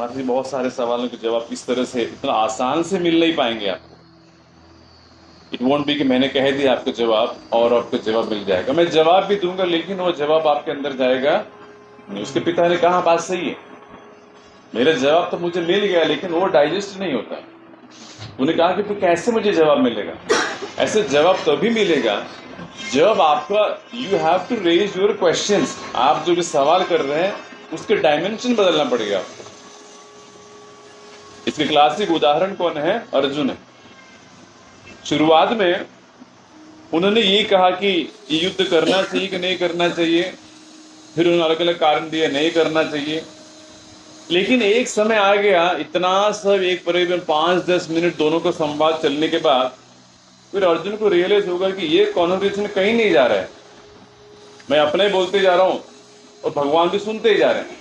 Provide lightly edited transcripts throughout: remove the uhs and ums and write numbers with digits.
साथ ही बहुत सारे सवालों के जवाब इस तरह से इतना आसान से मिल नहीं पाएंगे आपको। इट वोंट बी कि मैंने कह दिया आपको जवाब और आपको जवाब मिल जाएगा। मैं जवाब भी दूंगा लेकिन वो जवाब आपके अंदर जाएगा नहीं। उसके पिता ने कहा बात सही है, मेरा जवाब तो मुझे मिल गया लेकिन वो डाइजेस्ट नहीं होता। उन्होंने कहा कि तो कैसे मुझे जवाब मिलेगा? ऐसे जवाब तभी मिलेगा जब आपका you have to raise your questions. आप जो भी सवाल कर रहे हैं उसके डायमेंशन बदलना पड़ेगा आपको। इसके क्लासिक उदाहरण कौन है? अर्जुन है। शुरुआत में उन्होंने ये कहा कि ये युद्ध करना चाहिए कि नहीं करना चाहिए, फिर उन्होंने अलग अलग कारण दिए नहीं करना चाहिए। लेकिन एक समय आ गया, इतना सब एक करीबन 5-10 मिनट दोनों का संवाद चलने के बाद फिर अर्जुन को रियलाइज होगा कि ये कॉन्वर्सेशन कहीं नहीं जा रहा है, मैं अपने बोलते जा रहा हूं और भगवान भी सुनते ही जा रहे हैं।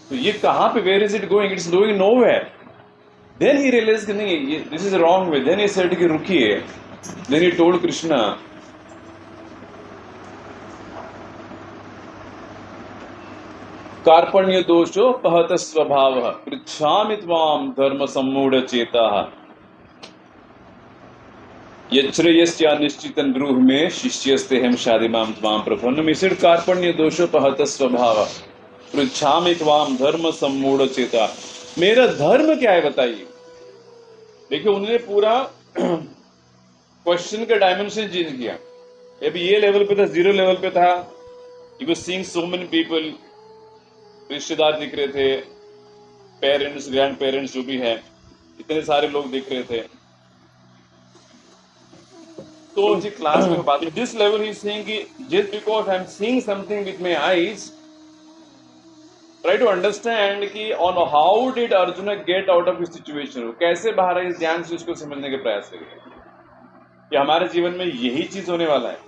तो ये कहां पे, where is it going? It's going nowhere. Then he realise कि नहीं, this is wrong way. Then he said कि रुकिए। देन ही टोल्ड कृष्णा, कार्पण्य दोषो पहत स्वभाव पृच्छामि त्वाम धर्म सम्मूढ़ चेता यच्छ्रेयस्या निश्चितं ब्रूहि मे शिष्यस्ते हम शादिमाम त्वाम प्रपन्नम। इसे कार्पण्य दोषो पहत स्वभाव पृच्छामि त्वाम धर्म सम्मूढ़ चेता। मेरा धर्म क्या है बताइए। देखिए उन्होंने पूरा क्वेश्चन का डायमेंशन चेंज किया। अभी ये लेवल पे था, 0 लेवल पे था। He was seeing so many people, रिश्तेदार दिख रहे थे, पेरेंट्स, ग्रैंड पेरेंट्स जो भी है, इतने सारे लोग दिख रहे थे। तो जी क्लास में बात, दिस लेवल ही सेइंग कि just because I am seeing something with my eyes, try to understand कि on how did Arjun get out of this situation. कैसे बाहर आए, इस ध्यान से उसको समझने के प्रयास करिए कि हमारे जीवन में यही चीज होने वाला है।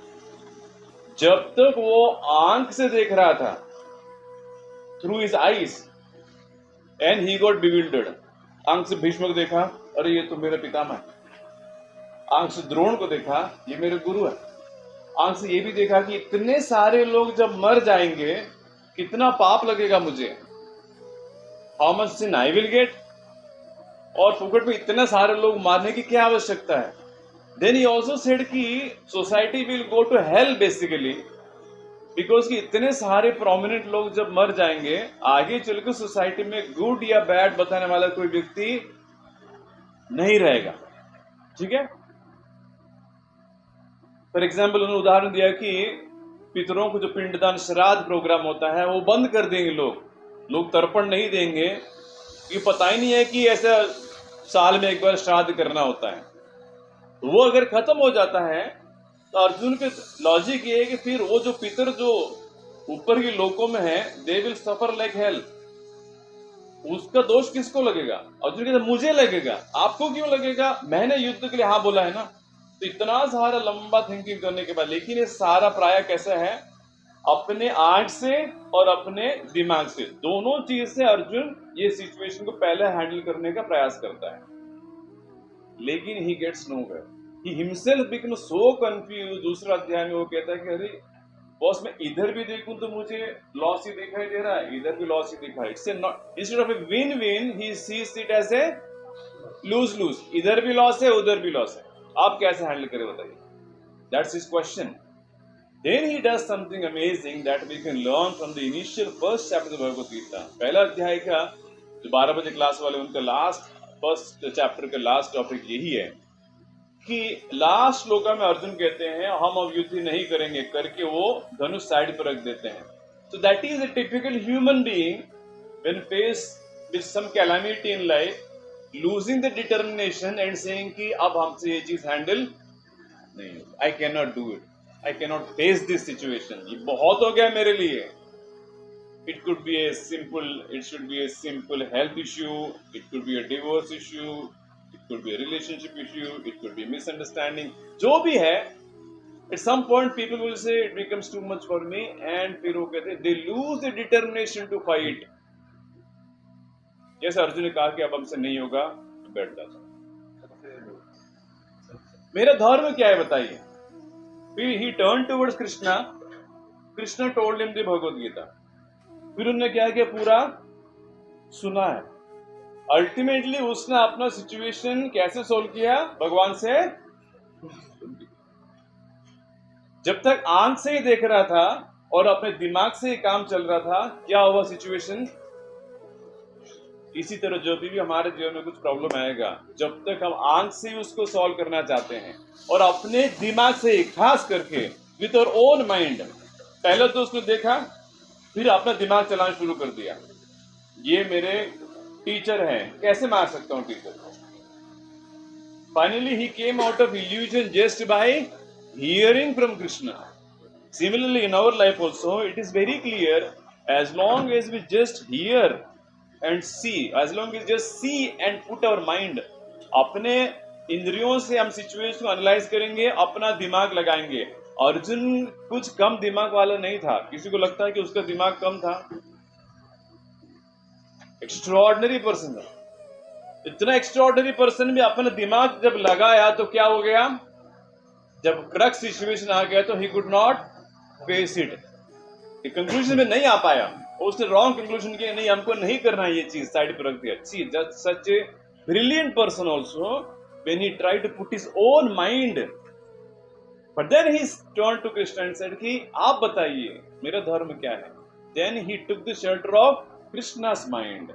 जब तक वो आंख से देख रहा था, through his eyes, and he got bewildered. आंख से भीष्म को देखा, अरे ये तो मेरा पितामह है। आंख से द्रोण को देखा, ये मेरे गुरु है। आंख से ये भी देखा कि इतने सारे लोग जब मर जाएंगे कितना पाप लगेगा मुझे, how much sin I will get, और फुकट में इतने सारे लोग मारने की क्या आवश्यकता है। देन ही ऑल्सो सेड कि society will go to hell basically, because कि इतने सारे प्रोमिनेंट लोग जब मर जाएंगे, आगे चलकर सोसाइटी में गुड या बैड बताने वाला कोई व्यक्ति नहीं रहेगा। ठीक है। फॉर एग्जाम्पल उन्होंने उदाहरण दिया कि पितरों को जो पिंडदान श्राद्ध प्रोग्राम होता है वो बंद कर देंगे, लोग तर्पण नहीं देंगे, ये पता ही नहीं है कि ऐसा साल में एक बार श्राद्ध करना होता है। तो वो अगर खत्म हो जाता है तो अर्जुन के लॉजिक ये है कि फिर वो जो पितर जो ऊपर की लोकों में है, they will suffer like hell. उसका दोष किसको लगेगा? अर्जुन कहते मुझे लगेगा। आपको क्यों लगेगा? मैंने युद्ध के लिए हाँ बोला है ना। तो इतना सारा लंबा थिंकिंग करने के बाद, लेकिन ये सारा प्राय कैसा है, अपने आंख से और अपने दिमाग से, दोनों चीज से अर्जुन ये सिचुएशन को पहले हैंडल करने का प्रयास करता है, लेकिन he gets nowhere. He himself become so confuse. दूसरा अध्याय में वो कहता है कि अरे बॉस, मैं इधर भी देखूं तो मुझे लॉस ही दिखाई दे रहा है, इधर भी लॉस ही दिखाई। It's not, instead of a win win he sees it as a lose lose. इधर भी लॉस है, उधर भी लॉस है। आप कैसे हैंडल करें बताइए? That's his question. Then he does something amazing that we can learn from the initial first chapter of Bhagavad Gita. पहला अध्याय का जो 12 बजे क्लास वाले, उनका लास्ट फर्स्ट चैप्टर का लास्ट टॉपिक यही है कि लास्ट श्लोका में अर्जुन कहते हैं हम अब युद्ध नहीं करेंगे, करके वो धनुष साइड पर रख देते हैं। So that is a typical human being when faced with some calamity in life, losing the determination and saying कि अब हमसे ये चीज हैंडल नहीं, I cannot do it, I cannot face this situation, ये बहुत हो गया मेरे लिए। It could be a simple, it should be a simple health issue, it could be a divorce issue, it could be a relationship issue, it could be a misunderstanding, जो भी है, at some point people will say it becomes too much for me, and फिर वो कहते हैं they lose the determination to fight। जैसे अर्जुन ने कहा कि अब हमसे नहीं होगा, तो बैठ जाता। मेरा धर्म क्या है बताइए? फिर he turned towards Krishna, Krishna told him the Bhagavad Gita. फिर उन्होंने क्या किया, पूरा सुना है। अल्टीमेटली उसने अपना सिचुएशन कैसे सोल्व किया? भगवान से। जब तक आंख से ही देख रहा था और अपने दिमाग से ही काम चल रहा था, क्या हुआ सिचुएशन? इसी तरह जो भी हमारे जीवन में कुछ प्रॉब्लम आएगा, जब तक हम आंख से ही उसको सॉल्व करना चाहते हैं और अपने दिमाग से ही, खास करके विथ आवर ओन माइंड, पहले तो उसने देखा, फिर अपना दिमाग चलाना शुरू कर दिया। ये मेरे टीचर हैं, कैसे मार सकता हूं टीचर को? Finally he came out of illusion just by hearing from Krishna. Similarly, in our life also, it is very clear, as long as we just hear and see, as long as just see and put our mind, अपने इंद्रियों से हम situation को analyse करेंगे, अपना दिमाग लगाएंगे। अर्जुन कुछ कम दिमाग वाला नहीं था। किसी को लगता है कि उसका दिमाग कम था? एक्स्ट्राऑर्डिनरी पर्सन था। इतना एक्स्ट्राऑर्डिनरी पर्सन भी अपना दिमाग जब लगाया तो क्या हो गया? जब क्रक्स सिचुएशन आ गया तो he could not face it. Conclusion में नहीं आ पाया, उसने रॉन्ग कंक्लूजन किया, नहीं हमको नहीं करना ये चीज, साइड पर रख दिया। See just such a brilliant person also when he tried to put his own mind, but then he turned to Krishna and said कि आप बताइए मेरा धर्म क्या है। Then he took the shelter of Krishna's mind.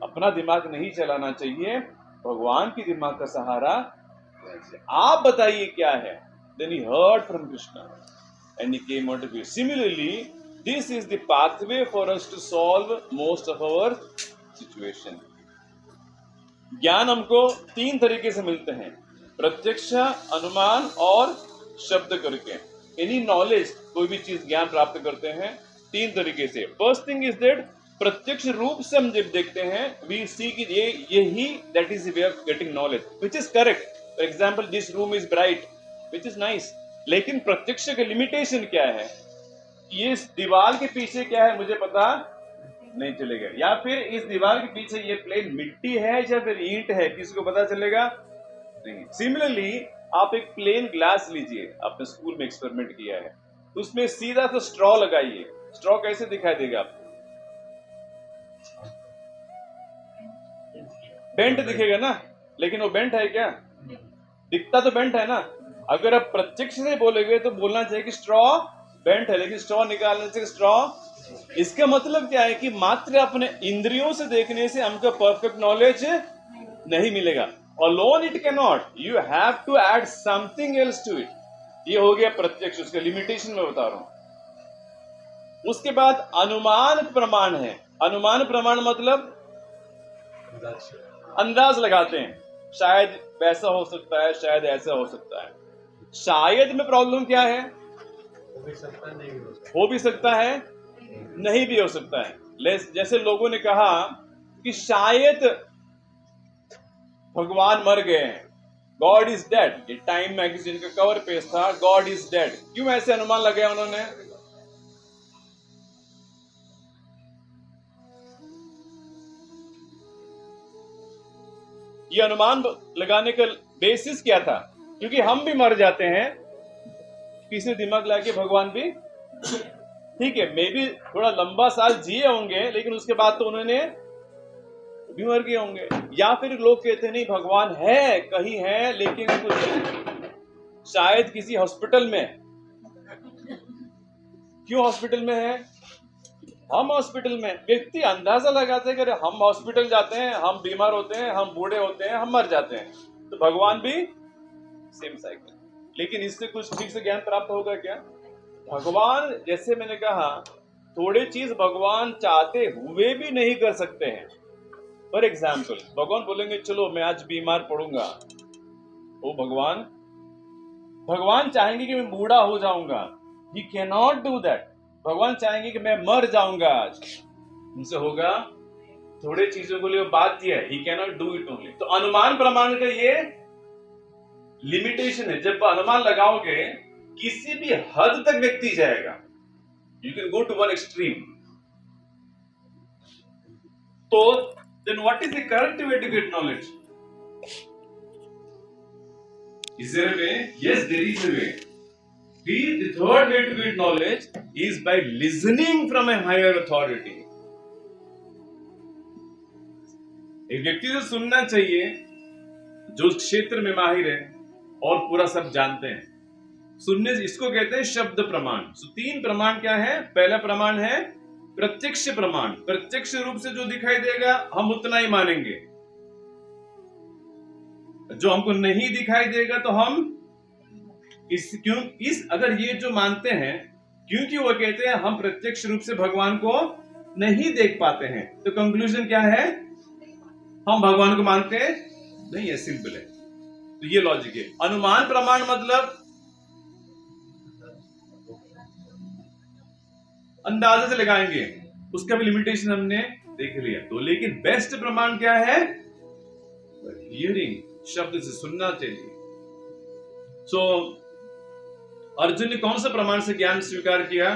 अपना दिमाग नहीं चलाना चाहिए, भगवान की दिमाग का सहारा। आप बताइए क्या है। Then he heard from Krishna and he came out of it. Similarly, this is the pathway for us to solve most of our situation. ज्ञान हमको तीन तरीके से मिलते हैं, प्रत्यक्ष, अनुमान और शब्द करके। एनी नॉलेज, कोई भी चीज ज्ञान प्राप्त करते हैं तीन तरीके से। फर्स्ट थिंग इज दैट प्रत्यक्ष रूप से हम जब देखते हैं, वी सी कि यही that is the way of getting knowledge which is correct. For example, this room is bright which is nice. लेकिन प्रत्यक्ष का लिमिटेशन क्या है? ये इस दीवार के पीछे क्या है मुझे पता नहीं चलेगा, या फिर इस दीवार के पीछे ये प्लेन मिट्टी है या फिर ईंट है, किसी को पता चलेगा नहीं। सिमिलरली आप एक प्लेन ग्लास लीजिए, आपने स्कूल में एक्सपेरिमेंट किया है, उसमें सीधा सा स्ट्रॉ लगाइए, स्ट्रॉ कैसे दिखाई देगा आपको? बेंट दिखेगा ना, लेकिन वो बेंट है क्या? दिखता तो बेंट है ना। अगर आप प्रत्यक्ष से बोलेंगे तो बोलना चाहिए कि स्ट्रॉ बेंट है, लेकिन स्ट्रॉ निकालने से स्ट्रॉ। इसका मतलब क्या है कि मात्र अपने इंद्रियों से देखने से हमको परफेक्ट नॉलेज नहीं मिलेगा। Alone it can not, you have to add something else to it. ये हो गया प्रत्यक्ष, उसका लिमिटेशन मैं बता रहा हूं। उसके बाद अनुमान प्रमाण है। अनुमान प्रमाण मतलब अंदाज लगाते हैं, शायद वैसा हो सकता है, शायद ऐसा हो सकता है। शायद में प्रॉब्लम क्या है? हो भी सकता है, नहीं भी हो सकता है। जैसे लोगों ने कहा कि शायद भगवान मर गए हैं, गॉड इज डेड। ये टाइम मैगजीन का कवर पेज था, गॉड इज डेड। क्यों ऐसे अनुमान लगाया उन्होंने? ये अनुमान लगाने का बेसिस क्या था? क्योंकि हम भी मर जाते हैं, किसी दिमाग लगा के भगवान भी, ठीक है, मे बी थोड़ा लंबा साल जिए होंगे, लेकिन उसके बाद तो उन्होंने भी मर गए होंगे। या फिर लोग कहते नहीं भगवान है, कहीं है, लेकिन कुछ शायद किसी हॉस्पिटल में। क्यों हॉस्पिटल में है? हम हॉस्पिटल में, व्यक्ति अंदाजा लगाते हैं कि हम हॉस्पिटल जाते हैं, हम बीमार होते हैं, हम बूढ़े होते हैं, हम मर जाते हैं, तो भगवान भी सेम साइकिल। लेकिन इससे कुछ ठीक से ज्ञान प्राप्त होगा क्या? भगवान, जैसे मैंने कहा, थोड़े चीज भगवान चाहते हुए भी नहीं कर सकते हैं। फॉर एग्जाम्पल, भगवान बोलेंगे चलो मैं आज बीमार पड़ूंगा, वो भगवान चाहेंगे कि मैं बूढ़ा हो जाऊंगा, he can not do that. भगवान चाहेंगे कि मैं मर जाऊंगा आज, उनसे होगा? थोड़े चीजों के लिए बाध्य है, he can not do it only. तो अनुमान प्रमाण का ये लिमिटेशन है। जब अनुमान लगाओगे किसी भी हद तक व्यक्ति जाएगा, you can go to one extreme. तो then what is the correct way to get knowledge? Is there a way? Yes, there is a way. The third way to get knowledge is by listening from a higher authority. एक व्यक्ति से सुनना चाहिए जो उस क्षेत्र में माहिर है और पूरा सब जानते हैं। सुनने इसको कहते हैं शब्द प्रमाण। तो 3 प्रमाण क्या है? पहला प्रमाण है प्रत्यक्ष प्रमाण। प्रत्यक्ष रूप से जो दिखाई देगा हम उतना ही मानेंगे, जो हमको नहीं दिखाई देगा तो हम अगर ये जो मानते हैं, क्योंकि वो कहते हैं हम प्रत्यक्ष रूप से भगवान को नहीं देख पाते हैं, तो कंक्लूजन क्या है? हम भगवान को मानते नहीं है, सिंपल है। तो ये लॉजिक है। अनुमान प्रमाण मतलब अंदाजे से लगाएंगे, उसका भी लिमिटेशन हमने देख लिया। तो लेकिन बेस्ट प्रमाण क्या है? हियरिंग, शब्द से सुनना चाहिए। सो अर्जुन ने कौन सा प्रमाण से ज्ञान स्वीकार किया?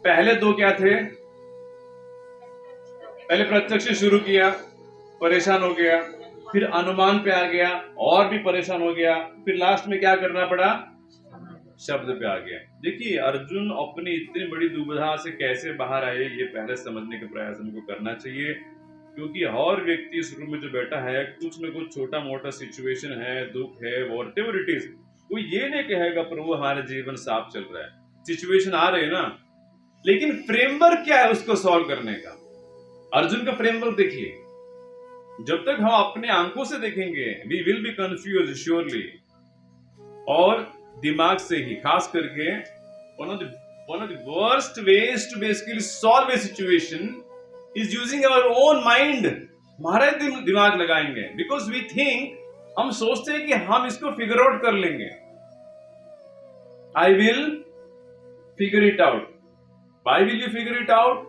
पहले 2 क्या थे? पहले प्रत्यक्ष शुरू किया, परेशान हो गया, फिर अनुमान पे आ गया और भी परेशान हो गया, फिर लास्ट में क्या करना पड़ा? शब्द पे आ गया। देखिए अर्जुन अपनी इतनी बड़ी दुविधा से कैसे बाहर आए, ये पहले समझने का प्रयास हमको करना चाहिए। क्योंकि हर व्यक्ति इस रूम में जो बैठा है, कुछ न कुछ छोटा मोटा सिचुएशन है, दुख है, व्हाटएवर इट इज, वो ये नहीं कहेगा प्रभु हमारा जीवन साफ चल रहा है। सिचुएशन आ रहे हैं ना, लेकिन फ्रेमवर्क क्या है उसको सॉल्व करने का? अर्जुन का फ्रेमवर्क देखिए। जब तक हम अपने आंखों से देखेंगे we will be confuse surely, और दिमाग से ही, खास करके one of the worst ways to basically solve a situation is using our own mind। हमारा दिमाग लगाएंगे, बिकॉज वी थिंक, हम सोचते हैं कि हम इसको फिगर आउट कर लेंगे। I will figure it out. Why will you figure it out?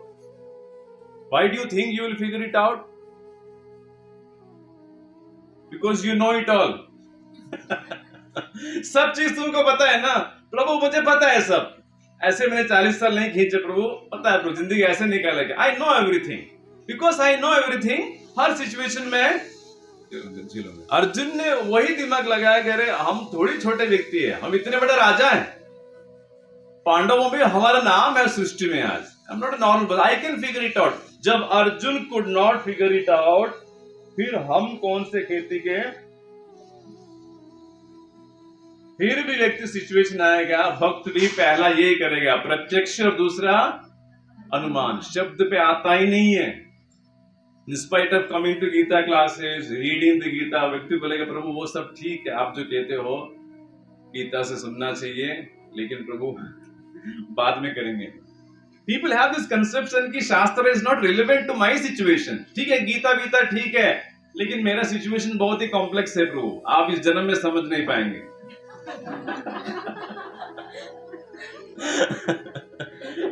Why do you think you will figure it out? Because you know it all. सब चीज तुमको पता है ना प्रभु, मुझे पता है सब। ऐसे मैंने 40 साल नहीं खींचे प्रभु, पता है प्रभु, जिंदगी ऐसे निकालेगा। I know everything, because I know everything. Her situation में अर्जुन ने वही दिमाग लगाया कि अरे हम थोड़ी छोटे व्यक्ति है, हम इतने बड़े राजा हैं। पांडवों में हमारा नाम है सृष्टि में आज। I am not a normal, I can figure it out. जब Arjun could not figure it out, फिर हम कौन से खेती के? फिर भी व्यक्ति सिचुएशन आएगा, भक्त भी पहला यही करेगा, प्रत्यक्ष, और दूसरा अनुमान। शब्द पे आता ही नहीं है। In spite of coming to Gita classes, reading the Gita, व्यक्ति बोलेगा प्रभु वो सब ठीक है, आप जो कहते हो गीता से सुनना चाहिए, लेकिन प्रभु बाद में करेंगे। People have this conception कि शास्त्र is not relevant to my situation। ठीक है, गीता बीता ठीक है, लेकिन मेरा सिचुएशन बहुत ही कॉम्प्लेक्स है प्रभु, आप इस जन्म में समझ नहीं पाएंगे।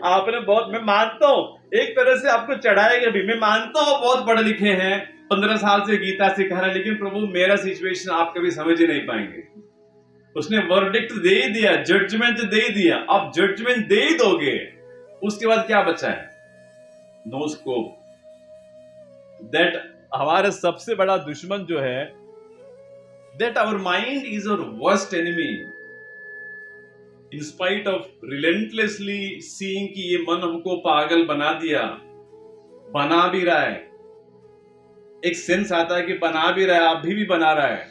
आपने बहुत, मैं मानता हूं एक तरह से आपको चढ़ाएगा भी, मैं मानता हूं बहुत पढ़े लिखे हैं, 15 साल से गीता सिखा रहे हैं, लेकिन प्रभु मेरा सिचुएशन आप कभी समझ ही नहीं पाएंगे। उसने वर्डिक्ट दे ही दिया, जजमेंट दे ही दिया, आप जजमेंट दे ही दोगे, उसके बाद क्या बचा है? No scope. दैट हमारा सबसे बड़ा दुश्मन जो है, that our mind is our worst enemy. In spite of relentlessly seeing कि ये मन हमको पागल बना दिया, बना भी रहा है, एक सेंस आता है कि बना भी रहा है, अभी भी बना रहा है,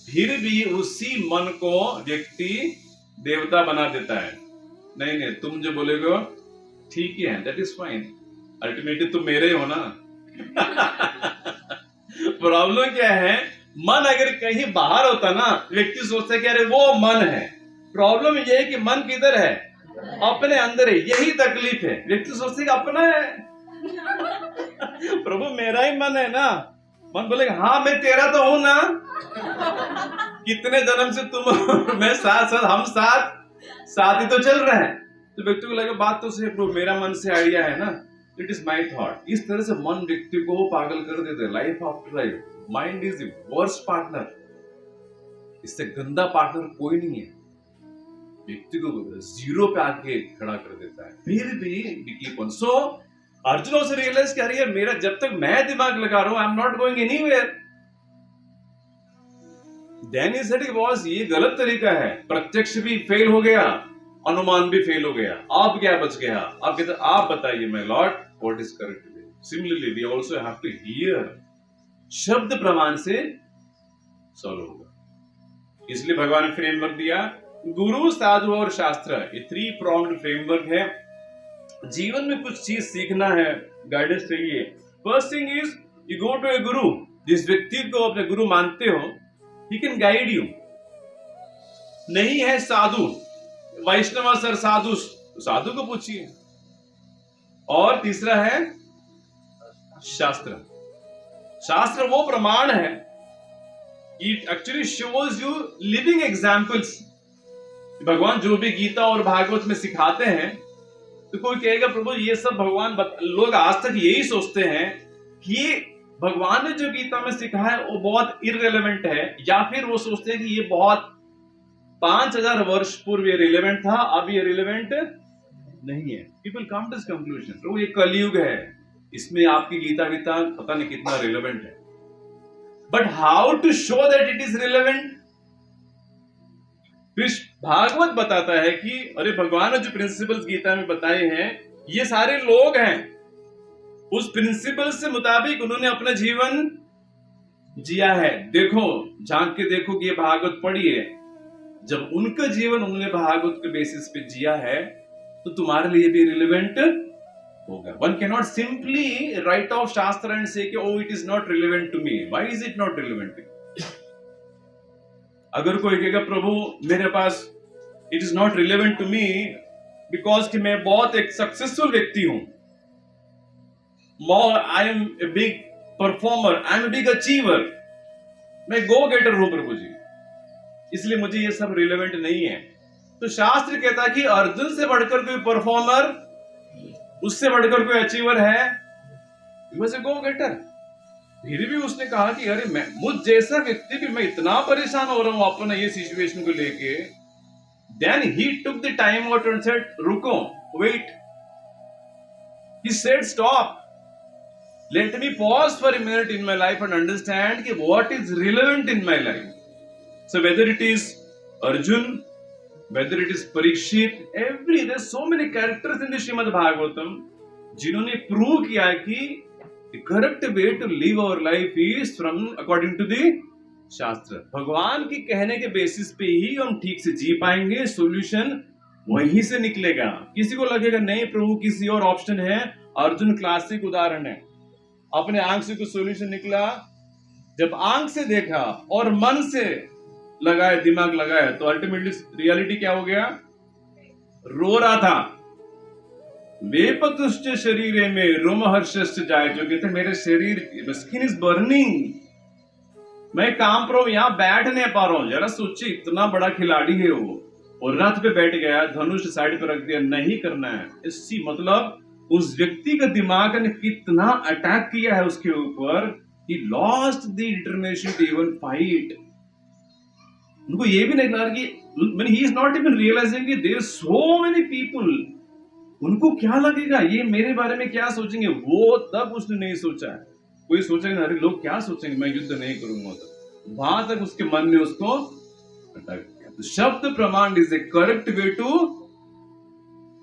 फिर भी उसी मन को व्यक्ति देवता बना देता है। नहीं नहीं, तुम जो बोलेगे ठीक ही है, दैट इज फाइन, अल्टीमेटली तुम मेरे हो ना। प्रॉब्लम क्या है? मन अगर कहीं बाहर होता ना, व्यक्ति सोचता है कि अरे वो मन है। प्रॉब्लम ये है कि मन किधर है? अपने अंदर है। यही तकलीफ है, व्यक्ति सोचते कि अपना है। प्रभु मेरा ही मन है ना। मन बोलेगा हाँ मैं तेरा तो हूं ना, कितने जन्म से तुम मैं साथ साथ, हम साथ ही तो चल रहे हैं। तो व्यक्ति को लगे बात तो सही, प्रभु मेरा मन से आइडिया है ना, इट इज माई थॉट। इस तरह से मन व्यक्ति को पागल कर देते हैं life after life. Mind is the worst partner, इससे गंदा पार्टनर कोई नहीं है। व्यक्ति को जीरो पे आके खड़ा कर देता है। फिर भी सो अर्जुन से रियलाइज कर रही है, मेरा जब तक मैं दिमाग लगा रहा हूं, I am not going anywhere. Then he said was, ये गलत तरीका है। प्रत्यक्ष भी फेल हो गया, अनुमान भी फेल हो गया, अब क्या बच गया? अब कहते आप बताइए मैं Lord what is correct today. Similarly, we also have to hear. शब्द प्रमाण से सॉल्व होगा। इसलिए भगवान ने फ्रेमवर्क दिया, गुरु, साधु और शास्त्र, ये 3 pronged फ्रेमवर्क है। जीवन में कुछ चीज सीखना है, गाइडेंस चाहिए। First thing is you go to a guru. जिस व्यक्ति को अपने गुरु मानते हो, ही कैन गाइड यू। नहीं है साधु, वैष्णव सर साधु, साधु को पूछिए। और तीसरा है शास्त्र। शास्त्र वो प्रमाण है, it actually shows you living examples. भगवान जो भी गीता और भागवत में सिखाते हैं, तो कोई कहेगा प्रभु ये सब भगवान लोग आज तक यही सोचते हैं कि भगवान ने जो गीता में सिखाया है वो बहुत इररिलेवेंट है, या फिर वो सोचते हैं कि ये बहुत 5000 वर्ष पूर्व ये रिलेवेंट था, अब ये रिलेवेंट नहीं है। People come to this conclusion, Prabhu ये कलयुग है, इसमें आपकी गीता पता नहीं कितना रिलेवेंट है। But how to show that it is relevant? फिर भागवत बताता है कि अरे भगवान ने जो प्रिंसिपल्स गीता में बताए हैं, ये सारे लोग हैं, उस प्रिंसिपल से मुताबिक उन्होंने अपना जीवन जिया है। देखो, झांक के देखो कि ये भागवत पढ़िए, जब उनका जीवन उन्होंने भागवत के बेसिस पे जिया है, तो तुम्हारे लिए भी रिलेवेंट होगा। One can not simply write off shastra and say कि oh it is not relevant to me. Why is it not relevant to me? अगर कोई कहेगा प्रभु मेरे पास it is not relevant to me because कि मैं बहुत एक सक्सेसफुल व्यक्ति हूं, I am a big performer, I am a big achiever, मैं गो गेटर हूं प्रभु जी, इसलिए मुझे ये सब रिलेवेंट नहीं है। तो शास्त्र कहता है कि अर्जुन से बढ़कर कोई परफॉर्मर, उससे बढ़कर कोई अचीवर है, वैसे गो गेटर। फिर भी उसने कहा कि अरे मैं मुझ जैसा व्यक्ति भी मैं इतना परेशान हो रहा हूं अपना ये सिचुएशन को लेके। Then he took the time out and said रुको, wait, he said stop, let me pause for a minute in my life and understand कि what is relevant in my life. So whether it is Arjun, whether it is Parikshit, there's so many characters in the Srimad Bhagavatam जिन्होंने prove किया है कि the correct way to live our life is from according to the शास्त्र। भगवान के कहने के basis पे ही हम ठीक से जी पाएंगे, सॉल्यूशन वहीं से निकलेगा। किसी को लगेगा नहीं प्रभु किसी और ऑप्शन है, अर्जुन क्लासिक उदाहरण है। अपने आंख से कुछ सॉल्यूशन निकला, जब आंख से देखा और मन से लगाया, दिमाग लगाया, तो अल्टीमेटली रियलिटी क्या हो गया? रो रहा था। वेपतुश्च शरीरे में रोमहर्षश्च जाए, जो कहते मेरे शरीर स्किन इज बर्निंग, मैं काम पर यहां बैठ नहीं पा रहा हूं। जरा सोचिए, इतना बड़ा खिलाड़ी है वो, और रथ पे बैठ गया, धनुष साइड पे रख दिया, नहीं करना है। इससी मतलब उस व्यक्ति का दिमाग ने कितना अटैक किया है उसके ऊपर, he lost the determination to even fight. उनको ये भी नहीं लगा कि he is not even realizing कि there are so many people, उनको क्या लगेगा, ये मेरे बारे में क्या सोचेंगे, वो तब उसने नहीं सोचा है। कोई सोचेगा अरे लोग क्या सोचेंगे, मैं युद्ध नहीं करूंगा, तो वहां तक उसके मन में उसको अटैक किया। तो shabda pramana is a correct way to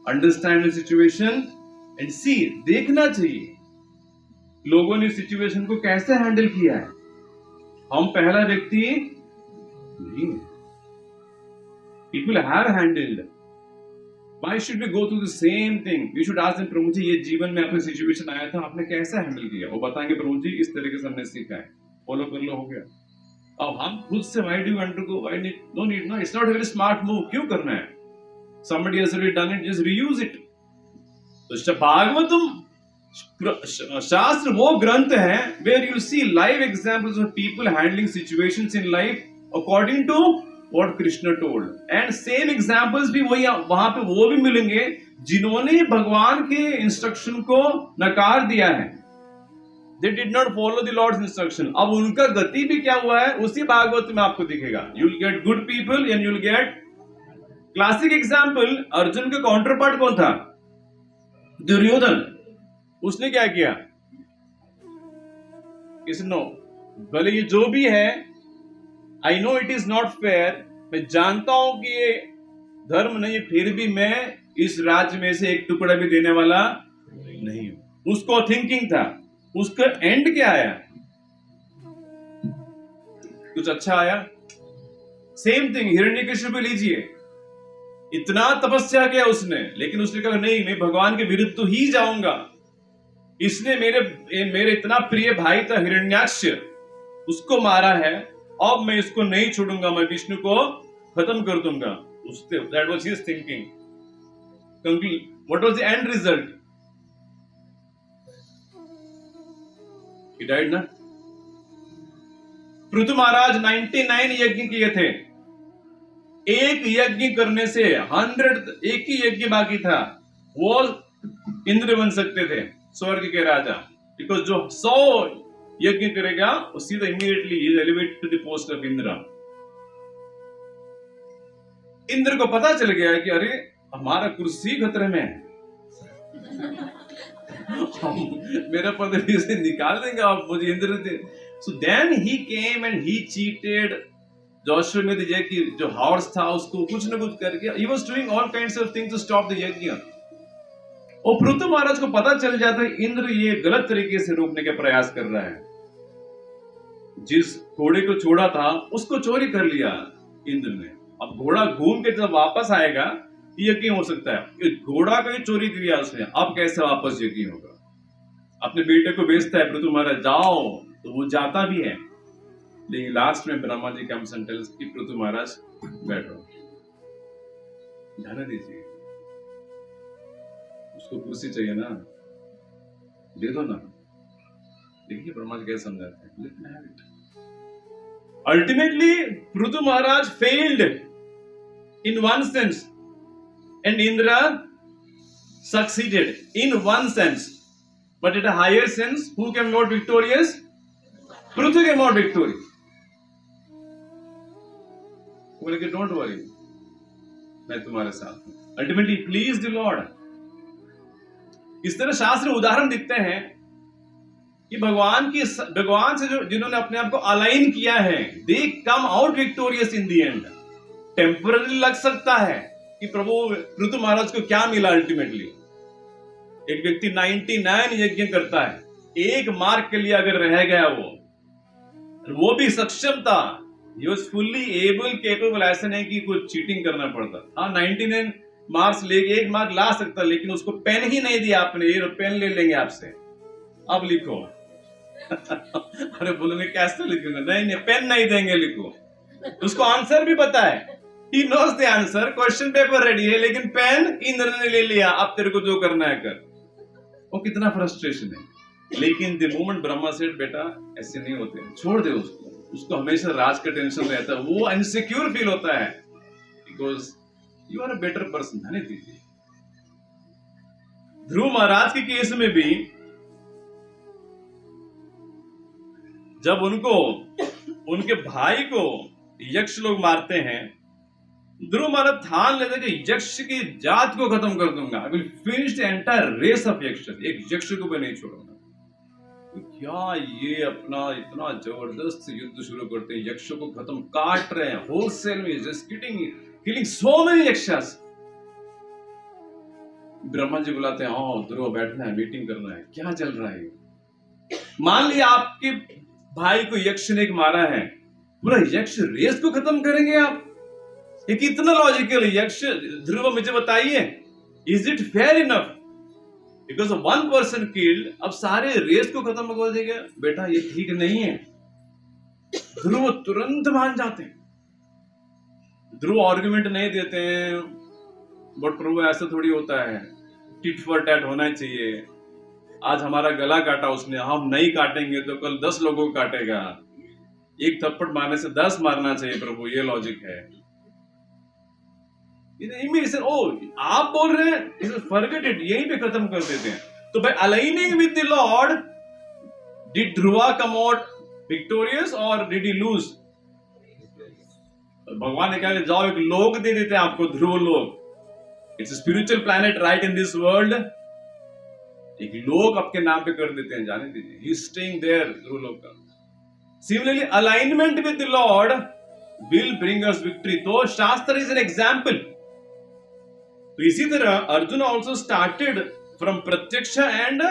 understand the situation and see. देखना चाहिए लोगों ने सिचुएशन को कैसे हैंडल किया है। हम पहला व्यक्ति नहीं, people have handled. Why should we go through the same thing? We should ask them, प्रभु जी ये जीवन में आपने सिचुएशन आया था, आपने कैसे हैंडल किया? वो बताएंगे प्रभु जी इस तरीके से हमने सीखा है, फॉलो कर लो, हो गया। अब हम खुद से why do you want to go? Why need? No need, no. It's not a very smart move. क्यों करना है? Somebody has already done it, just reuse it. तो भागवतम शास्त्र वो ग्रंथ है where you see live examples of people handling situations in life according to what Krishna told, and same examples भी वही वहां पे वो भी मिलेंगे जिन्होंने भगवान के इंस्ट्रक्शन को नकार दिया है। They did not follow the Lord's instruction. अब उनका गति भी क्या हुआ है उसी भागवत में आपको दिखेगा। You'll get good people and you'll get classic example। Arjun का काउंटर पार्ट कौन था? दुर्योधन। उसने क्या किया? नो भले ये जो भी है, I know it is not fair, मैं जानता हूं कि ये धर्म नहीं, फिर भी मैं इस राज्य में से एक टुकड़ा भी देने वाला नहीं हूं। उसको थिंकिंग था, उसका एंड क्या आया? कुछ अच्छा आया? सेम थिंग हिरण्यकशिपु भी लीजिए, इतना तपस्या किया उसने, लेकिन उसने कहा नहीं, मैं भगवान के विरुद्ध तो ही जाऊंगा। इसने मेरे इतना प्रिय भाई था हिरण्याक्ष, उसको मारा है, अब मैं इसको नहीं छोड़ूंगा, मैं विष्णु को खत्म कर दूंगा। उससे that was his thinking. What was the end result? He died ना। पृथु महाराज 99 यज्ञ किए थे, एक यज्ञ करने से 100, एक ही यज्ञ बाकी था, वो इंद्र बन सकते थे, स्वर्ग के राजा। बिकॉज जो 100 यज्ञ करेगा वो सीधा immediately is elevated to the post of Indra. Indra को पता चल गया कि अरे हमारा कुर्सी खतरे में है, मेरा पद से निकाल देंगे आप मुझे, Indra. So then he came and he cheated जोश्वमेध यज्ञ की जो हॉर्स था उसको कुछ न कुछ करके, he was doing all kinds of things to stop the यज्ञ। और पृथु महाराज को पता चल जाता है इंद्र ये गलत तरीके से रोकने का प्रयास कर रहा है। जिस घोड़े को छोड़ा था उसको चोरी कर लिया इंद्र ने। अब घोड़ा घूम के जब वापस आएगा यज्ञ हो सकता है, घोड़ा का ही चोरी किया उसने, अब कैसे वापस यज्ञ होगा? अपने बेटे को भेजता है पृथु महाराज जाओ, तो वो जाता भी है, लेकिन लास्ट में Brahma ji comes and tales कि पृथु महाराज बैठो, ध्यान दीजिए, उसको कुर्सी चाहिए ना, दे दो ना। देखिए ब्रह्मा जी कैसे समझाते हैं, let me have it. Ultimately Prithu Maharaj failed in one sense and Indra succeeded in one sense, but at a higher sense who came not victorious? Prithu came not victorious. बोले कि डोंट वरी, मैं तुम्हारे साथ हूं। Ultimately please the lord. इस तरह शास्त्र उदाहरण दिखते हैं कि भगवान से जो जिन्होंने अपने आप को अलाइन किया है, they come out victorious in the end. Temporary लग सकता है कि प्रभु पृथु महाराज को क्या मिला अल्टीमेटली। एक व्यक्ति 99 यज्ञ करता है, एक मार्क के लिए अगर रह गया वो भी सक्षम था, he was fully able, capable, ऐसा नहीं कि कुछ चीटिंग करना पड़ता। हाँ 99 मार्क्स लेके एक मार्क ला सकता, लेकिन उसको पेन ही नहीं दिया आपने, ये पेन ले लेंगे आपसे, अब लिखो। अरे बोलेंगे कैसे लिखूंगा? नहीं पेन नहीं देंगे, लिखो। उसको आंसर भी पता है, he knows the answer, question paper ready है, लेकिन पेन इंद्र ने ले लिया, अब तेरे को जो करना है कर। वो कितना फ्रस्ट्रेशन है। लेकिन द मोमेंट ब्रह्मा सेड बेटा ऐसे नहीं होते, छोड़ दे उसको हमेशा राज का टेंशन रहता है, वो इनसिक्योर फील होता है, because you are a better person. ध्यान दीजिए, ध्रुव महाराज के केस में भी जब उनके भाई को यक्ष लोग मारते हैं, ध्रुव महाराज ठान लेते कि यक्ष की जात को खत्म कर दूंगा, I will finish the entire race of Yaksha, एक यक्ष को भी नहीं छोड़ूंगा। तो क्या ये अपना इतना जबरदस्त युद्ध शुरू करते हैं, यक्षों को खत्म काट रहे हैं होलसेल में, just killing so many yakshas. Brahma ji बुलाते हैं, आओ ध्रुव बैठना है, मीटिंग करना है, क्या चल रहा है? मान लिया आपके भाई को यक्ष ने मारा है, पूरा यक्ष रेस को खत्म करेंगे आप? ये कितना लॉजिकल है? यक्ष ध्रुव मुझे बताइए, is it fair enough? Because of one person killed, अब सारे रेस को खत्म कर देगा? बेटा ये ठीक नहीं है। ध्रुव तुरंत मान जाते हैं, ध्रुव आर्गुमेंट नहीं देते हैं, बट प्रभु ऐसा थोड़ी होता है, टिट फॉर टैट होना चाहिए। आज हमारा गला काटा उसने, हम नहीं काटेंगे तो कल 10 लोगों को काटेगा, एक थप्पड़ मारने से 10 मारना चाहिए प्रभु, ये लॉजिक है। आप बोल रहे हैं, फॉरगेट इट, यहीं पे खत्म कर देते हैं। तो भाई aligning with the lord, did Dhruva come out victorious और डिड ही लूज? भगवान ने कहा जाओ एक लोक दे देते हैं आपको, ध्रुव लोक। It's spiritual planet right in this world, एक लोक आपके नाम पे कर देते हैं, जाने दीजिए, ही इज स्टेइंग देयर, ध्रुव लोक का। Similarly alignment with the Lord will bring us victory. तो शास्त्र इज एन एग्जाम्पल। तो इसी तरह अर्जुन ऑल्सो स्टार्टेड फ्रॉम प्रत्यक्ष एंड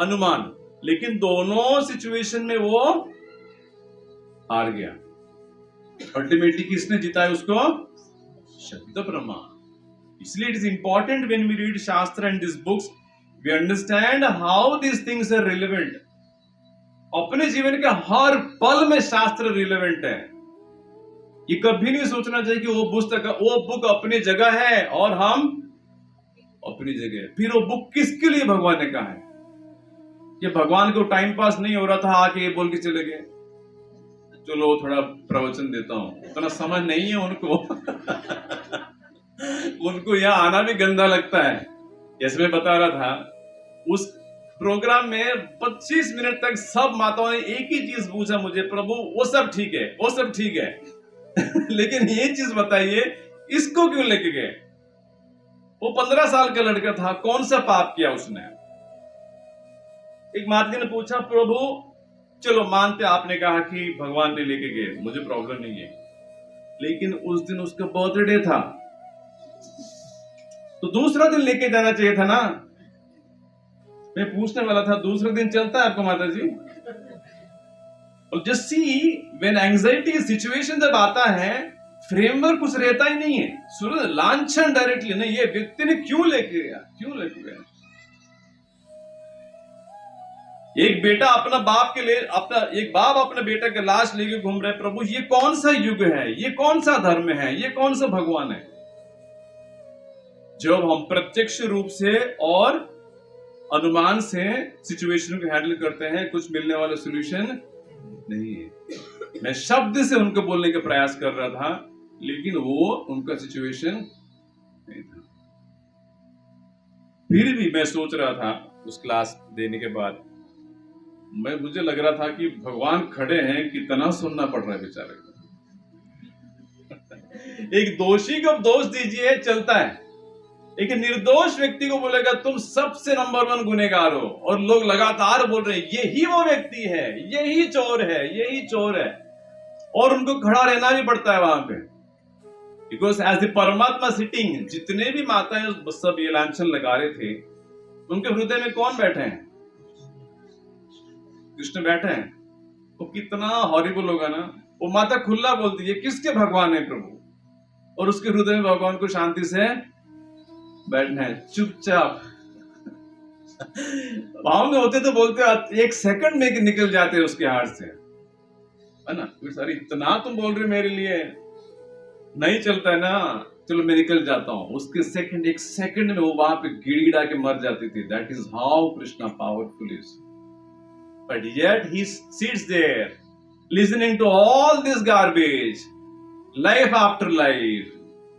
अनुमान, लेकिन दोनों सिचुएशन में वो हार गया। अल्टीमेटली किसने जिताया उसको? शब्द प्रमाण। इसलिए it is important when we read shastra and this books we understand how this things are relevant. अपने जीवन के हर पल में शास्त्र रिलेवेंट है। ये कभी नहीं सोचना चाहिए कि वो बुक अपनी जगह है और हम अपनी जगह। फिर वो बुक किसके लिए भगवान ने कहा है? ये भगवान को टाइम पास नहीं हो रहा था आके ये बोल के चले गए, चलो थोड़ा प्रवचन देता हूं, इतना समझ नहीं है उनको। उनको यहाँ आना भी गंदा लगता है। जैसे मैं बता रहा था, उस प्रोग्राम में 25 मिनट तक सब माताओं ने एक ही चीज पूछा मुझे, प्रभु वो सब ठीक है, वो सब ठीक है। लेकिन ये चीज बताइए, इसको क्यों लेके गए? वो 15 साल का लड़का था, कौन सा पाप किया उसने? एक माता ने पूछा, प्रभु चलो मानते आपने कहा कि भगवान ने लेके गए, मुझे प्रॉब्लम नहीं है, लेकिन उस दिन उसका बर्थडे था, तो दूसरा दिन लेके जाना चाहिए था ना। मैं पूछने वाला था, दूसरा दिन चलता है आपको माता जी? और just see when anxiety situation जब आता है, फ्रेमवर्क कुछ रहता ही नहीं है, सूरज लांछन डायरेक्टली नहीं, ये व्यक्ति ने क्यों लेके गया, क्यों लेके गया? एक बेटा अपना बाप के लिए, एक बाप अपने बेटा के लाश लेके घूम रहे, प्रभु ये कौन सा युग है, ये कौन सा धर्म है, ये कौन सा भगवान है? जब हम प्रत्यक्ष रूप से और अनुमान से सिचुएशन को हैंडल करते हैं, कुछ मिलने वाला सॉल्यूशन नहीं है। मैं शब्द से उनको बोलने का प्रयास कर रहा था, लेकिन वो उनका सिचुएशन नहीं था। फिर भी मैं सोच रहा था उस क्लास देने के बाद, मुझे लग रहा था कि भगवान खड़े हैं, कितना सुनना पड़ रहा है बेचारे को। एक दोषी को दोष दीजिए चलता है, एक निर्दोष व्यक्ति को बोलेगा तुम सबसे नंबर 1 गुनहगार हो, और लोग लगातार बोल रहे हैं यही वो व्यक्ति है, यही चोर है, यही चोर है, और उनको खड़ा रहना भी पड़ता है वहां पे, बिकॉज एज द परमात्मा सिटिंग। जितने भी माताएं सब ये लांछन लगा रहे थे, उनके हृदय में कौन बैठे हैं? कृष्ण बैठे हैं। वो कितना हॉरिबल होगा ना। वो माता खुला बोलती है किसके भगवान है प्रभु, और उसके हृदय में भगवान को शांति से बैठना है, चुपचाप। भाव में होते तो बोलते 1 सेकंड में निकल जाते उसके हाथ से, है ना। सर इतना तुम बोल रहे मेरे लिए, नहीं चलता है ना, चलो मैं निकल जाता हूं। उसके 1 सेकंड में वो वहां पे गिड़गिड़ा के मर जाती थी। That is how Krishna powerful is. But yet he sits there listening to all this garbage, life after life.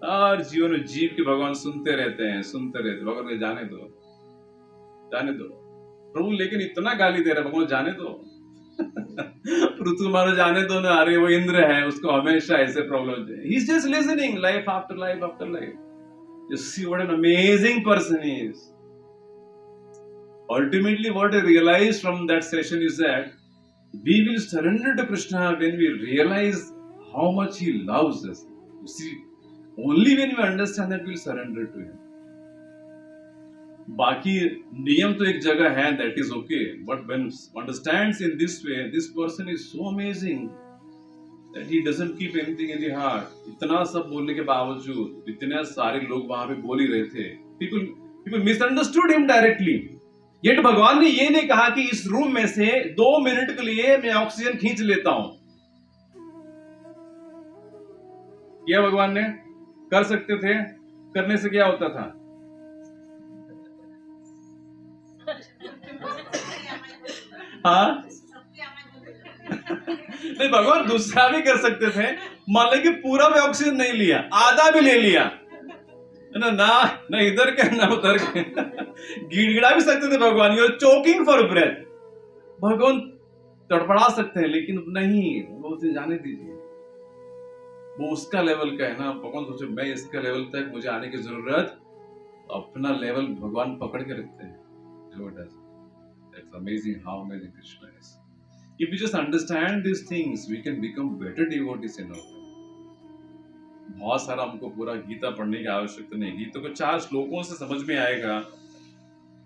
और जीवन में जीव के भगवान सुनते रहते हैं, सुनते रहते। भगवान ने जाने दो, जाने दो प्रभु, लेकिन इतना गाली दे रहा है, भगवान जाने दो। पृथ्वी मानो जाने दो ना, अरे वो इंद्र है, उसको हमेशा ऐसे प्रॉब्लम है। He's just listening, life after life after life. You see what an amazing person he is. Ultimately, what I realized from that session is that we will surrender to Krishna when we realize how much He loves us. You see, only when we understand that we will surrender to Him. बाकी नियम तो एक जगह है, that is okay. But when understands in this way, this person is so amazing that he doesn't keep anything in the heart. इतना सब बोलने के बावजूद, इतने सारे लोग वहां पे बोल ही रहे थे. People misunderstood him directly. Yet भगवान ने ये नहीं कहा कि इस रूम में से 2 मिनट के लिए मैं ऑक्सीजन खींच लेता हूं। क्या भगवान ने कर सकते थे? करने से क्या होता था? हाँ नहीं, भगवान दूसरा भी कर सकते थे। मान लो कि पूरा भी ऑक्सीजन नहीं लिया, आधा भी ले लिया ना, ना इधर के ना उधर के, गिड़गिड़ा भी सकते थे भगवान। You are choking for breath. भगवान तड़पड़ा सकते हैं, लेकिन नहीं, वो उसे जाने दीजिए। वो उसका लेवल का है ना। भगवान सोचे मैं इसका लेवल तक मुझे आने की जरूरत, अपना लेवल भगवान पकड़ के रखते हैं। That's amazing how amazing Krishna is. If we just understand these things, we can become better devotees in our life. बहुत सारा हमको पूरा गीता पढ़ने की आवश्यकता नहीं। गीता को 4 श्लोकों से समझ में आएगा।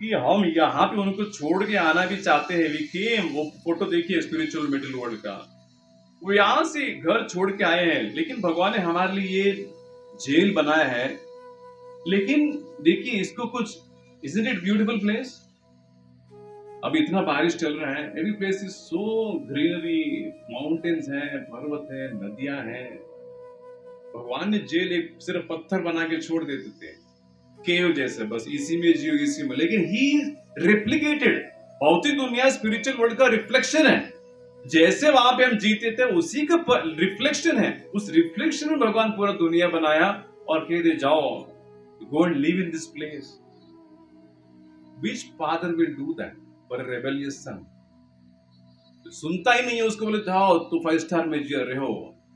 कि हम यहाँ पे उनको छोड़ के आना भी चाहते हैं। वी केम, वो फोटो देखिए स्पिरिचुअल मिडिल वर्ल्ड का, वो यहाँ से घर छोड़ के आए हैं, लेकिन भगवान ने हमारे लिए ये जेल बनाया है। लेकिन देखिए इसको कुछ, isn't it beautiful place? अब इतना बारिश चल रहा है, every place is so greenery, mountains हैं, पर्वत है, नदियां हैं। भगवान ने जेल एक सिर्फ पत्थर बना के छोड़ देते थे, केव जैसे, बस इसी में जियो इसी में। लेकिन ही रेप्लिकेटेड, भौतिक दुनिया स्पिरिचुअल वर्ल्ड का रिफ्लेक्शन है। जैसे वहां पे हम जीते थे उसी का रिफ्लेक्शन है। उस रिफ्लेक्शन में भगवान पूरा दुनिया बनाया और कह दे जाओ, go and live in this place. Which father will do that for a rebellious son? सुनता ही नहीं है उसको, बोले जाओ तू 5 स्टार में जी रहे हो,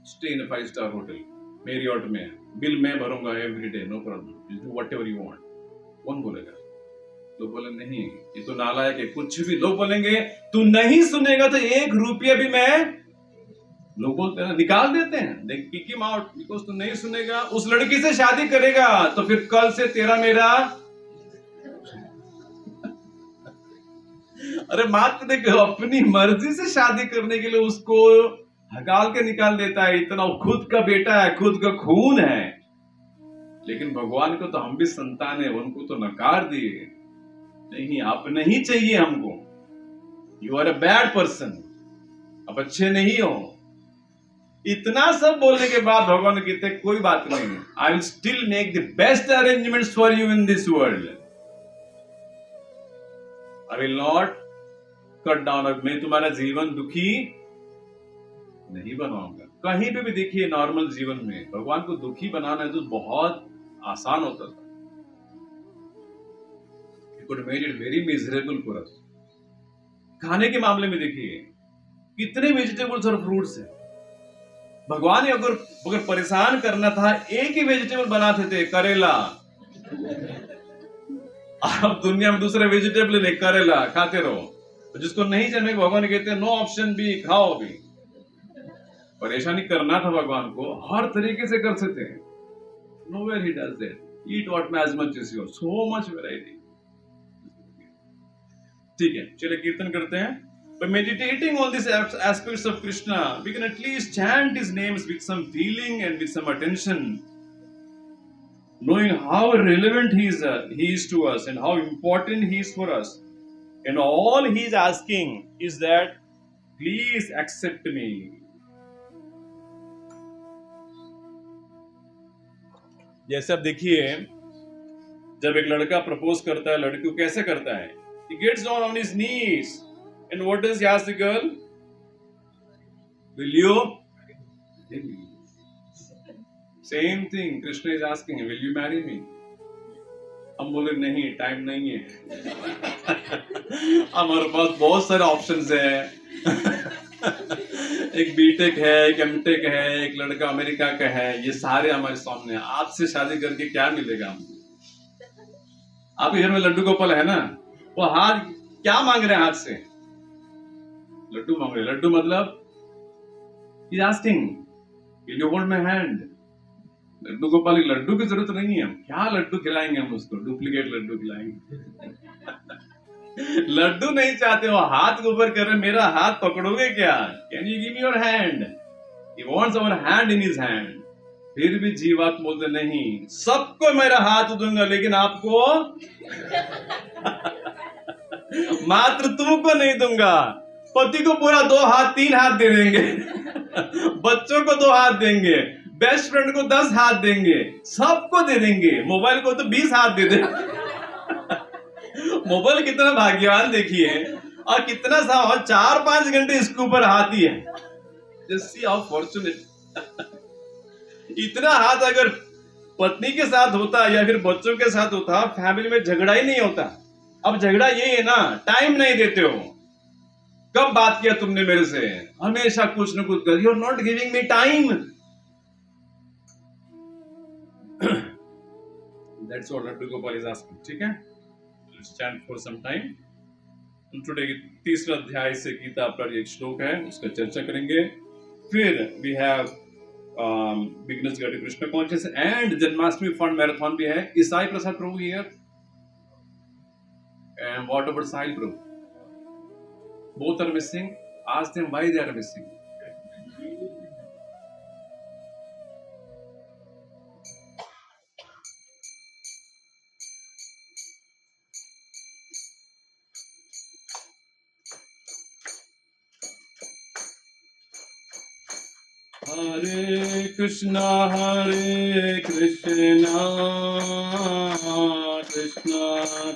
stay in 5 star hotel, Marriott में, बिल मैं भरूंगा every day, no problem, do whatever you want. कौन बोलेगा? लोग बोले नहीं ये तो नालायक है, कुछ भी। लोग बोलेंगे तू नहीं सुनेगा तो 1 रुपया भी मैं, लोग बोलते हैं निकाल देते हैं, देख किक हिम आउट, बिकॉज तू नहीं सुनेगा। उस लड़की से शादी करेगा तो फिर कल से तेरा मेरा। अरे मात्र देखो, अपनी मर्जी से शादी करने के लिए उसको हकाल के निकाल देता है। इतना खुद का बेटा है, खुद का खून है। लेकिन भगवान को तो हम भी संतान है, उनको तो नकार दिए, नहीं आप नहीं चाहिए हमको, you are a bad person, आप अच्छे नहीं हो। इतना सब बोलने के बाद भगवान कहते कोई बात नहीं, I will still make the best arrangements for you in this world, I will not cut down. मैं तुम्हारा जीवन दुखी नहीं बनाऊंगा। कहीं पे भी देखिए नॉर्मल जीवन में भगवान को दुखी बनाना तो बहुत आसान होता था। He could made it very miserable for us. खाने के मामले में देखिए कितने वेजिटेबल्स और फ्रूट्स हैं। भगवान ने अगर परेशान करना था, एक ही वेजिटेबल बनाते थे, करेला। अब दुनिया में दूसरे वेजिटेबल नहीं, करेला खाते रहो। तो जिसको नहीं चाहिए भगवान कहते हैं नो ऑप्शन भी, खाओ भी। परेशानी करना था भगवान को, हर तरीके से कर सकते हैं। Nowhere he does that. Eat what as much as yours. So much variety. ठीक है, चलिए कीर्तन करते हैं। By meditating on these aspects of Krishna, we can at least chant his names with some feeling and with some attention, knowing how relevant he is to us and how important he is for us. And all he is asking is that, please accept me. जैसे अब देखिए, जब एक लड़का propose करता है लड़की को, कैसे करता है? He gets down on his knees and what does he ask the girl? Will you? Same thing Krishna is asking, will you marry me? हम बोले नहीं, टाइम नहीं है। हमारे पास बहुत सारे ऑप्शंस हैं। एक बीटेक है, एक एमटेक है, एक लड़का अमेरिका का है, ये सारे हमारे सामने। आपसे शादी करके क्या मिलेगा हमको? आपके घर में लड्डू गोपाल है ना, वो हाथ क्या मांग रहे हैं? हाथ से लड्डू मांग रहे। लड्डू मतलब he is asking, will you hold my hand? Laddu Gopal की लड्डू की जरूरत नहीं है, क्या लड्डू खिलाएंगे हम उसको? डुप्लीकेट लड्डू खिलाएंगे। लड्डू नहीं चाहते, वो हाथ के ऊपर कर रहे, मेरा हाथ पकड़ोगे क्या? Can you give your hand? He wants our hand in his hand. फिर भी जीवात बोलते नहीं, सबको मेरा हाथ दूंगा लेकिन आपको मात्र तुमको नहीं दूंगा। पति को पूरा 2 हाथ 3 हाथ दे देंगे, बच्चों को 2 हाथ देंगे, बेस्ट फ्रेंड को 10 हाथ देंगे, सबको दे देंगे। मोबाइल को तो 20 हाथ दे देंगे। मोबाइल कितना भाग्यवान देखिए, और कितना सा 4-5 घंटे इसके ऊपर हाथ ही है। Just see how fortunate। इतना हाथ अगर पत्नी के साथ होता या फिर बच्चों के साथ होता, फैमिली में झगड़ा ही नहीं होता। अब झगड़ा ये है ना, टाइम नहीं देते हो। कब बात किया तुमने मेरे से? हमेशा कुछ न कुछ कर, you are not giving me time. That's what Ladu Gopal is asking. ठीक है, let's chant for some time. Today 3रा अध्याय से गीता पर एक श्लोक है, उसका चर्चा करेंगे। फिर we have beginners guide to Krishna consciousness and Janmashtami fund marathon भी है। ईसाई प्रसाद प्रभु here And what about Sahil group? Both are missing. Ask them why they are missing. Hare Krishna, Krishna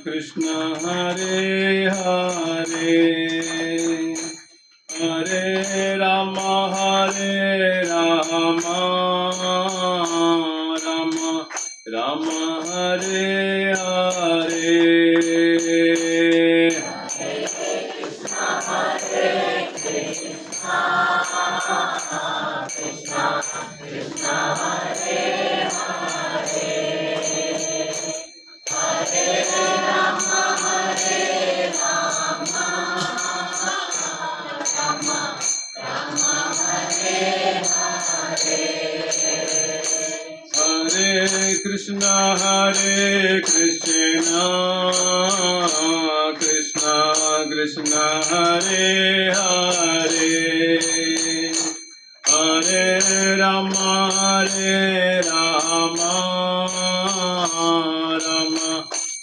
Krishna, Hare Hare, Hare Rama, Rama Rama, Hare Hare. Hare Krishna, Krishna Krishna, Hare Hare, Hare Rama, Rama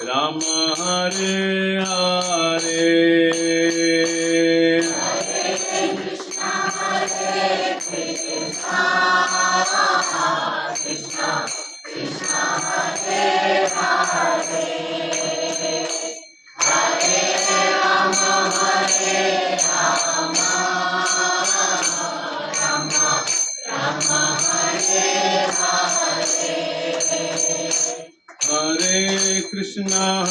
Rama, Hare Hare. Hare Krishna,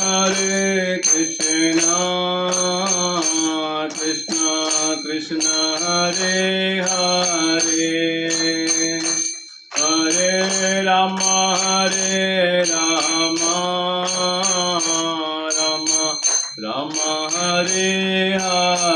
Krishna Krishna, Hare Hare, Hare Rama, Rama Rama, Hare Hare.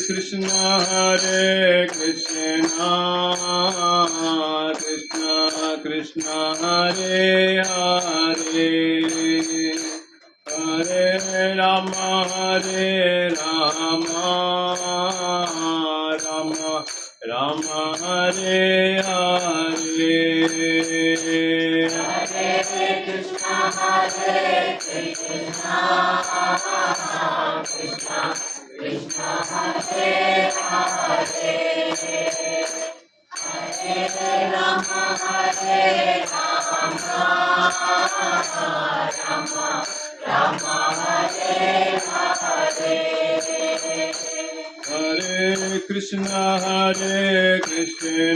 Krishna Hare Krishna, Krishna Krishna, Hare Hare, Hare Rama, Rama Rama, Hare Hare. Hare Krishna, Krishna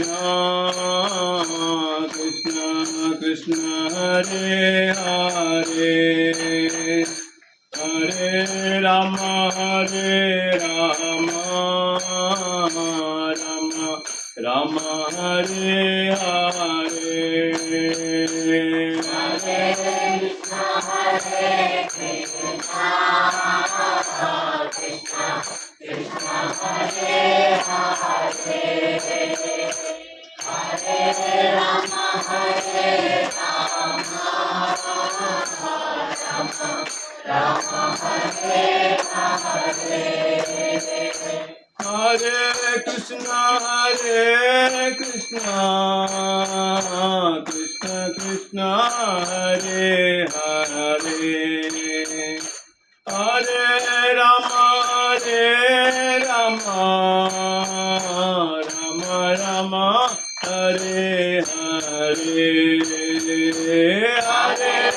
Krishna, Hare Hare, Hare Rama, Rama Rama, Hare Hare. Hare Krishna, Krishna Krishna, Hare Hare, Hare Rama, Rama Rama, Hare Hare, Hare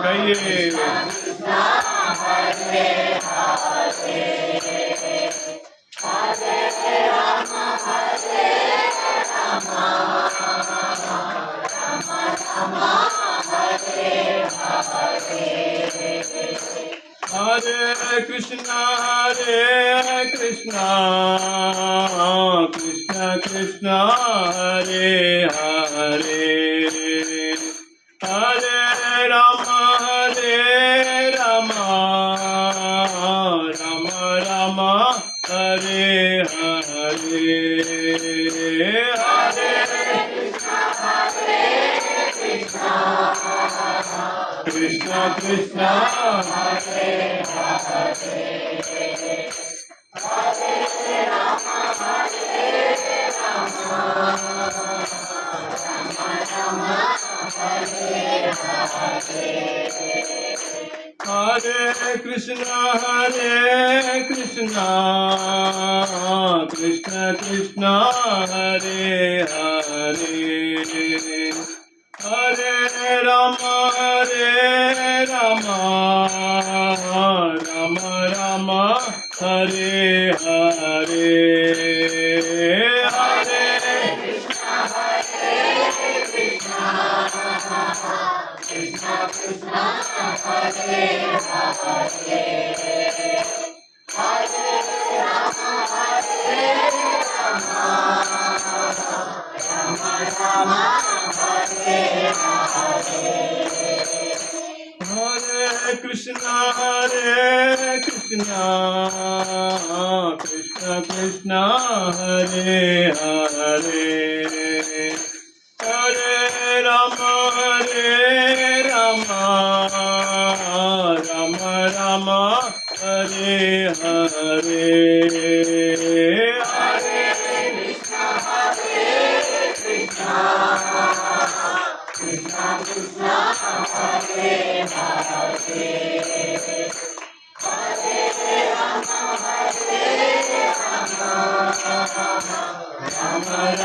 कहिए Hare Krishna, Krishna Krishna, Hare Hare, Hare Rama, Rama Rama, Hare Hare, Hare Krishna Krishna, Hare Krishna, Krishna Krishna, Hare Hare, Hare Rama, Rama Rama, Hare Hare, Hare Hare Krishna, Krishna Krishna, Hare Hare, Hare Rama, Rama Rama, Hare Hare, Hare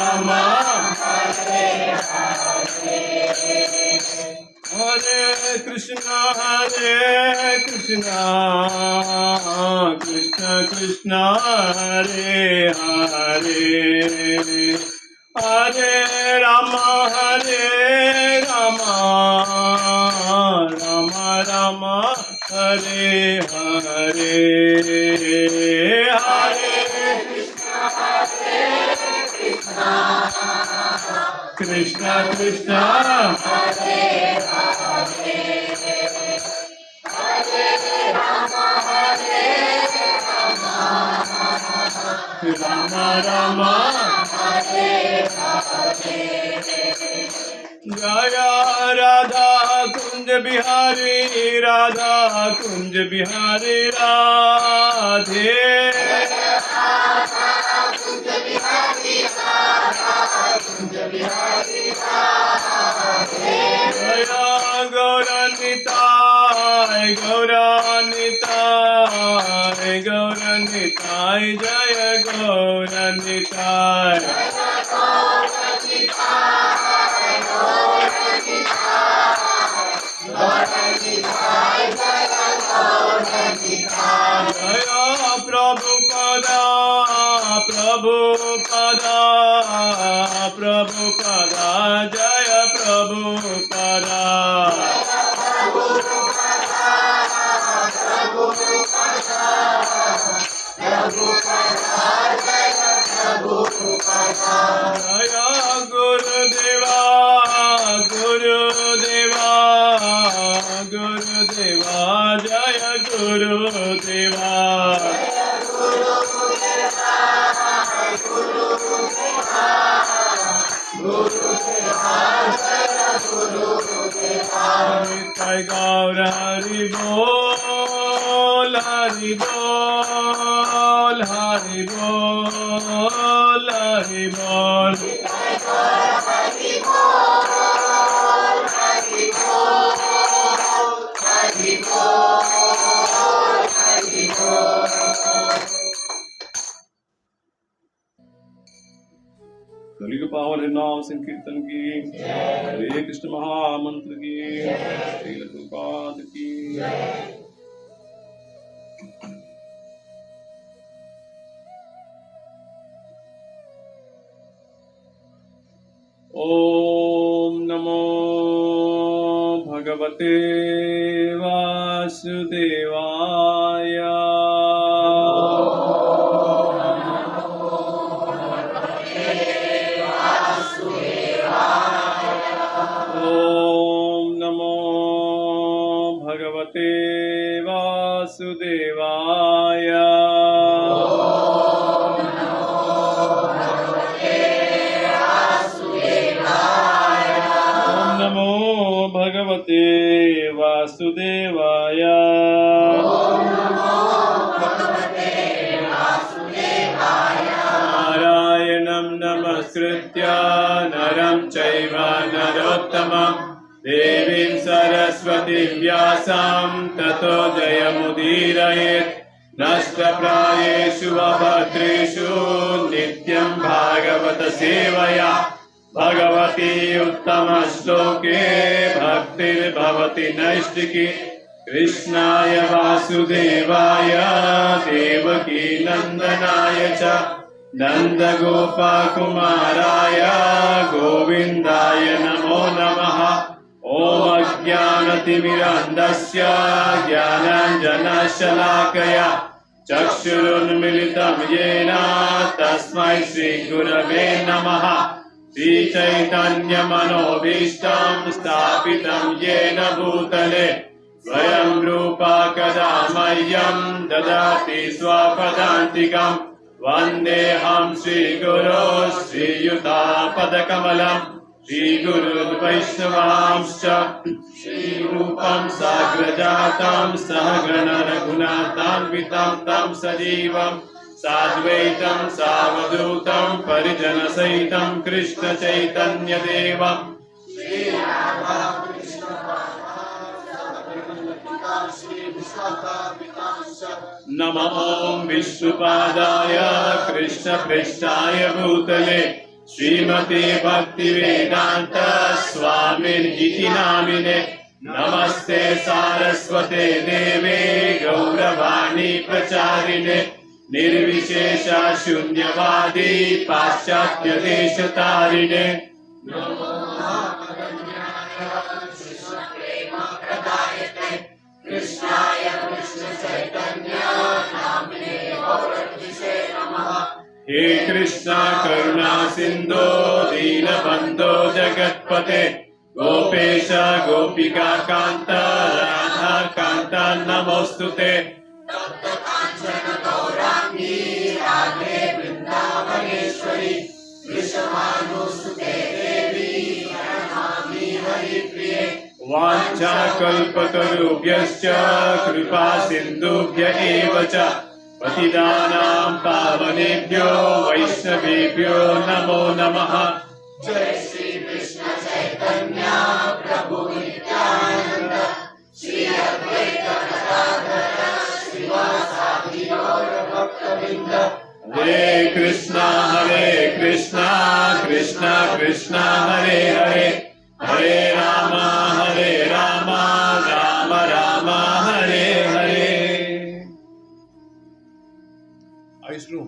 Rama, Hare Krishna, Krishna Krishna, Hare Hare, Hare Rama, Rama Rama, Hare Hare, Hare Krishna Krishna, Rama Rama, Jaya Radha Kunj Bihari, Radha Kunj Bihari, Radhe Jaya Gauranitai, Gauranitai, Jaya Gauranitai, Jaya Prabhupada, Jaya Prabhupada, Jaya Gurudeva, Jaya Gurudeva, Nitai Gaura Hari Bol, Hari Bol, Hari Bol, Hari Bol. कलियुग पावन नाम संकीर्तन की, हरे कृष्ण महामंत्र की, श्रील प्रभुपाद की। ओम नमो भगवते वासुदेवाय। ओम नमो भगवते वासुदेवाय। नमो भगवते वासुदेवाय। नारायणं नमस्कृत्य नरं चैव नरोत्तमं देवीं सरस्वतीं व्यासं ततो जयमुदीरयेत्। नष्टप्रायेषु अभद्रेषु नित्यं भागवत सेवया भगवती उत्तमश्लोके भक्तिर्भवति नैष्टिकी। कृष्णाय वासुदेवाय देवकी नन्दनाय च नन्दगोपकुमाराय गोविन्दाय नमो नमः। ॐ अज्ञानतिमिरान्धस्य ज्ञानाञ्जनशलाकया चक्षुरुन्मिलितं येन तस्मै श्रीगुरवे नमः। श्रीचैतन्यमनोभीष्टं स्थापितं येन भूतले स्वयं रूपा कदा मह्यं ददाति स्वपदान्तिकम्। वन्देऽहं श्रीगुरो श्रीयुतापदकमलं श्रीगुरुवैष्णवांश्च श्रीरूपं साग्रजातं सहगण रघुनाथान्वितं तं सजीवम् साद्वैतं सावधूतं परिजनसहितं कृष्ण चैतन्यदेवम्। नमो विष्णुपादाय कृष्णप्रेष्ठाय भूतले श्रीमते भक्तिवेदांत स्वामिनिति नामिने। नमस्ते सारस्वते देवे गौरवाणी प्रचारिणे निर्विशेष शून्यवादी पाश्चात्य देश तारिणे। कृष्णाय कृष्ण चैतन्य नामिने गौरवाणीसे नमः। हे कृष्णा करुणा सिंधो दीनबंधो जगत्पते गोपेश गोपिका कांत राधा कांत नमोस्तुते। तप्त कांचन गौरांगी राधे वृंदावनेश्वरी वृषभानुसुते देवी प्रणमामि हरिप्रिये। वाञ्छाकल्पतरुभ्यश्च कृपा सिन्धुभ्य एव च पतितानां पावनेभ्यो वैष्णवेभ्यो नमो नमः। जय श्री कृष्ण चैतन्य प्रभु नित्यानंद श्री अद्वैत गदाधर श्रीवासादि गौर भक्तवृंद। हरे कृष्णा कृष्णा कृष्णा हरे हरे हरे राम राम राम हरे हरे। इस रूम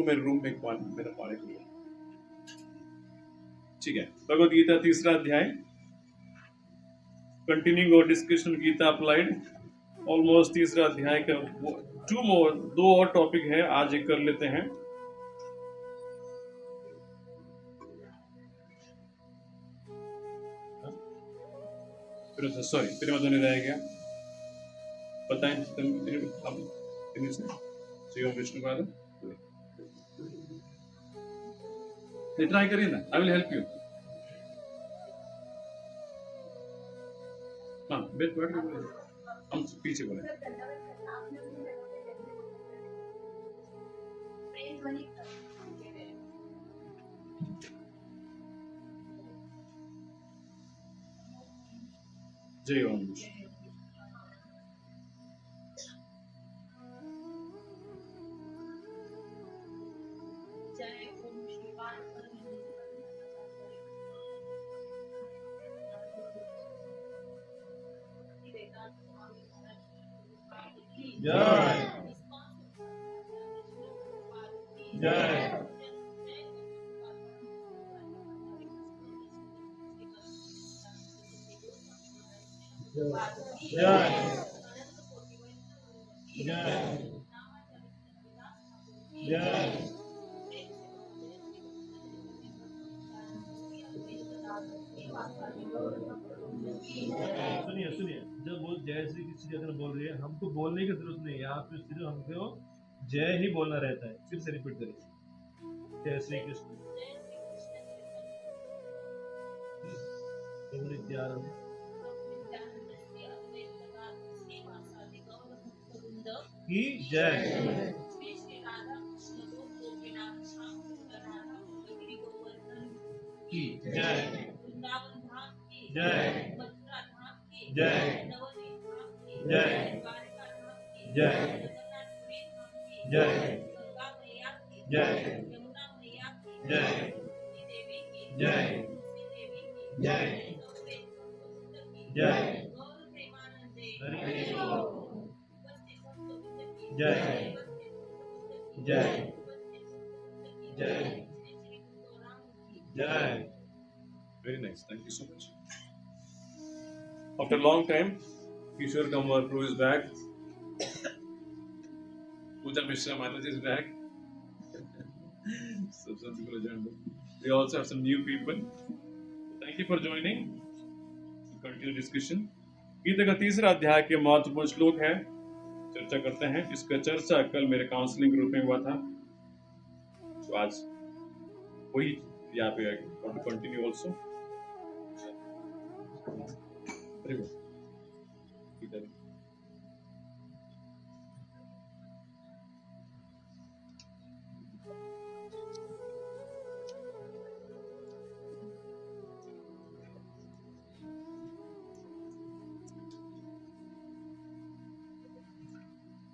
मेरे रूम में मेरा पानी को ठीक है। भगवद गीता तीसरा अध्याय कंटिन्यूइंग और डिस्कशन गीता अप्लाइड ऑलमोस्ट तीसरा अध्याय का दो और टॉपिक है, आज एक कर लेते हैं। सॉरी तेरे मध्य रह गया बताएं विष्णु पाद ट्राई करिए ना, आई विल हेल्प यू। हाँ बैठ हम पीछे बोले। जय ओम विष्णु। जय जय जय जय जय। सुनिए सुनिए, जब वो जय श्री कृष्ण अगर बोल रही है, हमको बोलने की जरूरत नहीं है, यहाँ पे सिर्फ हमको जय ही बोलना रहता है। फिर से रिपीट करिए, जय श्री कृष्ण प्रभु नित्यानंद की जय की जय जय जय जय जय जय जय जय जय जय जय हरि जय जय जय जय। Very nice. Thank you so much. After a long time, Kishore Kamwar Prabhu is back. Pooja Mishra Mataji is back. So some people are joined. We also have some new people. Thank you for joining. We'll continue discussion. Gita का तीसरा अध्याय के महत्वपूर्ण श्लोक है, चर्चा करते हैं। इसका चर्चा कल मेरे काउंसलिंग ग्रुप में हुआ था, तो आज वही यहाँ पे कंटिन्यू ऑल्सो।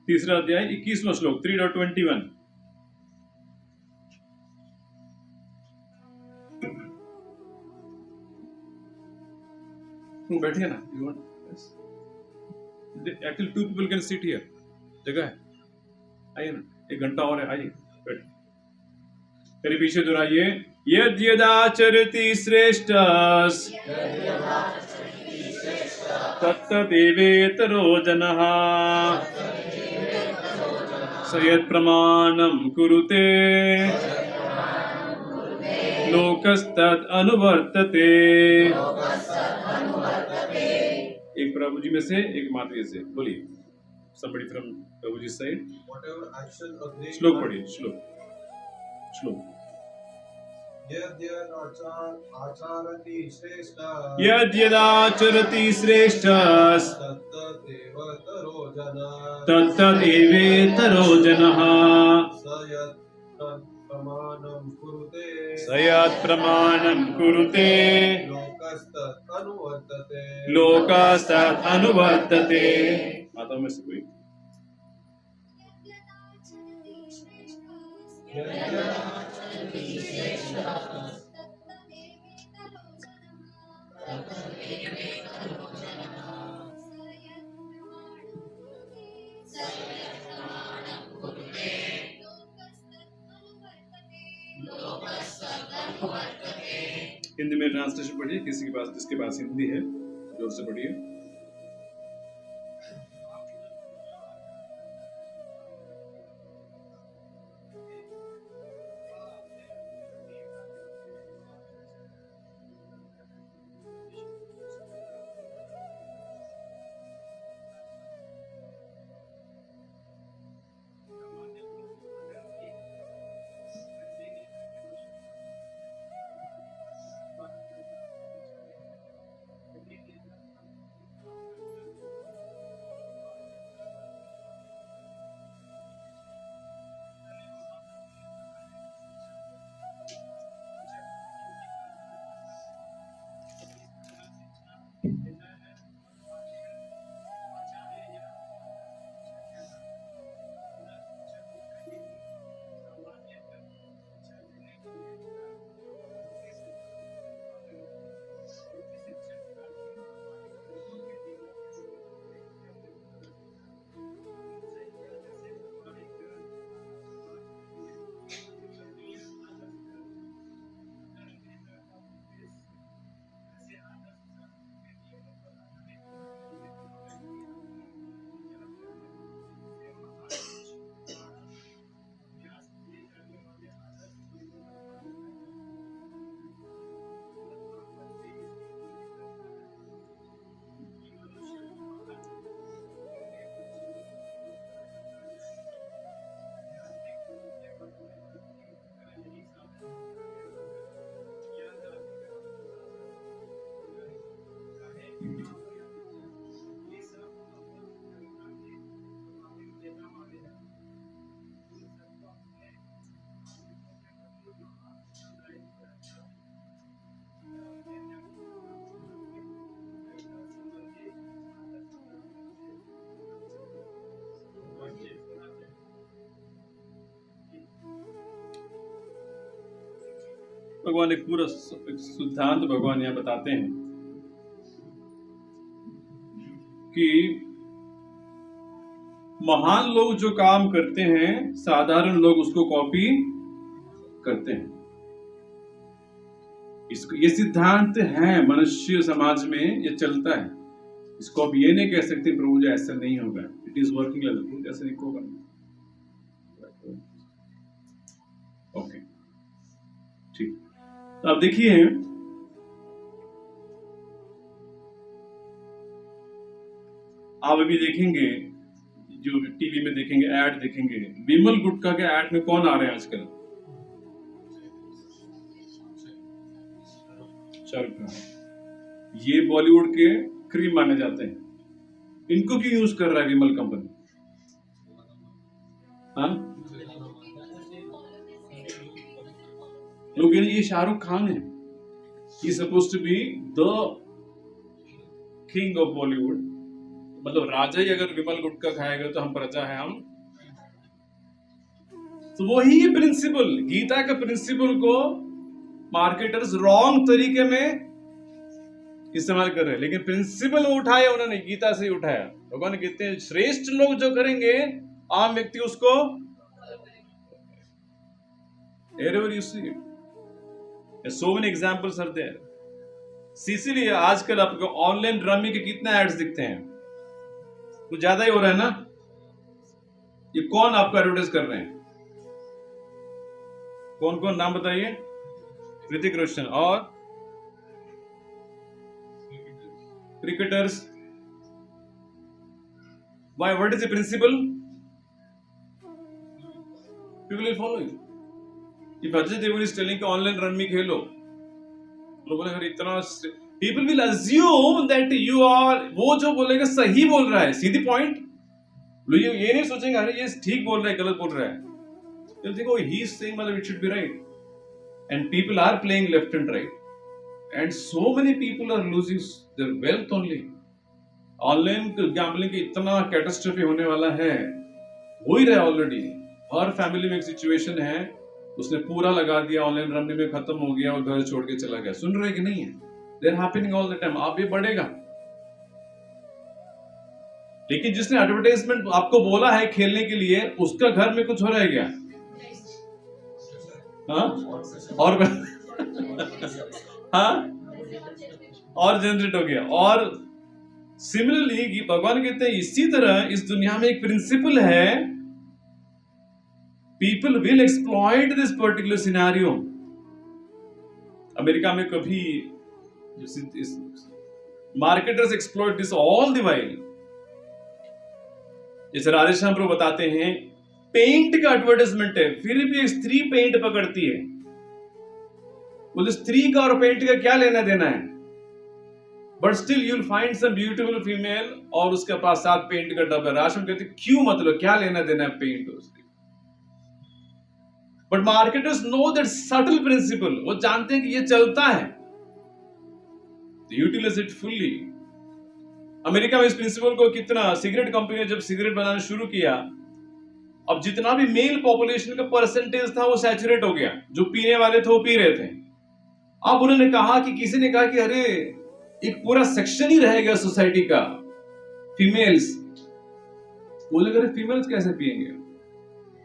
तीसरा अध्याय 21वां श्लोक 3.21। बैठिए ना, you want actually 2 people can sit here, जगह है, आइए ना, 1 घंटा और है, आइए बैठ। मेरे पीछे दोहराइए, यद् यदाचरति श्रेष्ठस् तत्तदेवेतरो जनः स यत्प्रमाणं कुरुते लोकस्तद् अनुवर्तते। एक प्रभु जी में से, एक माता से, बोलिए। somebody from Prabhu ji side. Whatever action a great श्लोक पढ़िए, श्लोक। यद्यदाचरति श्रेष्ठः यद्यदाचरति श्रेष्ठस् तत्तदेवेतरो जनः तत्तदेवेतरो जनः स यत्प्रमाणं कुरुते लोकस्तत् लोकस्तत् अनुवर्तते। माता में से कोई? हिंदी में ट्रांसलेशन पढ़िए, किसी के पास, जिसके पास हिंदी है जोर से पढ़िए। भगवान एक पूरा सिद्धांत भगवान यहाँ बताते हैं कि महान लोग जो काम करते हैं साधारण लोग उसको कॉपी करते हैं। इसको ये सिद्धांत है मनुष्य समाज में, ये चलता है। इसको अब ये नहीं कह सकते प्रभु जी ऐसा नहीं होगा, इट इज वर्किंग लाइक ऐसा नहीं होगा। ओके ठीक, तो अब देखिए आप अभी देखेंगे जो टीवी में देखेंगे, ऐड देखेंगे, विमल गुटखा के ऐड में कौन आ रहे हैं आजकल? शाहरुख खान। ये बॉलीवुड के क्रीम माने जाते हैं। इनको क्यों यूज कर रहा है विमल कंपनी? हाँ, लोग ये शाहरुख खान है, he suppose to be the king of Bollywood, मतलब राजा ही अगर विमल गुटखा खाएगा तो हम प्रजा है हम। तो वही प्रिंसिपल, गीता के प्रिंसिपल को मार्केटर्स रॉन्ग तरीके में इस्तेमाल कर रहे हैं, लेकिन प्रिंसिपल उठाया उन्होंने, गीता से ही उठाया। भगवान कहते हैं श्रेष्ठ लोग जो करेंगे आम व्यक्ति उसको wherever you see it. So many examples are there. इसीलिए आजकल आपको ऑनलाइन रमी के कितने एड्स दिखते हैं, कुछ ज्यादा ही हो रहा है ना। ये कौन आपको एडवर्टाइज कर रहे हैं? कौन कौन नाम बताइए? ऋतिक रोशन और cricketers. Why? What is the principle? People will follow you. If Ajay Devgan is telling कि ऑनलाइन रमी खेलो, लोगों ने इतना, people will assume that you are, वो जो बोलेगा सही बोल रहा है, सीधी पॉइंट। लोग ये नहीं सोचेंगे अरे ये ठीक बोल रहा है गलत बोल रहा है, they'll think oh he is saying मतलब it should be right, and people are playing left and right, and so many people are losing their wealth only. Online gambling की इतना कैटास्ट्रोफी होने वाला है, हो ही रहा है ऑलरेडी। हर फैमिली में एक सिचुएशन है, उसने पूरा लगा दिया ऑनलाइन रमने में, खत्म हो गया और घर छोड़ के चला गया। सुन रहे कि नहीं है? They are happening all the time। आप ये बढ़ेगा, लेकिन जिसने एडवर्टाइजमेंट आपको बोला है खेलने के लिए, उसका घर में कुछ हो रहा है क्या? हाँ और हाँ और जनरेट हो गया। और सिमिलरली भगवान कहते हैं इसी तरह इस दुनिया में एक प्रिंसिपल है, people will exploit this particular scenario. America में कभी marketers exploit this all the while. जैसे राधेश्याम प्रभु बताते हैं, पेंट का एडवर्टाइजमेंट है, फिर भी एक स्त्री पेंट पकड़ती है। बोले स्त्री का और पेंट का क्या लेना देना है? But still you will find some beautiful female और उसके पास साथ पेंट का डब्बा। राशन कहते क्यों, मतलब क्या लेना देना है पेंट उसके? But marketers know that subtle principle, वो जानते हैं कि ये चलता है, यूटिलाइज इट फुल्ली। अमेरिका में इस प्रिंसिपल को कितना, सिगरेट कंपनी ने जब सिगरेट बनाना शुरू किया, अब जितना भी मेल पॉपुलेशन का परसेंटेज था वो सैचुरेट हो गया, जो पीने वाले थे वो पी रहे थे। अब उन्होंने कहा कि किसी ने कहा कि अरे एक पूरा सेक्शन ही रहेगा सोसाइटी का फीमेल्स। बोले अरे फीमेल्स कैसे पिएंगे?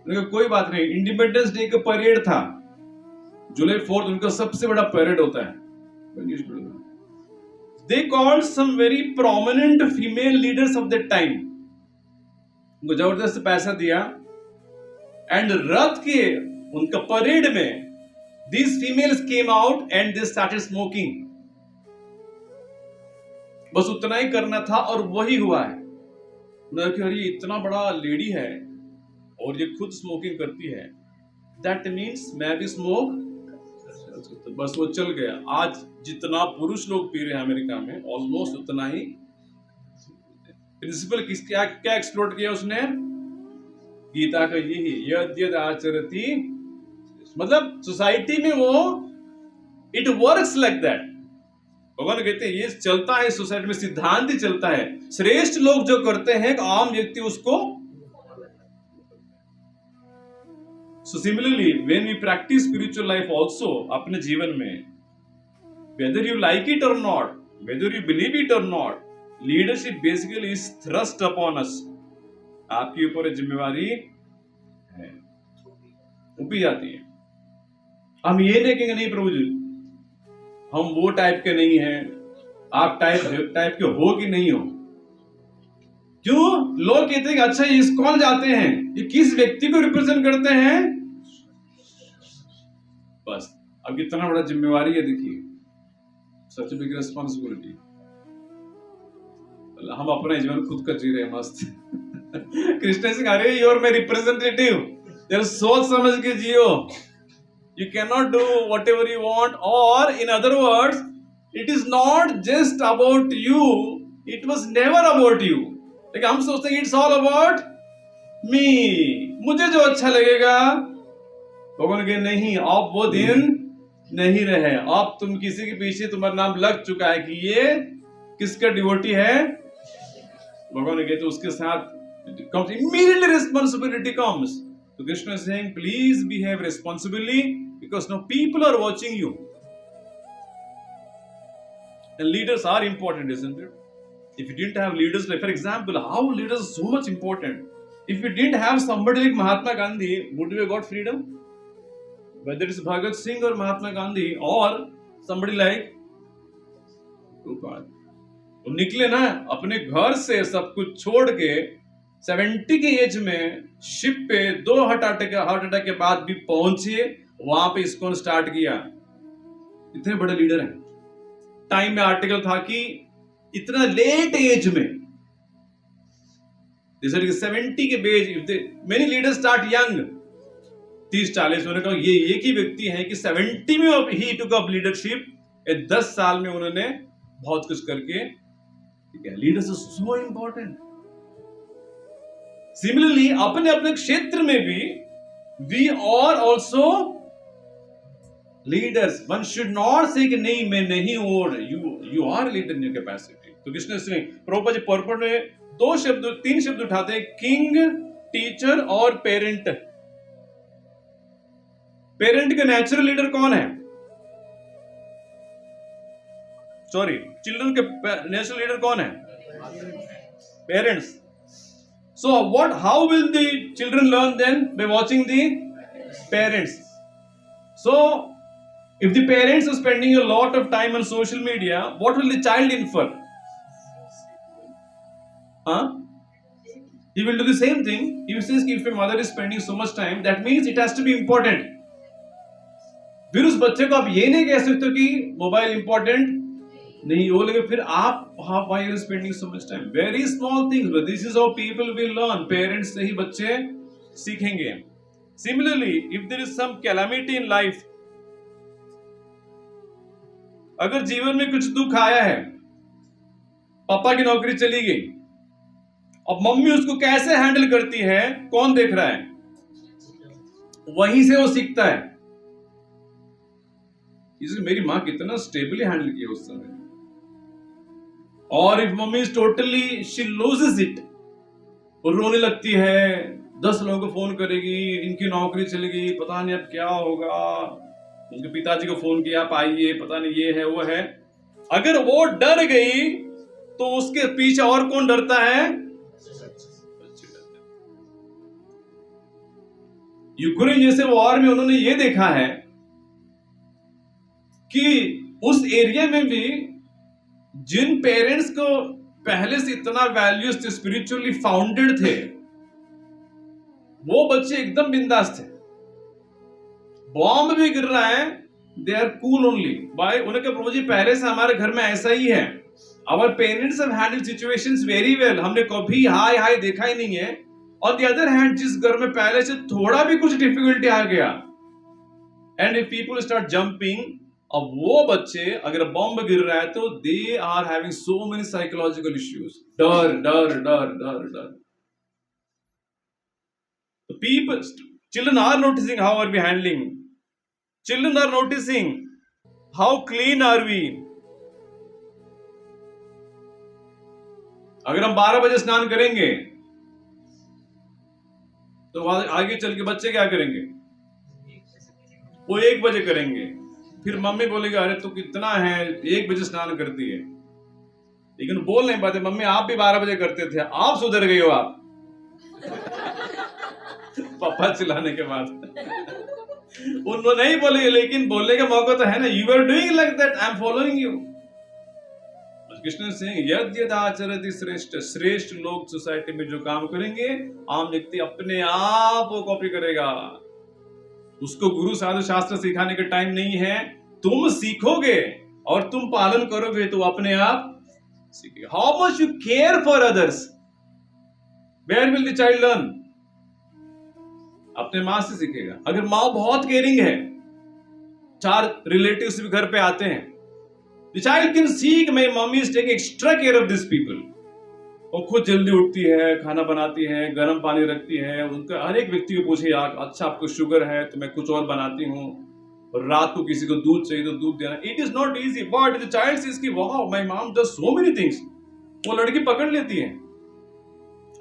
कोई बात नहीं, इंडिपेंडेंस डे का परेड था जुलाई 4, उनका सबसे बड़ा परेड होता है। They called some very prominent female leaders of that time, उनको जबरदस्त पैसा दिया, एंड रथ के उनका परेड में these females came out and they started smoking। बस उतना ही करना था और वही हुआ है। उन्होंने ये इतना बड़ा लेडी है और ये खुद स्मोकिंग करती है, दैट मीन्स मैं भी स्मोक तो बस वो चल गया। आज जितना पुरुष लोग पी रहे हैं अमेरिका में, ऑलमोस्ट उतना ही प्रिंसिपल क्या क्या एक्सप्लोर किया उसने, गीता का यही यद यद आचरति, मतलब सोसाइटी में वो इट वर्क्स लाइक दैट। भगवान कहते हैं ये चलता है सोसाइटी में, सिद्धांत ही चलता है। श्रेष्ठ लोग जो करते हैं आम व्यक्ति उसको। So similarly when we practice spiritual life also, अपने जीवन में, वेदर यू लाइक इट और नॉट, वेदर यू बिलीव इट और नॉट, leadership basically is thrust upon us. आपके ऊपर जिम्मेवारी है, ऊपी जाती है। हम ये नहीं कहेंगे नहीं प्रभु जी हम वो टाइप के नहीं हैं, आप टाइप के हो कि नहीं हो। क्यों लोग कहते हैं कि अच्छा ये इस्कॉन जाते हैं, ये किस व्यक्ति को रिप्रेजेंट करते हैं? बस अब कितना बड़ा जिम्मेवारी है, देखिए, सच बिग रिस्पॉन्सिबिलिटी। हम अपना जीवन खुद का जी रहे हैं मस्त। कृष्ण सिंह, अरे योर माय रिप्रेजेंटेटिव, जरा सोच समझ के जियो। You cannot do whatever you want, or in other words, it is not just about you. It was never about you. लेकिन हम सोचते हैं it's all about me, मुझे जो अच्छा लगेगा। भगवान के नहीं, अब वो दिन नहीं रहे। अब तुम किसी के पीछे तुम्हारा नाम लग चुका है कि ये किसका डिवोटी है। भगवान कहते तो उसके साथ comes immediately responsibility comes. So Krishna is saying, please behave responsibly because now people are watching you. And leaders are important, isn't it? If you didn't have leaders, like for example, how leaders are so much important. If you didn't have somebody like Mahatma Gandhi, would we have got freedom? Whether it's Bhagat Singh or Mahatma Gandhi or somebody like Prabhupada. वो निकले ना अपने घर से सब कुछ छोड़ के 70 के एज में शिप पे 2 हार्ट अटैक के बाद भी पहुंचे, वहां पे इस्कॉन स्टार्ट किया। इतने बड़े लीडर हैं। टाइम में आर्टिकल था कि इतना लेट एज में, जैसे 70 के बेज, मेनी लीडर स्टार्ट यंग, 30-40 में। कहा ये एक ही व्यक्ति है कि 70 में ही टुक अप लीडरशिप, 10 साल में उन्होंने बहुत कुछ करके, leaders are so important. Similarly अपने अपने क्षेत्र में भी we are also leaders. One should not say कि नहीं मैं नहीं हूं, और you are leader in your capacity. तो कृष्ण सिंह प्रभुपाद जी पर्पट में 3 शब्द उठाते हैं, किंग, टीचर और पेरेंट। पेरेंट का नेचुरल लीडर कौन है? सॉरी, चिल्ड्रन के नेचुरल लीडर कौन है? Parents. So how will the children learn then? By watching the parents. So if the parents are spending a lot of time on social media, what will the child infer? He will do the same thing. He says if a mother is spending so much time, that means it has to be important. फिर उस बच्चे को आप ये नहीं कह सकते कि मोबाइल इंपॉर्टेंट नहीं हो, लेकिन फिर आप why you are spending so much time? Very small things, but this is how people will learn. Parents से ही बच्चे सीखेंगे। Similarly, if there is some calamity in life, अगर जीवन में कुछ दुख आया है, पापा की नौकरी चली गई, अब मम्मी उसको कैसे हैंडल करती है, कौन देख रहा है? वहीं से वो सीखता है। मेरी मां कितना स्टेबली हैंडल किया उस समय। और if mummy is totally she loses it, और रोने लगती है, 10 लोगों को फोन करेगी, इनकी नौकरी चली गई, पता नहीं अब क्या होगा, उनके पिताजी को फोन किया, आप आइए, पता नहीं ये है वो है। अगर वो डर गई तो उसके पीछे और कौन डरता है? यूक्रेन जैसे वॉर में उन्होंने ये देखा है कि उस एरिया में भी जिन पेरेंट्स को पहले से इतना वैल्यूज थे, स्पिरिचुअली फाउंडेड थे, वो बच्चे एकदम बिंदास थे। बॉम्ब भी गिर रहा है, दे आर कूल ओनली। भाई उन्हें कहा प्रभु जी पहले से हमारे घर में ऐसा ही है, our parents have handled situations very well, हमने कभी हाय हाय देखा ही नहीं है। ऑन द अदर हैंड, जिस घर में पहले से थोड़ा भी कुछ डिफिकल्टी आ गया, and if people start jumping, अब वो बच्चे अगर बॉम्ब गिर रहा है तो they are having so many psychological issues, डर डर डर डर डर. The people, children are noticing how are we handling. Children are noticing how clean are we. अगर हम 12 बजे स्नान करेंगे तो आगे चल के बच्चे क्या करेंगे? वो 1 बजे करेंगे. फिर मम्मी बोलेगी अरे तू कितना है, 1 बजे स्नान करती है. लेकिन बोल नहीं पाते, मम्मी आप भी 12 बजे करते थे, आप सुधर गई हो आप. पापा चिल्लाने के बाद उनको नहीं बोलेंगे, लेकिन बोलने का मौका तो है ना. You are doing like that, I am following you. कृष्ण सिंह यद यद आचरति श्रेष्ठ, श्रेष्ठ लोग सोसाइटी में जो काम करेंगे आम व्यक्ति अपने आप वो कॉपी करेगा. उसको गुरु साधु शास्त्र सिखाने का टाइम नहीं है. तुम सीखोगे और तुम पालन करोगे तो अपने आप सीखेगा. How much you care for others, where will the child learn? अपने मां से सीखेगा. अगर मां बहुत केयरिंग है, 4 रिलेटिव्स भी घर पे आते हैं, the child can see my mommy is taking extra care of these people. वो खुद जल्दी उठती है, खाना बनाती है, गर्म पानी रखती है. उनका हर एक व्यक्ति को पूछे यार अच्छा आपको शुगर है तो मैं कुछ और बनाती हूँ, और रात को किसी को दूध चाहिए तो दूध देना. It is not easy, but the child says कि wow my mom does so many things. वो लड़की पकड़ लेती है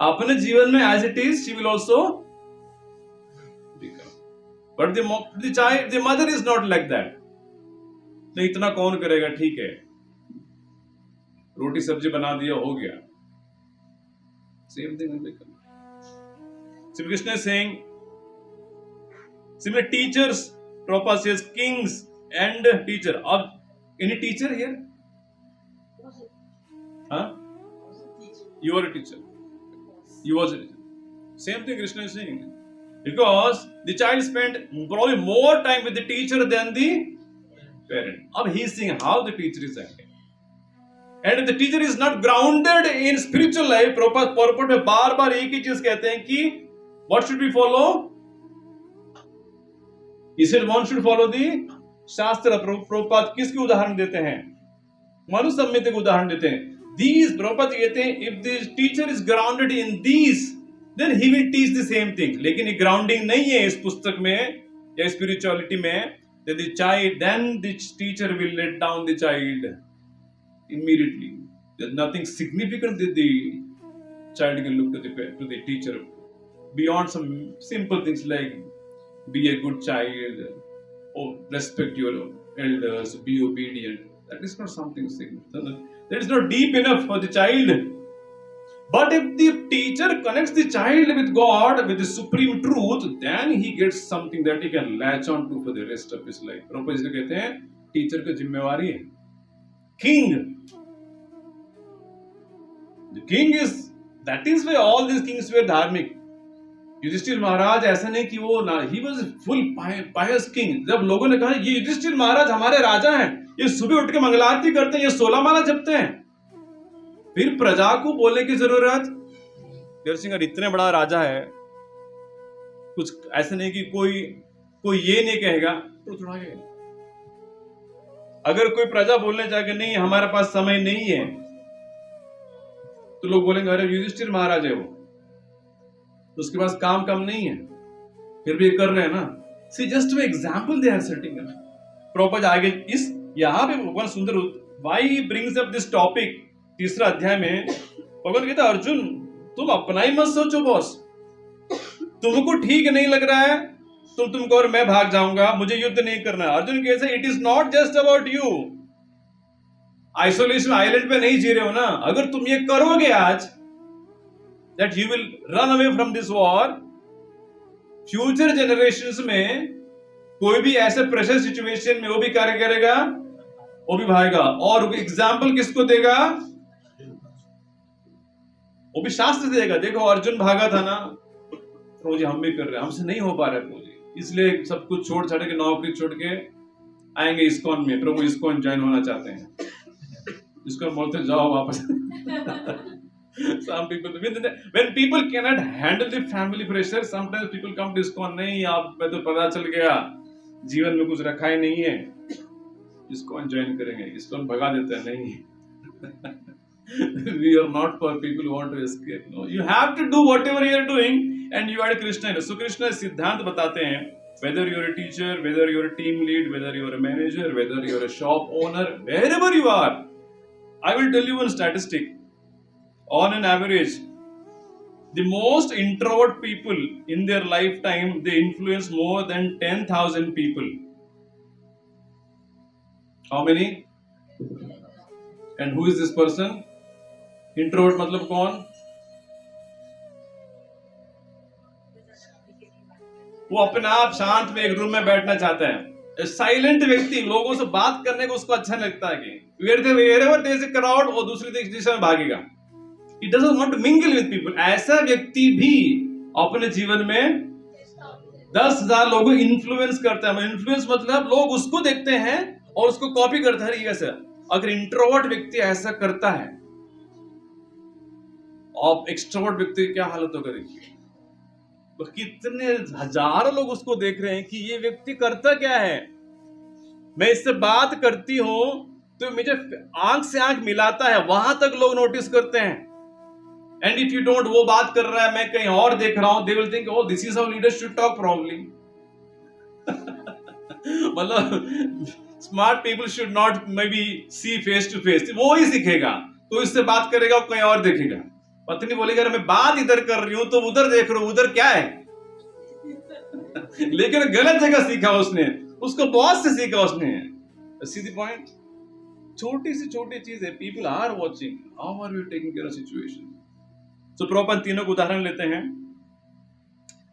अपने जीवन में. As it is she will also, but the mother is not like that. नहीं इतना कौन करेगा, ठीक है रोटी सब्जी बना दिया हो गया. Same thing will become. Sri Krishna is saying, similar teachers, Prabhupada says kings and teacher. Of any teacher here? Huh? You are a teacher. You was a teacher. Same thing Krishna is saying. Because the child spent probably more time with the teacher than the parent. अब he is seeing how the teacher is acting. And if the teacher is not grounded in spiritual life, Prabhupada में बार बार एक ही चीज कहते हैं कि what should we follow? He said one should follow the शास्त्र. प्रभुपाद किसके उदाहरण देते हैं? मनुसंहिता के उदाहरण देते हैं. These प्रभुपाद कहते हैं if the teacher is grounded in these, then he will teach the same thing. लेकिन ये ग्राउंडिंग नहीं है इस पुस्तक में या स्पिरिचुअलिटी में. Then the teacher will let down the child immediately. There's nothing significant that the child can look to the teacher beyond some simple things like be a good child, or respect your elders, be obedient. That is not something significant. That is not deep enough for the child. But if the teacher connects the child with God, with the supreme truth, then he gets something that he can latch on to for the rest of his life. Prabhupada इसलिए कहते हैं teacher की जिम्मेवारी है. King, the king is, that is why all these kings were धार्मिक. युधिष्ठिर महाराज ऐसा नहीं कि वो ना, he was full pious king. जब लोगों ने कहा ये युधिष्ठिर महाराज हमारे राजा हैं, ये सुबह उठ के मंगलारती करते हैं, ये 16 माला जपते हैं, फिर प्रजा को बोलने की जरूरत. देवर सिंह इतने बड़ा राजा है, कुछ ऐसे नहीं कि कोई ये नहीं कहेगा तो थोड़ा ये. अगर कोई प्रजा बोलने जाके नहीं हमारे पास समय नहीं है, तो लोग बोलेंगे अरे युधिष्ठिर महाराज है वो, उसके पास काम कम नहीं है, फिर भी कर रहे हैं ना. See just example they are setting up. Prabhupada आगे इस यहां पे भगवान सुंदर why brings up this topic. 3 अध्याय में भगवान कहता अर्जुन तुम अपना ही मत सोचो बॉस, तुमको ठीक नहीं लग रहा है तुमको और मैं भाग जाऊंगा, मुझे युद्ध नहीं करना. अर्जुन कैसे, it is not just about you. Isolation island पे नहीं जी रहे हो ना. अगर तुम ये करोगे आज, that you will run away from this war, future generations में कोई भी ऐसे प्रेशर सिचुएशन में वो भी कार्य करेगा, वो भी भागेगा. और एग्जाम्पल किसको देगा? वो भी शास्त्र देगा. देखो अर्जुन भागा था ना, प्रभु जी हम भी कर रहे हैं, हमसे नहीं हो पा रहा है प्रभु जी, इसलिए सब कुछ छोड़ छाड़ के नौकरी छोड़ के आएंगे इस्कॉन में. प्रभु इस्कॉन ज्वाइन होना चाहते हैं, इस्कॉन बोलते जाओ वापस. Some people, when people cannot handle the family pressure, sometimes people come to ISKCON. नहीं आप मैं तो पता चल गया जीवन में कुछ रखा ही नहीं है, इसको हम ज्वाइन करेंगे, इसको हम भगा देते हैं, नहीं। We are not for people who want to escape. No, you have to do whatever you are doing, and you are a Krishna. So Krishna सिद्धांत बताते हैं, whether you are a teacher, whether you are a team lead, whether you are a manager, whether you are a shop owner, wherever you are, I will tell you one statistic. On an average, the most introvert people in their lifetime, they influence more than 10,000 people. How many? And who is this person? Introvert मतलब कौन? वो अपने आप शांत में एक room में बैठना चाहता है। साइलेंट व्यक्ति, लोगों से बात करने को उसको अच्छा लगता है कि wherever there is a crowd, वो दूसरी दिशा में भागेगा। He doesn't want to mingle with people. ऐसा व्यक्ति भी अपने जीवन में 10,000 लोगों को इन्फ्लुएंस करता है। इन्फ्लुएंस मतलब लोग उसको देखते हैं और उसको कॉपी करते हैं। ऐसा अगर इंट्रोवर्ट व्यक्ति ऐसा करता है, और एक्सट्रोवर्ट व्यक्ति की क्या हालत होगा देखिए। तो कितने हजारों लोग उसको देख रहे हैं कि ये व्यक्ति करता क्या है। मैं इससे बात करती हूं तो मुझे आंख से आंख मिलाता है, वहां तक लोग नोटिस करते हैं। एंड इफ यू डोंट, वो बात कर रहा है, मैं कहीं और देख रहा हूं, they will think oh this is how leaders should talk probably. मतलब smart people should not may be see face to face, वो ही सीखेगा। तो इससे बात करेगा, वो कहीं और देखेगा। पत्नी बोलेगी अरे मैं बात इधर कर रही हूं तो उधर देख रहा हूं, उधर क्या है। लेकिन गलत जगह सीखा उसने, उसको बॉस से सीखा उसने। See the point. छोटी सी छोटी चीज है, people are watching, how are you taking care of situation. So proper तीनों को उदाहरण लेते हैं।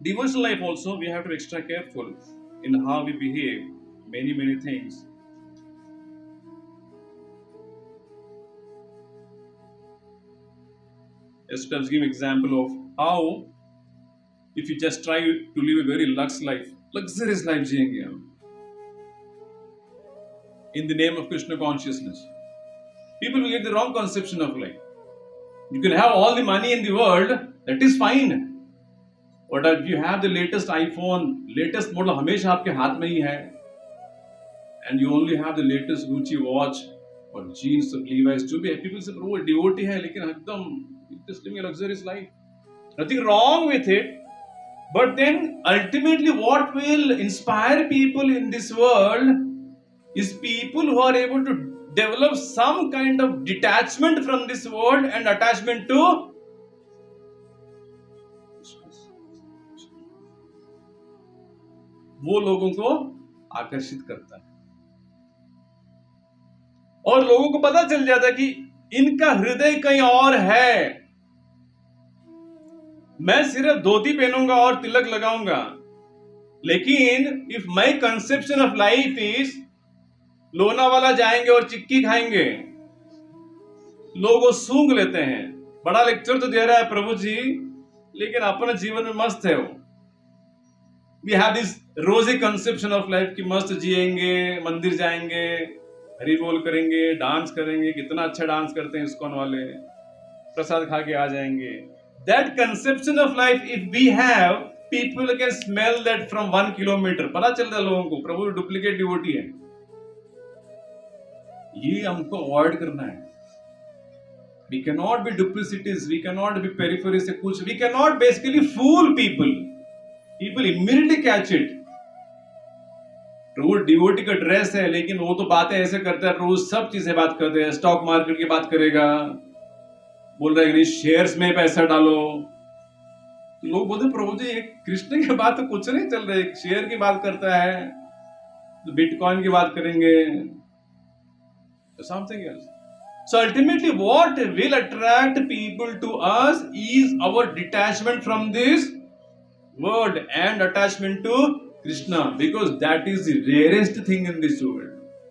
Devotional life also we have to extra careful in how we behave, many things. Let's give example of how if you just try to live a very luxurious life जिएंगे हम in the name of Krishna consciousness, people will get the wrong conception of life. You can have all the money in the world, that is fine, but if you have the latest iPhone, latest model हमेशा आपके हाथ में ही है, and you only have the latest Gucci watch or jeans or Levi's, to be people say वो devotee है लेकिन एकदम just living a luxurious life. Nothing wrong with it, but then ultimately what will inspire people in this world is people who are able to develop some kind of detachment from this world and attachment to वो लोगों को आकर्षित करता है। और लोगों को पता चल जाता है कि इनका हृदय कहीं और है। मैं सिर्फ धोती पहनूंगा और तिलक लगाऊंगा, लेकिन if my conception of life is Lonavala जाएंगे और चिक्की खाएंगे, लोग सूंघ लेते हैं। बड़ा लेक्चर तो दे रहा है प्रभु जी, लेकिन अपने जीवन में मस्त है वो। वी हैव दिस रोजी कंसेप्शन ऑफ लाइफ कि मस्त जिएंगे, मंदिर जाएंगे, हरि बोल करेंगे, डांस करेंगे, कितना अच्छा डांस करते हैं इस्कॉन वाले, प्रसाद खा के आ जाएंगे। That conception of life, if we have, people can smell that from 1 kilometer. पता चलता है लोगों को प्रभु डुप्लीकेट डिवोटी है। ये हमको अवॉइड करना है। We cannot be duplicities, we cannot be periphery से कुछ, we cannot basically fool people. People immediately catch it. Prabhu devotee का ड्रेस है, लेकिन वो तो बातें ऐसे करता है, रोज सब चीजें बात करते हैं, स्टॉक मार्केट की बात करेगा, बोल रहा है कि शेयर्स में पैसा डालो। तो लोग बोलते प्रभु जी ये कृष्ण की बात तो कुछ नहीं चल रही, शेयर की बात करता है, तो बिटकॉइन की बात करेंगे, something else. So ultimately what will attract people to us is our detachment from this world and attachment to Krishna, because that is the rarest thing in this world.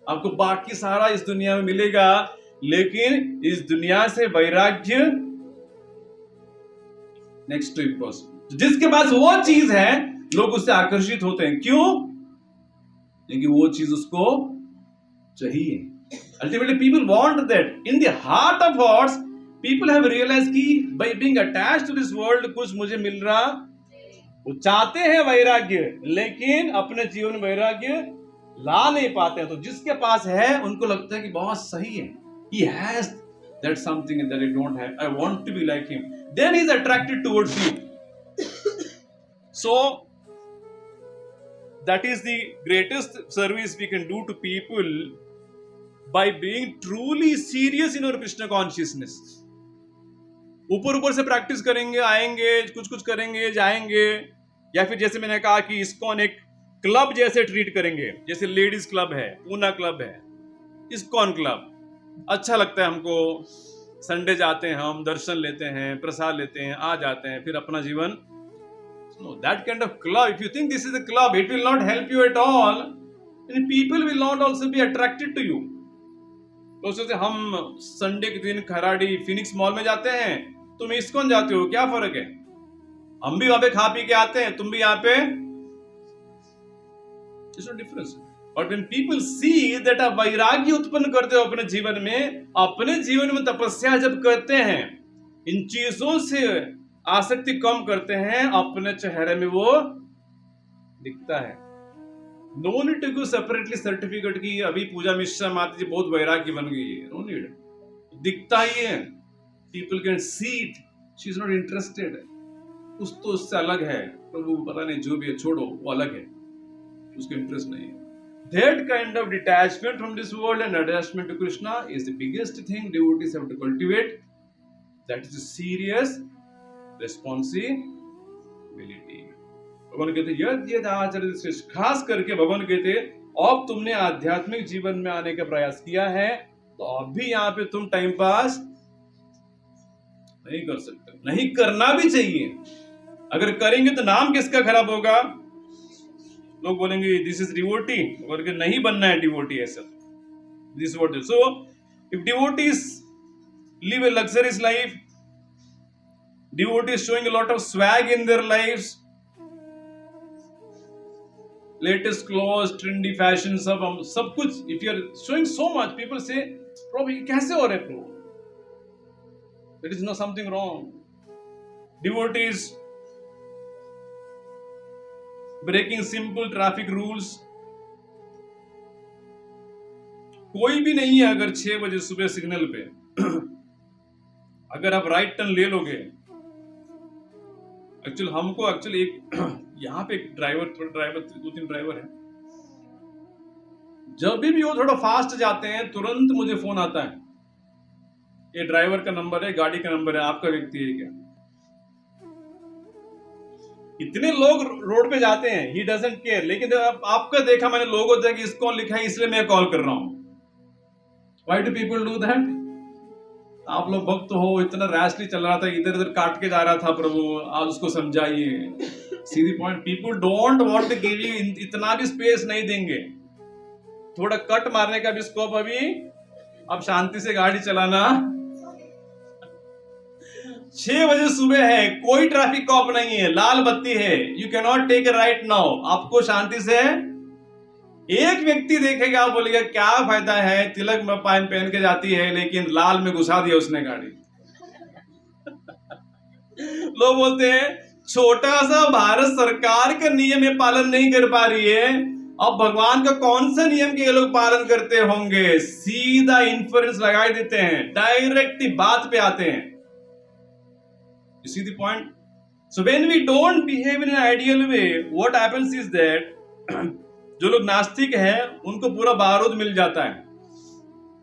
आपको बाकी सारा इस दुनिया में मिलेगा, लेकिन इस दुनिया से वैराग्य नेक्स्ट टू इम्पॉसिबल। जिसके पास वो चीज है लोग उससे आकर्षित होते हैं। क्यों? क्योंकि वो चीज उसको चाहिए। Ultimately people want that. In the heart of hearts people have realized कि by being attached to this world कुछ मुझे मिल रहा वो चाहते हैं वैराग्य, लेकिन अपने जीवन में वैराग्य ला नहीं पाते हैं। तो जिसके पास है उनको लगता है कि बहुत सही है, he has that something that I don't have, I want to be like him, then he is attracted towards you. So that is the greatest service we can do to people, by being truly serious in our Krishna consciousness. ऊपर ऊपर से practice करेंगे, आएंगे, कुछ कुछ करेंगे, जाएंगे, या फिर जैसे मैंने कहा कि इस्कॉन एक क्लब जैसे ट्रीट करेंगे, जैसे लेडीज क्लब है, पूना क्लब है, इस्कॉन क्लब अच्छा लगता है हमको, संडे जाते हैं हम, दर्शन लेते हैं, प्रसाद लेते हैं, आ जाते हैं, फिर अपना जीवन। No, that kind of club, if you think this is a club, it will not help you at all, and people will not also be attracted to you. तो सोचते हम संडे के दिन खराड़ी फिनिक्स मॉल में जाते हैं, तुम ISKCON जाते हो, क्या फर्क है? हम भी वहां पे खा पी के आते हैं, तुम भी यहाँ पे, there's no difference. But when people see that आप वैराग्य उत्पन्न करते हो अपने जीवन में, अपने जीवन में तपस्या जब करते हैं, इन चीजों से आसक्ति कम करते हैं, अपने चेहरे में वो दिखता है। No need to go separately certificate की अभी पूजा मिश्रा माता जी बहुत वैराग्य बन गई है, नो नीड, दिखता ही है, people can see it, she is not interested, उस तो उससे अलग है, प्रभु पता नहीं जो भी है छोड़ो, वो अलग है, उसको इंटरेस्ट नहीं है। That kind of detachment from this world and attachment to Krishna is the biggest thing devotees have to cultivate. That is a serious responsibility. भगवान कहते यद यद आचरित श्रेष्ठ, खास करके भगवान कहते अब तुमने आध्यात्मिक जीवन में आने का प्रयास किया है, तो अब भी यहाँ पे तुम टाइम पास नहीं कर सकते, नहीं करना भी चाहिए। अगर करेंगे तो नाम किसका खराब होगा? लोग बोलेंगे दिस इज डिवोटी, बोल नहीं बनना है डिवोटी ऐसा। This what is, so if devotees live a luxurious life, devotees showing a lot of swag in their lives, latest clothes, trendy fashion, सब कुछ, if you are showing so much, people से प्रभु ये कैसे हो रहा है प्रभु? There is no something wrong. Devotees breaking simple traffic rules. कोई भी नहीं है अगर 6 बजे सुबह सिग्नल पे अगर आप राइट टर्न ले लोगे, एक्चुअली एक यहाँ पे एक ड्राइवर 2-3 ड्राइवर है, जब भी वो थोड़ा फास्ट जाते हैं तुरंत मुझे फोन आता है, ये ड्राइवर का नंबर है, गाड़ी का नंबर है, आपका व्यक्ति है क्या? इतने लोग रोड पे जाते हैं, ही डजंट केयर, लेकिन आपका देखा मैंने लोगों देखा इसको लिखा है इसलिए मैं कॉल कर रहा हूं। Why do people do that? आप लोग भक्त हो, इतना रैशली चल रहा था, इधर उधर काट के जा रहा था, प्रभु आप उसको समझाइए, सीधी point. People don't want to give you, इतना भी स्पेस नहीं देंगे, थोड़ा कट मारने का भी स्कोप अभी, अब शांति से गाड़ी चलाना। 6 बजे सुबह है, कोई ट्रैफिक कॉप नहीं है, लाल बत्ती है, you can not take a right now, आपको शांति से एक व्यक्ति देखेगा, बोलेगा क्या फायदा है, तिलक में पहन के जाती है लेकिन लाल में घुसा दिया उसने गाड़ी। लोग बोलते हैं छोटा सा भारत सरकार का नियम ये पालन नहीं कर पा रही है, अब भगवान का कौन सा नियम के ये लोग पालन करते होंगे? सीधा इन्फ्लुएंस लगाई देते हैं, डायरेक्ट बात पे आते हैं। You see the point? So when we don't behave in an ideal way, what happens is that जो लोग नास्तिक हैं उनको पूरा बारूद मिल जाता है,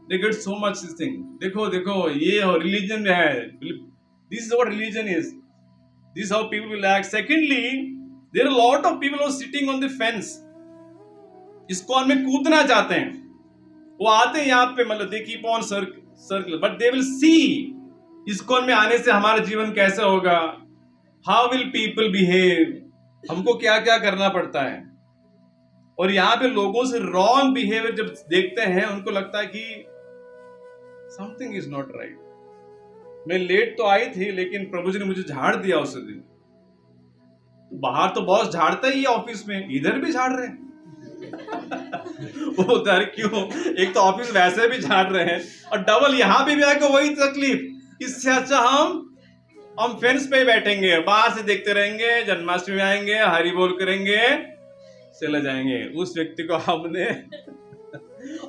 they get so much this thing, देखो देखो ये रिलीजन है, this is what religion is, this is how people will act. Secondly, there are a lot of people who are sitting on the fence, ISKCON में कूदना चाहते हैं, वो आते हैं यहाँ पे, मतलब they keep on circle, but they will see ISKCON में आने से हमारा जीवन कैसे होगा, हाउ विल पीपल बिहेव, हमको क्या क्या करना पड़ता है। और यहाँ पे लोगों से रॉन्ग बिहेवियर जब देखते हैं उनको लगता है कि समथिंग इज नॉट राइट। मैं लेट तो आई थी लेकिन प्रभु जी ने मुझे झाड़ दिया उस दिन। बाहर तो बॉस झाड़ता ही है ऑफिस में, इधर भी झाड़ रहे हैं। वो उधर क्यों, एक तो ऑफिस वैसे भी झाड़ रहे हैं और डबल यहाँ पे भी आके वही तकलीफ। इससे अच्छा हम हम फेंस पे ही बैठेंगे, बाहर से देखते रहेंगे, जन्माष्टमी में आएंगे, हरि बोल करेंगे, चले जाएंगे। उस व्यक्ति को हमने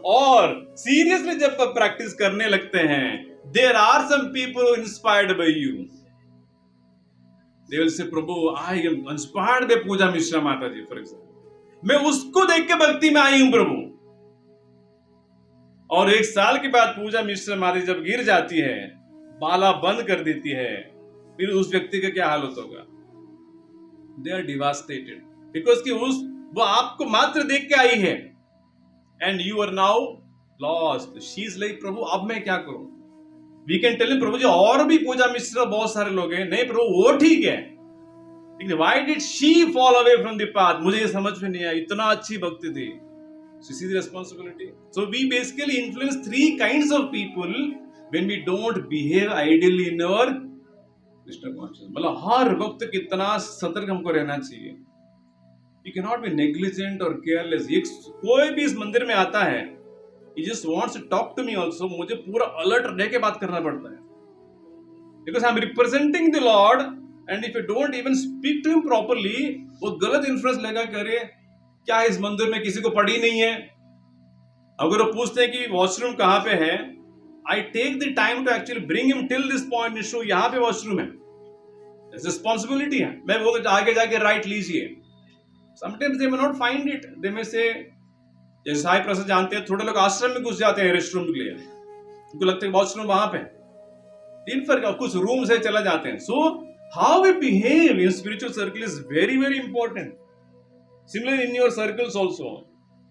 और सीरियसली जब प्रैक्टिस करने लगते हैं, there are some people inspired by you, they will say Prabhu I am inspired by Pooja Mishra Mata ji for example, मैं उसको देख के भक्ति में आई हूं प्रभु। और 1 साल के बाद पूजा मिश्रा माता जी जब गिर जाती है, बाला बंद कर देती है, फिर उस व्यक्ति का क्या हालत होगा? दे आर डिवास्टेटेड, बिकॉज कि वो आपको मात्र देख के आई है, and you are now lost. She is like Prabhu अब मैं क्या करूं? We can tell him Prabhu ji और भी पूजा मिश्रा बहुत सारे लोग हैं, नहीं प्रभु वो ठीक है, लेकिन why did she fall away from the path? मुझे ये समझ में नहीं आया, इतना अच्छी भक्ति थी। So see the responsibility. So we basically influence 3 kinds of people when we don't behave ideally in our Krishna consciousness. मतलब हर वक्त कितना सतर्क हमको रहना चाहिए। You cannot be negligent or careless. ये कोई भी इस मंदिर में आता है, he just wants to talk to me also, मुझे पूरा अलर्ट रह के बात करना पड़ता है, because I'm representing the Lord, and if you don't even speak to him properly, वो गलत इन्फ्लुएंस लेगा करे क्या इस मंदिर में किसी को पड़ी नहीं है? अगर वो पूछते हैं कि वॉशरूम कहां पे है, I take the time to actually bring him till this point, show यहां पे वॉशरूम है, रिस्पॉन्सिबिलिटी है। मैं वो आगे जाके राइट लीजिए। Sometimes they may not find it, they may say, जैसे साई प्रसाद जानते हैं, थोड़े लोग आश्रम में घुस जाते हैं रेस्टरूम के लिए, उनको लगता है वॉशरूम वहां पे, इन पर कुछ रूम से चला जाते हैं। So how we behave in spiritual circle is very very important. Similarly in your circles also,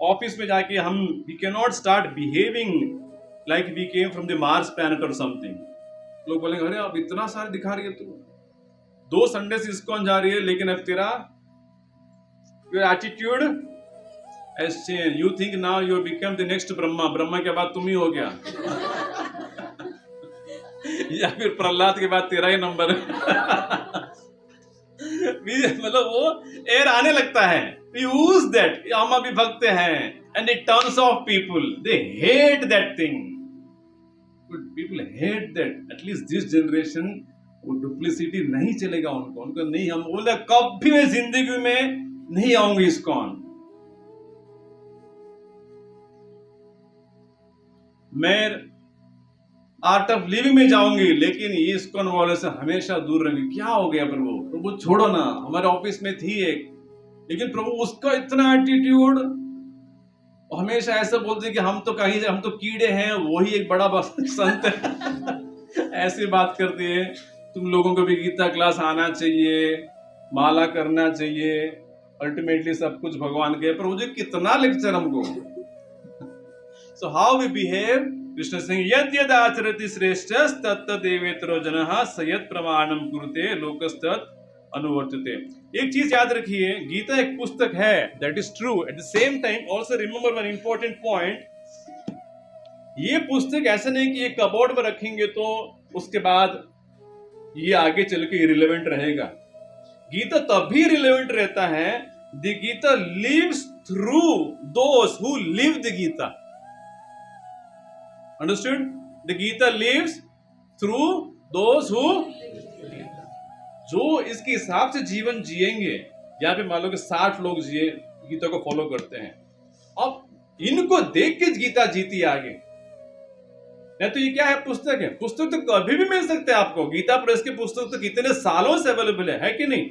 ऑफिस में जाके हम we cannot start behaving like we came from the Mars planet or something. लोग बोलेंगे अरे अब इतना सारे दिखा रही है तू, 2 संडे से ISKCON जा रही है, लेकिन अब तेरा your attitude has changed. You think now you become the next Brahma, Brahma के बाद तुम ही हो गया या फिर प्रहलाद के बाद तेरा ही नंबर है मतलब वो एयर आने लगता है, यूज दैट, हम अभी भक्त हैं, and it turns of people, they hate that thing, people hate that. At least this generation वो डुप्लिसिटी नहीं चलेगा उनको नहीं, हम बोले कभी मैं जिंदगी में नहीं आऊंगी ISKCON, मैं आर्ट ऑफ लिविंग में जाऊंगी, लेकिन ये ISKCON वाले से हमेशा दूर रहेंगे। क्या हो गया प्रभु? प्रभु छोड़ो ना, हमारे ऑफिस में थी एक, लेकिन प्रभु उसका इतना एटीट्यूड, हमेशा ऐसा बोलते कि हम तो कहीं, हम तो कीड़े हैं, वही एक बड़ा संत है ऐसी बात करती है। तुम लोगों को भी गीता क्लास आना चाहिए, माला करना चाहिए, अल्टीमेटली सब कुछ भगवान के। प्रभु जी कितना लेक्चर हमको। सो हाउ वी बिहेव, कृष्ण सिंह यद यद आचरति श्रेष्ठस् तत्त देवेतरो जनः स यत् प्रमाणम कुरुते लोकस्तत् अनुवर्तते। एक चीज याद रखिए, गीता एक पुस्तक है, that is true. At the same time also remember one important point, ये पुस्तक ऐसा नहीं कि ये कबोर्ड में रखेंगे तो उसके बाद ये आगे चल के इरिलेवेंट रहेगा। गीता तभी रिलेवेंट रहता है, the Gita lives through those who live the Gita. Understood? The Gita lives through those who, जो इसके हिसाब से जीवन जिएंगे। यहाँ पे मान लो कि 60 लोग जिए, गीता को फॉलो करते हैं, अब इनको देख के गीता जीती आगे। नहीं तो ये क्या है, पुस्तक है, पुस्तक तो कभी भी मिल सकते हैं आपको। गीता प्रेस के पुस्तक तो कितने सालों से अवेलेबल है कि नहीं?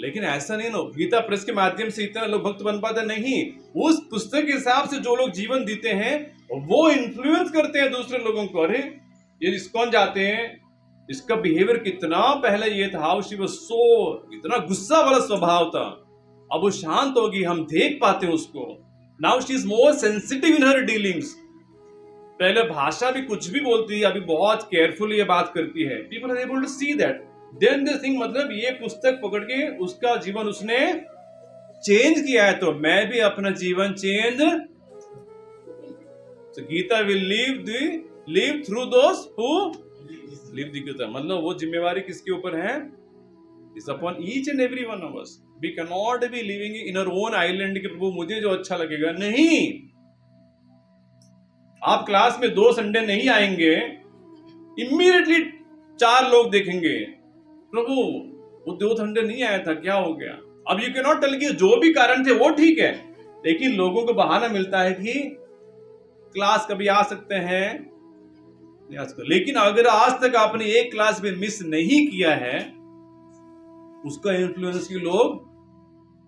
लेकिन ऐसा नहीं नो, गीता प्रेस के माध्यम से इतना लोग भक्त बन पाते नहीं। उस पुस्तक के हिसाब से जो लोग जीवन जीते हैं वो इन्फ्लुएंस करते हैं दूसरे लोगों को। अरे ये ISKCON जाते हैं, इसका बिहेवियर कितना पहले ये था, हाउ शी वाज सो, इतना गुस्सा वाला स्वभाव था, अब वो शांत होगी, हम देख पाते हैं उसको। Now she is more sensitive in her dealings. पहले भाषा भी कुछ भी बोलती है, अभी बहुत केयरफुली ये बात करती है। People are able to see that, then they think मतलब ये पुस्तक पकड़ के उसका जीवन उसने चेंज किया है, तो मैं भी अपना जीवन change. So Gita will live through those who live the Gita. मतलब वो जिम्मेवारी किसके ऊपर है? It's upon each and every one of us. We cannot be living in our own island कि प्रभु मुझे जो अच्छा लगेगा, नहीं। आप क्लास में 2 संडे नहीं आएंगे, इमीडिएटली 4 लोग देखेंगे प्रभु वो 2 घंटे नहीं आया था, क्या हो गया? अब यू कैन नॉट टेल कि जो भी कारण थे वो ठीक है, लेकिन लोगों को बहाना मिलता है कि क्लास कभी आ सकते हैं, नहीं आ सकते। लेकिन अगर आज तक आपने एक क्लास भी मिस नहीं किया है, उसका इन्फ्लुएंस ही लोग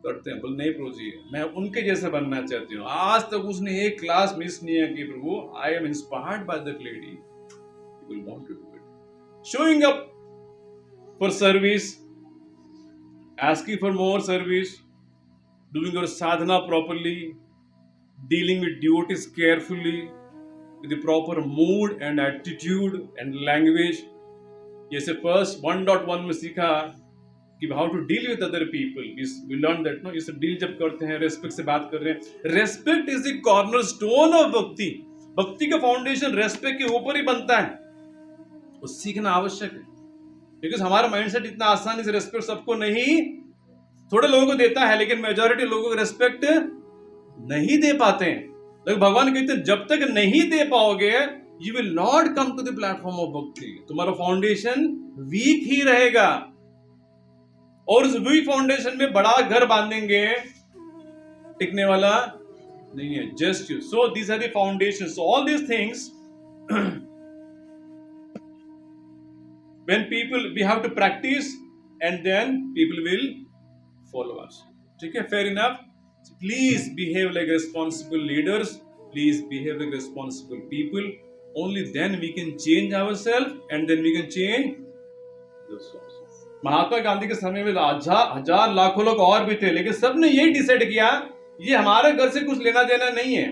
करते हैं। बोल नहीं प्रभु जी, मैं उनके जैसे बनना चाहती हूँ। आज तक उसने एक क्लास मिस नहीं है कि Prabhu I am inspired by that lady, will want to do it. Showing up for service, asking for more service, doing your sadhana properly, dealing with devotees carefully, with the proper mood and attitude and language. जैसे first 1.1 में सीखा कि how to deal with other people. We learned that, no? इसे deal जब करते हैं, respect से बात कर रहे हैं. Respect is the cornerstone of भक्ति. भक्ति का फाउंडेशन respect के ऊपर ही बनता है. वो सीखना आवश्यक है, बिकॉज हमारा माइंडसेट इतना आसानी से रेस्पेक्ट सबको नहीं, थोड़े लोगों को देता है, लेकिन मेजॉरिटी लोगों को रेस्पेक्ट नहीं दे पाते हैं। लेकिन भगवान कहते हैं जब तक नहीं दे पाओगे, you will not come to the platform of bhakti. तुम्हारा फाउंडेशन वीक ही रहेगा, और उस वीक फाउंडेशन में बड़ा घर बांधेंगे, टिकने वाला नहीं है। Just you, so these are the foundation, so all these things when people we have to practice, and then people will follow us. ठीक है, fair enough. So please behave like responsible leaders, please behave like responsible people. Only then we can change ourselves, and then we can change the souls. Mahatma Gandhi के समय में हजार लाखों लोग और भी थे, लेकिन सबने यही डिसाइड किया ये हमारे घर से कुछ लेना देना नहीं है।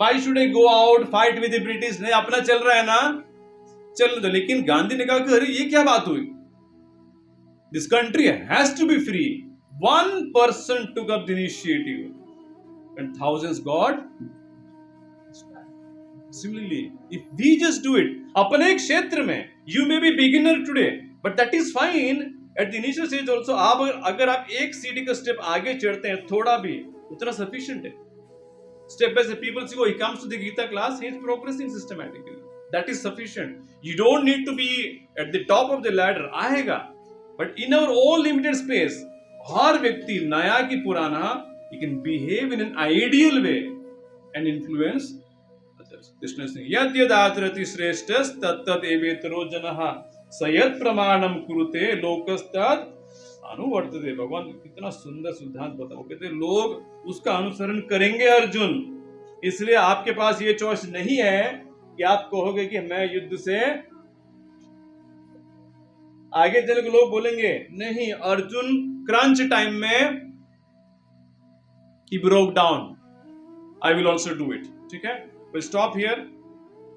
Why should I go out fight with the British? नहीं, अपना चल रहा है ना, चल दो। लेकिन गांधी ने कहा कि अरे ये क्या बात हुई, this country has to be free. One person took up the initiative and thousands got. Similarly if we just do it अपने क्षेत्र में, you may be beginner today but that is fine at the initial stage also. आप अगर आप एक सीढ़ी का step आगे चढ़ते हैं, थोड़ा भी, उतना सफिशिएंट है। Step by step people see, वो he comes to the Gita class, he is progressing systematically, that is sufficient. You don't need to be at the top of the ladder. आएगा, but in our own limited space, हर व्यक्ति नया की पुराना, he can behave in an ideal way and influence others. Krishna Singh, यद् यद् आचरति श्रेष्ठस् तत्तद् एवेतरो जनः स यत् प्रमाणम कुरुते लोकस्तद् अनुवर्तते। भगवान कितना सुंदर सिद्धांत बताओ, कहते लोग उसका अनुसरण करेंगे अर्जुन। इसलिए आपके पास ये चॉइस नहीं है कि आप कहोगे कि मैं युद्ध से आगे चल के, लोग बोलेंगे नहीं, अर्जुन क्रंच टाइम में he broke down, I will also do it. ठीक है, we'll stop here.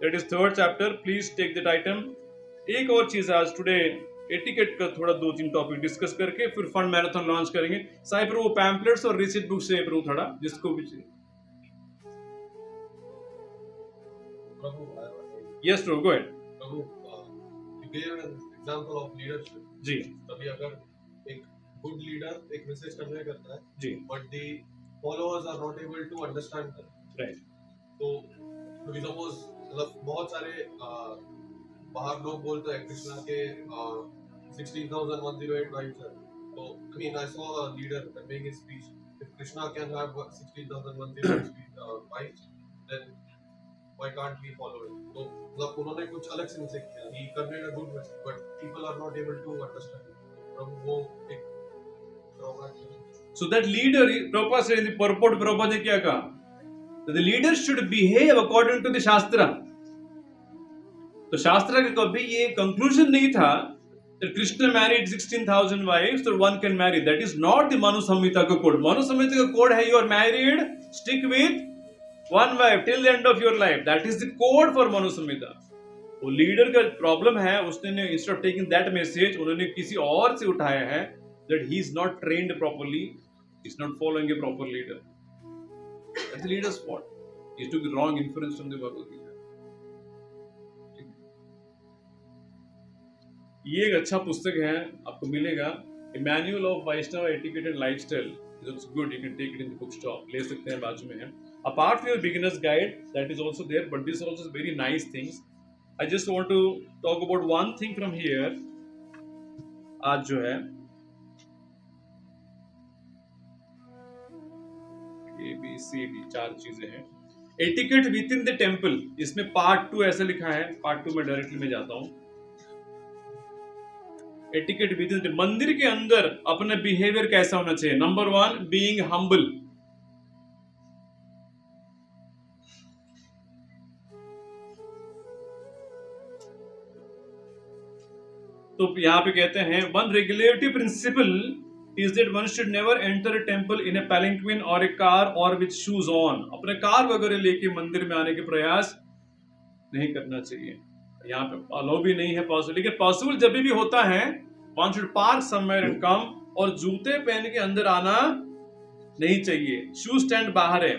That is third chapter. Please take that item. एक और चीज आज टुडे एटिकेट का थोड़ा 2-3 टॉपिक डिस्कस करके फिर फंड मैराथन लॉन्च करेंगे। साई प्रभु पैम्पलेट्स और रिसिट बुक से प्रभु थोड़ा जिसको भी चाहिए। Prabhu, Yes, Prabhu, go ahead. Prabhu, you gave an example of leadership. जी तभी अगर एक good leader एक मैसेज कन्वे करता है, जी, but the followers are not able to understand that. Right, तो we suppose मतलब बहुत सारे बाहर लोग बोलते हैं कृष्णा के 16,108 wives हैं। तो I mean I saw a leader conveying his speech. If Krishna can have 16,108 wives, then why can't we follow it? तो मतलब उन्होंने कुछ अलग से मैसेज किया, he conveyed a good message, but people are not able to understand it. तो वो एक drawback है। so that leader, Prabhupada said in the purport, Prabhupada ने क्या कहा, that the leader should behave according to the Shastra. तो शास्त्र का कभी ये कंक्लूजन नहीं था that Krishna married 16,000 wives, so one can marry. That is not the Manu Samhita का कोड। मनु संहिता का कोड है, you are married, stick with one wife till the end of your life. That is the code for Manu Samhita. वो leader का problem है, उसने instead of taking that message, उन्होंने किसी और से उठाया है that he is not trained properly, he is not following a proper leader. That's the leader's fault. He took the wrong inference from the Bhagavad Gita. ये एक अच्छा पुस्तक है, आपको मिलेगा, A Manual of Vaishnava Etiquette and Lifestyle. It looks good. You can take it in the bookstore. ले सकते हैं, बाजू में है. Apart from your beginner's guide, that is also there, but this also is very nice things. I just want to talk about one thing from here. आज जो है ABCD 4 चीजें हैं। Etiquette within the temple, इसमें part 2 ऐसे लिखा है, part 2 में डायरेक्टली में जाता हूं। एटिकेट विद इन, मंदिर के अंदर अपना बिहेवियर कैसा होना चाहिए। Number 1, being humble. तो यहां पे कहते हैं one regulatory principle is that one should never enter a temple in a palanquin or a car or with shoes on। अपने कार वगैरह लेके मंदिर में आने के प्रयास नहीं करना चाहिए। यहाँ पे अलाउ भी नहीं है पॉसिबल, लेकिन पॉसिबल जब भी होता है one should park somewhere and come, और जूते पहन के अंदर आना नहीं चाहिए। शूज स्टैंड बाहर है,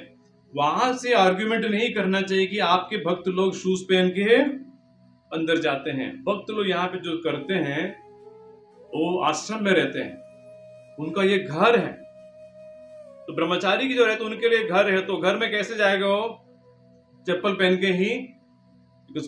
वहां से आर्ग्यूमेंट नहीं करना चाहिए कि आपके भक्त लोग शूज पहन के अंदर जाते हैं। भक्त लोग यहाँ पे जो करते हैं वो आश्रम में रहते हैं, उनका ये घर है। तो ब्रह्मचारी की जो रहते उनके लिए घर है, तो घर में कैसे जाएगा वो? चप्पल पहन के ही।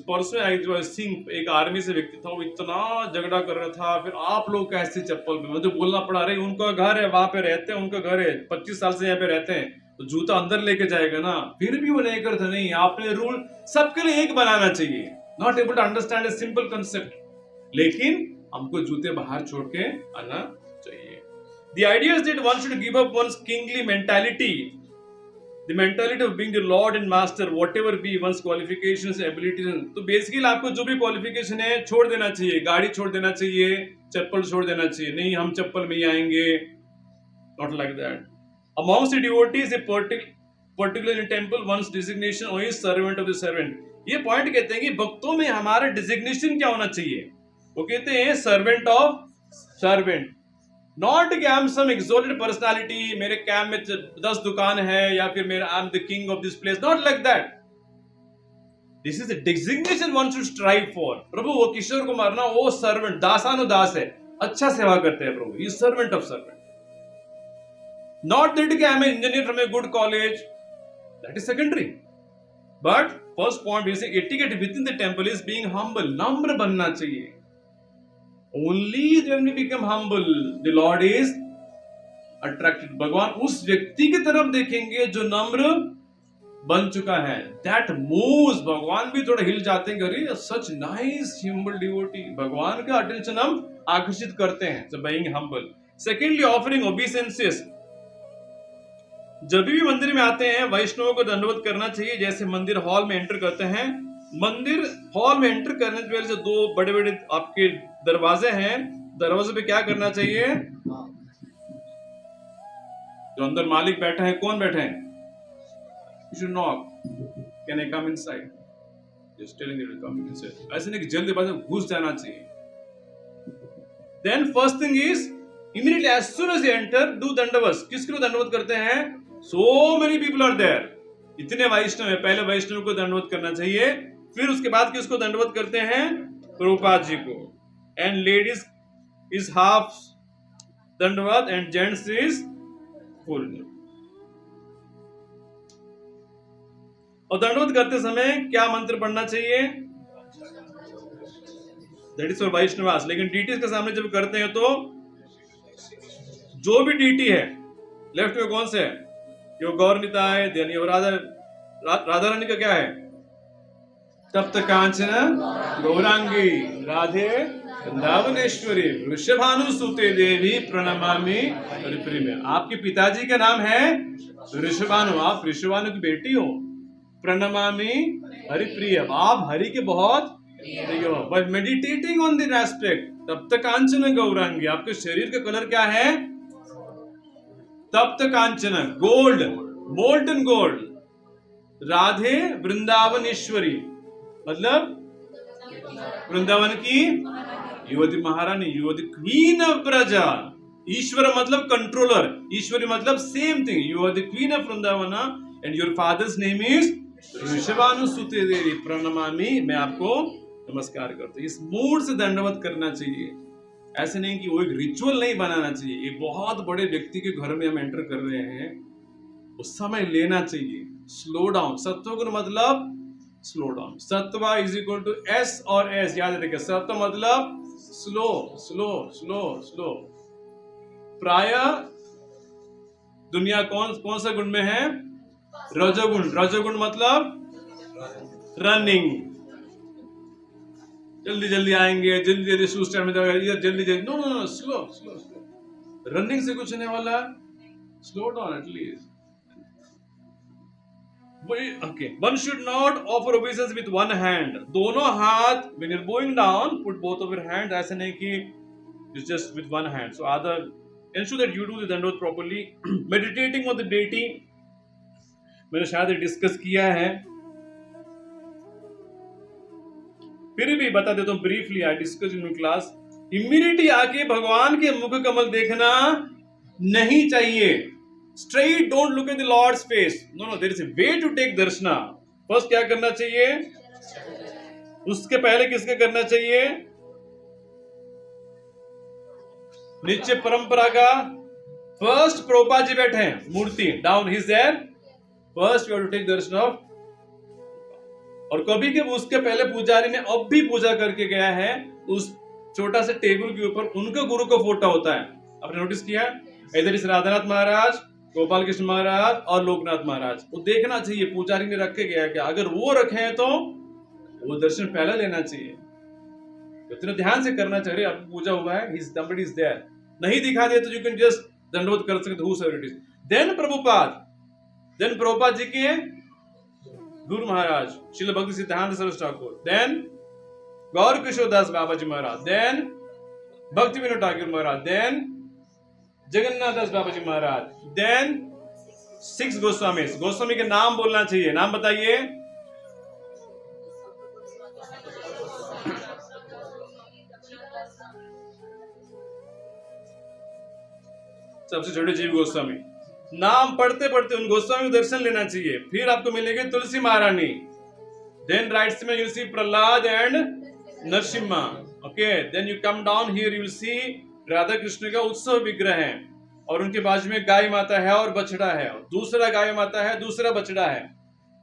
परसों एक आर्मी से व्यक्ति था, वो इतना झगड़ा कर रहा था, फिर आप लोग कैसे चप्पल में, मुझे बोलना पड़ा रही उनका घर है, वहां पे रहते हैं, उनका घर है, 25 साल से यहाँ पे रहते हैं, तो जूता अंदर लेके जाएगा ना। फिर भी वो नहीं करते। नहीं, आपने रूल सबके लिए एक बनाना चाहिए। Not able to understand a simple concept, लेकिन हमको जूते बाहर छोड़ के आना चाहिए। The idea is that one should give up one's kingly mentality, the mentality of being the lord and master, whatever be one's qualifications, abilities। तो basically आपको जो भी क्वालिफिकेशन है छोड़ देना चाहिए। गाड़ी छोड़ देना चाहिए, चप्पल छोड़ देना चाहिए। नहीं, हम चप्पल में ही आएंगे, not like that। Amongst the devotees, a particular in temple, one's designation or is servant of the servant। ये पॉइंट कहते हैं कि भक्तों में हमारा डिजिग्नेशन क्या होना चाहिए। वो कहते हैं सर्वेंट ऑफ सर्वेंट। नॉट कि I am some exalted personality, मेरे कैंप में 10 दुकान है, या फिर मेरा I am the king of this place. Not like that. This is the designation one should strive for. Prabhu वो किशोर कुमार ना, वो सर्वेंट, दासानुदास है, अच्छा सेवा करते हैं Prabhu, he servant of servant. Not that कि I am engineer from a good college, that is secondary. But first point is etiquette within the temple is being humble. नम्र बनना चाहिए। Only when we become humble, the Lord is attracted। भगवान उस व्यक्ति की तरफ देखेंगे जो नम्र बन चुका है। That moves, भगवान भी थोड़ा हिल जाते हैं, अरे such nice humble devotee। भगवान का अटेंशन हम आकर्षित करते हैं, so being humble। Secondly, offering obeisances। जब भी मंदिर में आते हैं वैष्णवों को दंडवत करना चाहिए। जैसे मंदिर हॉल में एंटर करते हैं, मंदिर हॉल में एंटर करने से पहले जो 2 बड़े बड़े आपके दरवाजे हैं, दरवाजे पे क्या करना चाहिए? जो अंदर मालिक बैठा है, कौन बैठा है? You should knock. Can I come inside? Just telling you to come inside. ऐसे नहीं कि जल्दबाजी में घुस जाना चाहिए। Then first thing is immediately as soon as you enter, do दंडवत। किसको दंडवत करते हैं? So many people are there। इतने वैष्णव है, पहले वैष्णव को दंडवत करना चाहिए, फिर उसके बाद किसको दंडवत करते हैं? प्रभुपाद जी को। एंड लेडीज इज हाफ दंडवत एंड जेंट्स इज फुल। और दंडवत करते समय क्या मंत्र पढ़ना चाहिए? That is for Vaishnavas. लेकिन डीटीज के सामने जब करते हैं तो जो भी डीटी है, लेफ्ट में कौन से है? यो गौरनिताय, देन यो राधा रानी का क्या है? तप्त कांचन गौरांगी राधे वृंदावनेश्वरी वृषभानुसुते देवी प्रणमामि हरिप्रिय। आपके पिताजी का नाम है वृषभानु, आप वृषभानु की बेटी हो। प्रणमामि हरिप्रिय, आप हरि के बहुत प्रिय हो। But meditating on this aspect, तप्त कांचन गौरांगी, आपके शरीर का कलर क्या है? तप्त कांचन, gold, molten gold. Radhe Vrindavaneshwari मतलब वृंदावन की युवती महारानी, युवती क्वीन ऑफ ब्रजा। ईश्वर मतलब कंट्रोलर, ईश्वरी मतलब same thing. You are the queen of Vrindavan and your father's name is वृषभानुसुते देवी प्रणमामि। मैं आपको नमस्कार करता हूं। इस मूड से दंडवत करना चाहिए। ऐसे नहीं कि वो एक रिचुअल नहीं बनाना चाहिए। एक बहुत बड़े व्यक्ति के घर में हम एंटर कर रहे हैं, उस समय लेना चाहिए। Slow down. सत्वगुण मतलब स्लो डाउन। सत्वा इज इक्वल टू एस और एस, याद रखिए। सत्व मतलब स्लो स्लो स्लो स्लो। प्राय दुनिया कौन सा गुण में है? रजोगुण। रजोगुण मतलब रनिंग, जल्दी जल्दी आएंगे, जल्दी जल्दी शूज टाइम में जाएगा, जल्दी जल्दी। No no no, slow slow slow. Running से कुछ नहीं वाला, slow down at least. Okay, one should not offer obeisance with one hand. दोनों हाथ, when you're bowing down, put both of your hands. ऐसे नहीं कि it's just with one hand. So other, ensure that you do the dandavata properly. Meditating on the deity, मैंने शायद discuss किया है, फिर भी बता देता हूँ briefly. I discuss in class. Immediately आके भगवान के मुख कमल देखना नहीं चाहिए। Straight, don't look at the Lord's face. No, no, there is a way to take darshana. First क्या करना चाहिए? उसके पहले किसके करना चाहिए? निश्चय परंपरा का फर्स्ट प्रभुपाद जी बैठे हैं, मूर्ति down, he is there. First you have to take darshan of. और कभी के उसके पहले पुजारी ने अब भी पूजा करके गया है, उस छोटा से टेबल के ऊपर उनके गुरु का फोटो होता है। आपने नोटिस किया? इधर इस राधानाथ महाराज, गोपाल कृष्ण महाराज और लोकनाथ महाराज। वो देखना चाहिए पुजारी ने रखे गया क्या। अगर वो रखे हैं तो वो दर्शन पहले लेना चाहिए। इतना ध्यान से करना चाहिए। आपकी पूजा हुआ है, somebody is there, नहीं दिखा दिया तो you can just दंडवत कर सकते, whosoever it is. Then Prabhupada ji के गुरु महाराज श्रील भक्ति सिद्धांत सरस्वती ठाकुर, then गौर किशोर दास बाबा जी महाराज, then भक्ति विनोद ठाकुर महाराज, then जगन्नाथ दास बाबा जी महाराज, देन 6 गोस्वामी। गोस्वामी के नाम बोलना चाहिए। नाम बताइए। सबसे छोटे जीव गोस्वामी। नाम पढ़ते पढ़ते उन गोस्वामी को दर्शन लेना चाहिए। फिर आपको मिलेंगे तुलसी महारानी, देन राइट्स में you see Prahlad and Narasimha. Okay, then you come down here, you will see Radha Krishna का उत्सव विग्रह है, और उनके बाजू में गाय माता है और बछड़ा है, दूसरा गाय माता है, दूसरा बछड़ा है।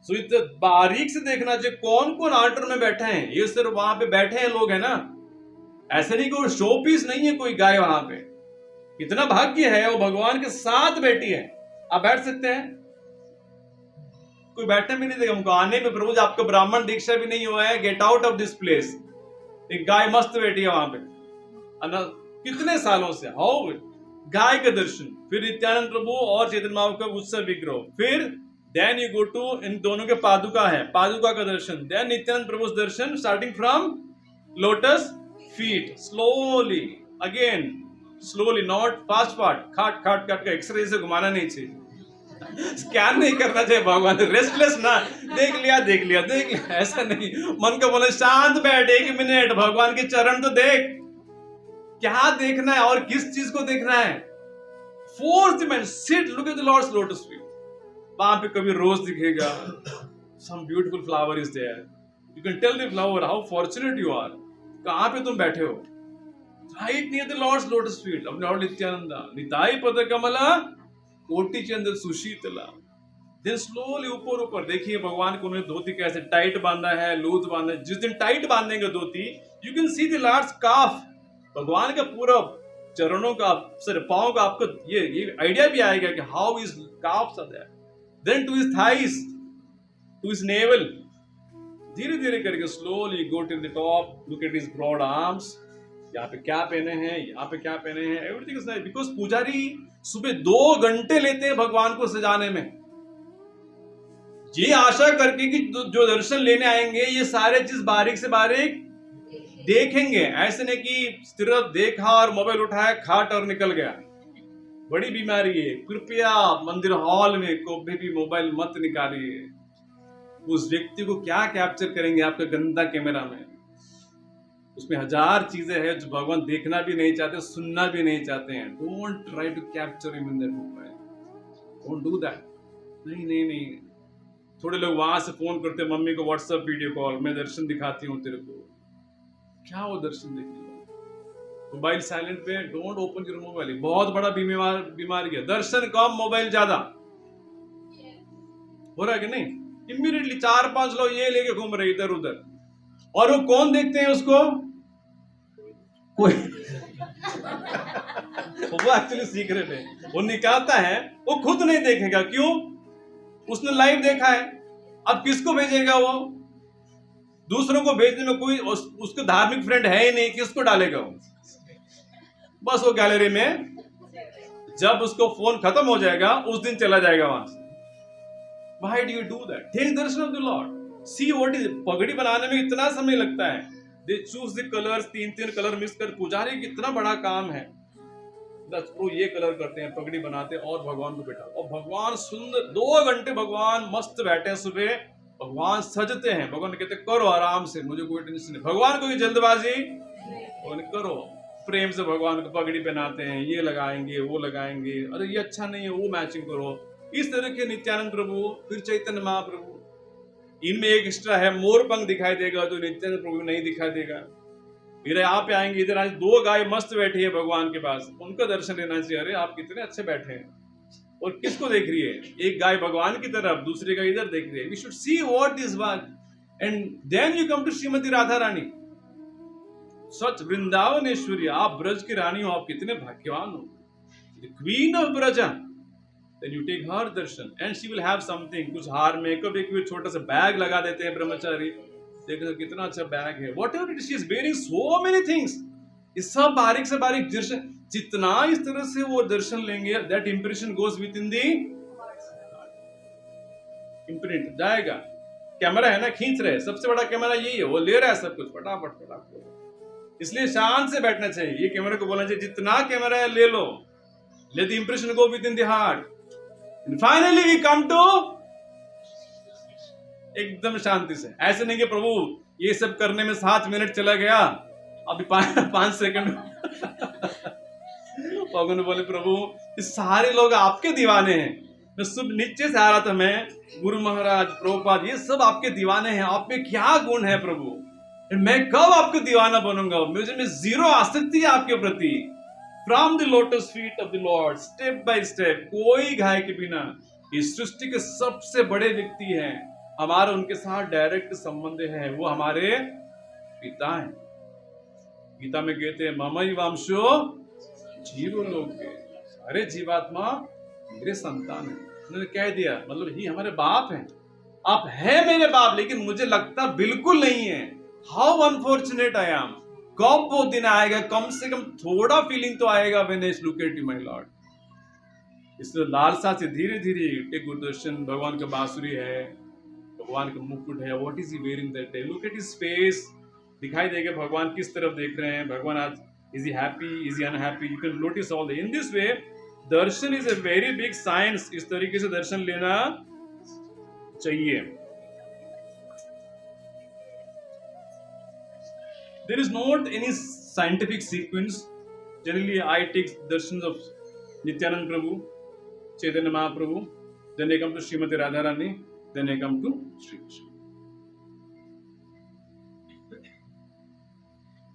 सो इतना बारीक से देखना चाहिए कौन कौन ऑर्डर में बैठे हैं। ये सिर्फ वहां पे बैठे हैं लोग है ना, ऐसे नहीं कोई शो पीस नहीं है कोई गाय वहां पे। इतना भाग्य है, वो भगवान के साथ बैठी है। आप बैठ सकते हैं, कोई बैठने भी नहीं देगा हमको आने में। प्रभु जी आपका ब्राह्मण दीक्षा भी नहीं हुआ है, gate out of this place. एक गाय मस्त बैठी है वहां पे कितने सालों से। हाउ गाय का दर्शन, फिर नित्यानंद प्रभु और चैतन्य महाप्रभु का उत्सव विग्रह, फिर देन यू गो टू, इन दोनों के पादुका है, पादुका का दर्शन, देन नित्यानंद प्रभु दर्शन starting from lotus feet, slowly again, slowly, not fast fast, खाट खाट खाट का एक्सरे से घुमाना नहीं चाहिए, स्कैन नहीं करना चाहिए भगवान, रेस्टलेस ना, देख लिया देख लिया देख लिया, ऐसा नहीं। मन को बोले शांत बैठ 1 मिनट, भगवान के चरण तो देख, क्या देखना है और किस चीज को देखना है। Fourth man sit, look at the lord's lotus feet. वहां पे कभी रोज दिखेगा, some beautiful flower is there, you can tell the flower how fortunate you are. कहां पे तुम बैठे हो? Right near the lord's lotus feet, अपने लॉर्ड नित्यानंदा, निताई पद कमला कोटि चंद्र सुशीतला। देन स्लोली ऊपर ऊपर देखिए भगवान को उन्होंने धोती कैसे टाइट बांधा है, लूज बांधा है। जिस दिन टाइट बांधेंगे धोती, you can see the lord's calf, भगवान का पूरा चरणों का, सर पांव का आपको ये आइडिया भी आएगा कि how is calves are there. Then to his thighs, to his navel, धीरे धीरे करके slowly go to the top, look at his broad arms. यहाँ पे क्या पहने हैं, यहाँ पे क्या पहने हैं, एवरीथिंग इज नाइस। बिकॉज पुजारी सुबह 2 घंटे लेते हैं भगवान को सजाने में, ये आशा करके कि जो दर्शन लेने आएंगे ये सारे चीज बारीक से बारीक देखेंगे। ऐसे नहीं कि सिर्फ देखा और मोबाइल उठाया, खाट और निकल गया। बड़ी बीमारी है। कृपया मंदिर हॉल में कभी भी मोबाइल मत निकालिए। उस व्यक्ति को क्या कैप्चर करेंगे आपका गंदा कैमरा में? उसमें 1000 चीजें हैं जो भगवान देखना भी नहीं चाहते, सुनना भी नहीं चाहते हैं। Don't try to capture him in that mobile, don't do that. नहीं नहीं नहीं। थोड़े लोग वहां से फोन करते, मम्मी को व्हाट्सएप वीडियो कॉल, मैं दर्शन दिखाती हूँ तेरे को। क्या वो दर्शन देखेगा? मोबाइल साइलेंट पे, डोंट ओपन योर मोबाइल। बहुत बड़ा बीमारी है, दर्शन कम मोबाइल ज्यादा। हो रहा है कि नहीं? इमीडिएटली 4-5 लोग ये लेके घूम रहे इधर उधर, और वो कौन देखते हैं उसको? कोई वो एक्चुअली सीक्रेट है, वो निकालता है, वो खुद नहीं देखेगा। क्यों? उसने लाइव देखा है। अब किसको भेजेगा वो? दूसरों को भेजने में कोई उसके धार्मिक फ्रेंड है ही नहीं, किसको डालेगा वो? बस वो गैलरी में जब उसको फोन खत्म हो जाएगा उस दिन चला जाएगा वहां से। Why do you do that? Take Darshan of the Lord. See what is पगड़ी बनाने में इतना समय लगता है। They choose the colors, 3 colour mix कर, पुजारी कितना बड़ा काम है। वो ये कलर करते हैं, पगड़ी बनाते हैं और भगवान को बैठा, और भगवान सुंदर 2 घंटे भगवान मस्त बैठे हैं। सुबह भगवान सजते हैं, भगवान कहते करो आराम से, मुझे कोई टेंशन नहीं। भगवान को ये जल्दबाजी करो, प्रेम से भगवान को पगड़ी पहनाते हैं, ये लगाएंगे वो लगाएंगे, अरे ये अच्छा नहीं है वो मैचिंग करो। इस तरह के नित्यानंद प्रभु, फिर चैतन्य महाप्रभु, इनमें एक एक्स्ट्रा है, मोर पंख दिखाई देगा तो नित्यानंद प्रभु नहीं दिखाई देगा। फिर यहाँ पे आएंगे, इधर आज 2 गाय मस्त बैठी है भगवान के पास, उनका दर्शन लेना चाहिए। अरे आप कितने अच्छे बैठे हैं, और किसको देख रही है? एक गाय भगवान की तरफ, दूसरी गाय इधर देख रही है। We should see what this was, and then you come to Shrimati Radha Rani, such Vrindavaneshwari, आप ब्रज की रानी हो, आप कितने भाग्यवान हो, the queen of Braj. Then you take her darshan and she will have something, कुछ हार मेकअप, एक छोटा सा बैग लगा देते हैं ब्रह्मचारी, देखो कितना अच्छा बैग है। Whatever it is, she is bearing so many things, ये सब बारीक से बारीक दर्शन, जितना इस तरह से वो दर्शन लेंगे, that impression goes within the imprint जाएगा। कैमरा है ना, खींच रहे, सबसे बड़ा कैमरा यही है, वो ले रहा है सब कुछ फटाफट फटाफट। इसलिए शांत से बैठना चाहिए, ये कैमरा को बोलना चाहिए जितना कैमरा है ले लो, let the impression go within the heart, and finally we come to एकदम शांति से। ऐसे नहीं कि प्रभु ये सब करने में 7 मिनट चला गया, अभी 5 सेकंड भगवान बोले प्रभु ये सारे लोग आपके दीवाने हैं, मैं सुबह नीचे से आ रहा था, मैं गुरु महाराज प्रभुपाद ये सब आपके दीवाने हैं, आप में क्या गुण है प्रभु, मैं कब आपके दीवाना बनूंगा, मुझे में 0 आसक्ति है आपके प्रति। From the lotus feet of the Lord, step by step, कोई घाय के बिना, इस सृष्टि के सबसे बड़े व्यक्ति हैं, हमारा उनके साथ डायरेक्ट संबंध है, वो हमारे पिता हैं। गीता में कहते हैं ममई वांशो जीव लोग के, सारे जीवात्मा मेरे संतान हैं। उन्होंने कह दिया, मतलब ही हमारे बाप हैं, आप हैं मेरे बाप, लेकिन मुझे लगता बिल्कुल नहीं है। How unfortunate I am. कब वो दिन आएगा, कम से कम थोड़ा फीलिंग तो आएगा when I look at you my Lord. इसलिए लालसा से धीरे धीरे एक गुरुदर्शन, भगवान का बांसुरी है, भगवान का मुकुट है, what is he wearing that day, look at his face, दिखाई देगा भगवान किस तरफ देख रहे हैं, भगवान आज is he happy, is he unhappy, you can notice all in this way. Darshan is a very big science, इस तरीके से दर्शन लेना चाहिए। There is not any scientific sequence. Generally, I take darshans of Nityanand Prabhu, Chaitanya Mahaprabhu, then I come to Srimati Radharani, then I come to Sri Krishna.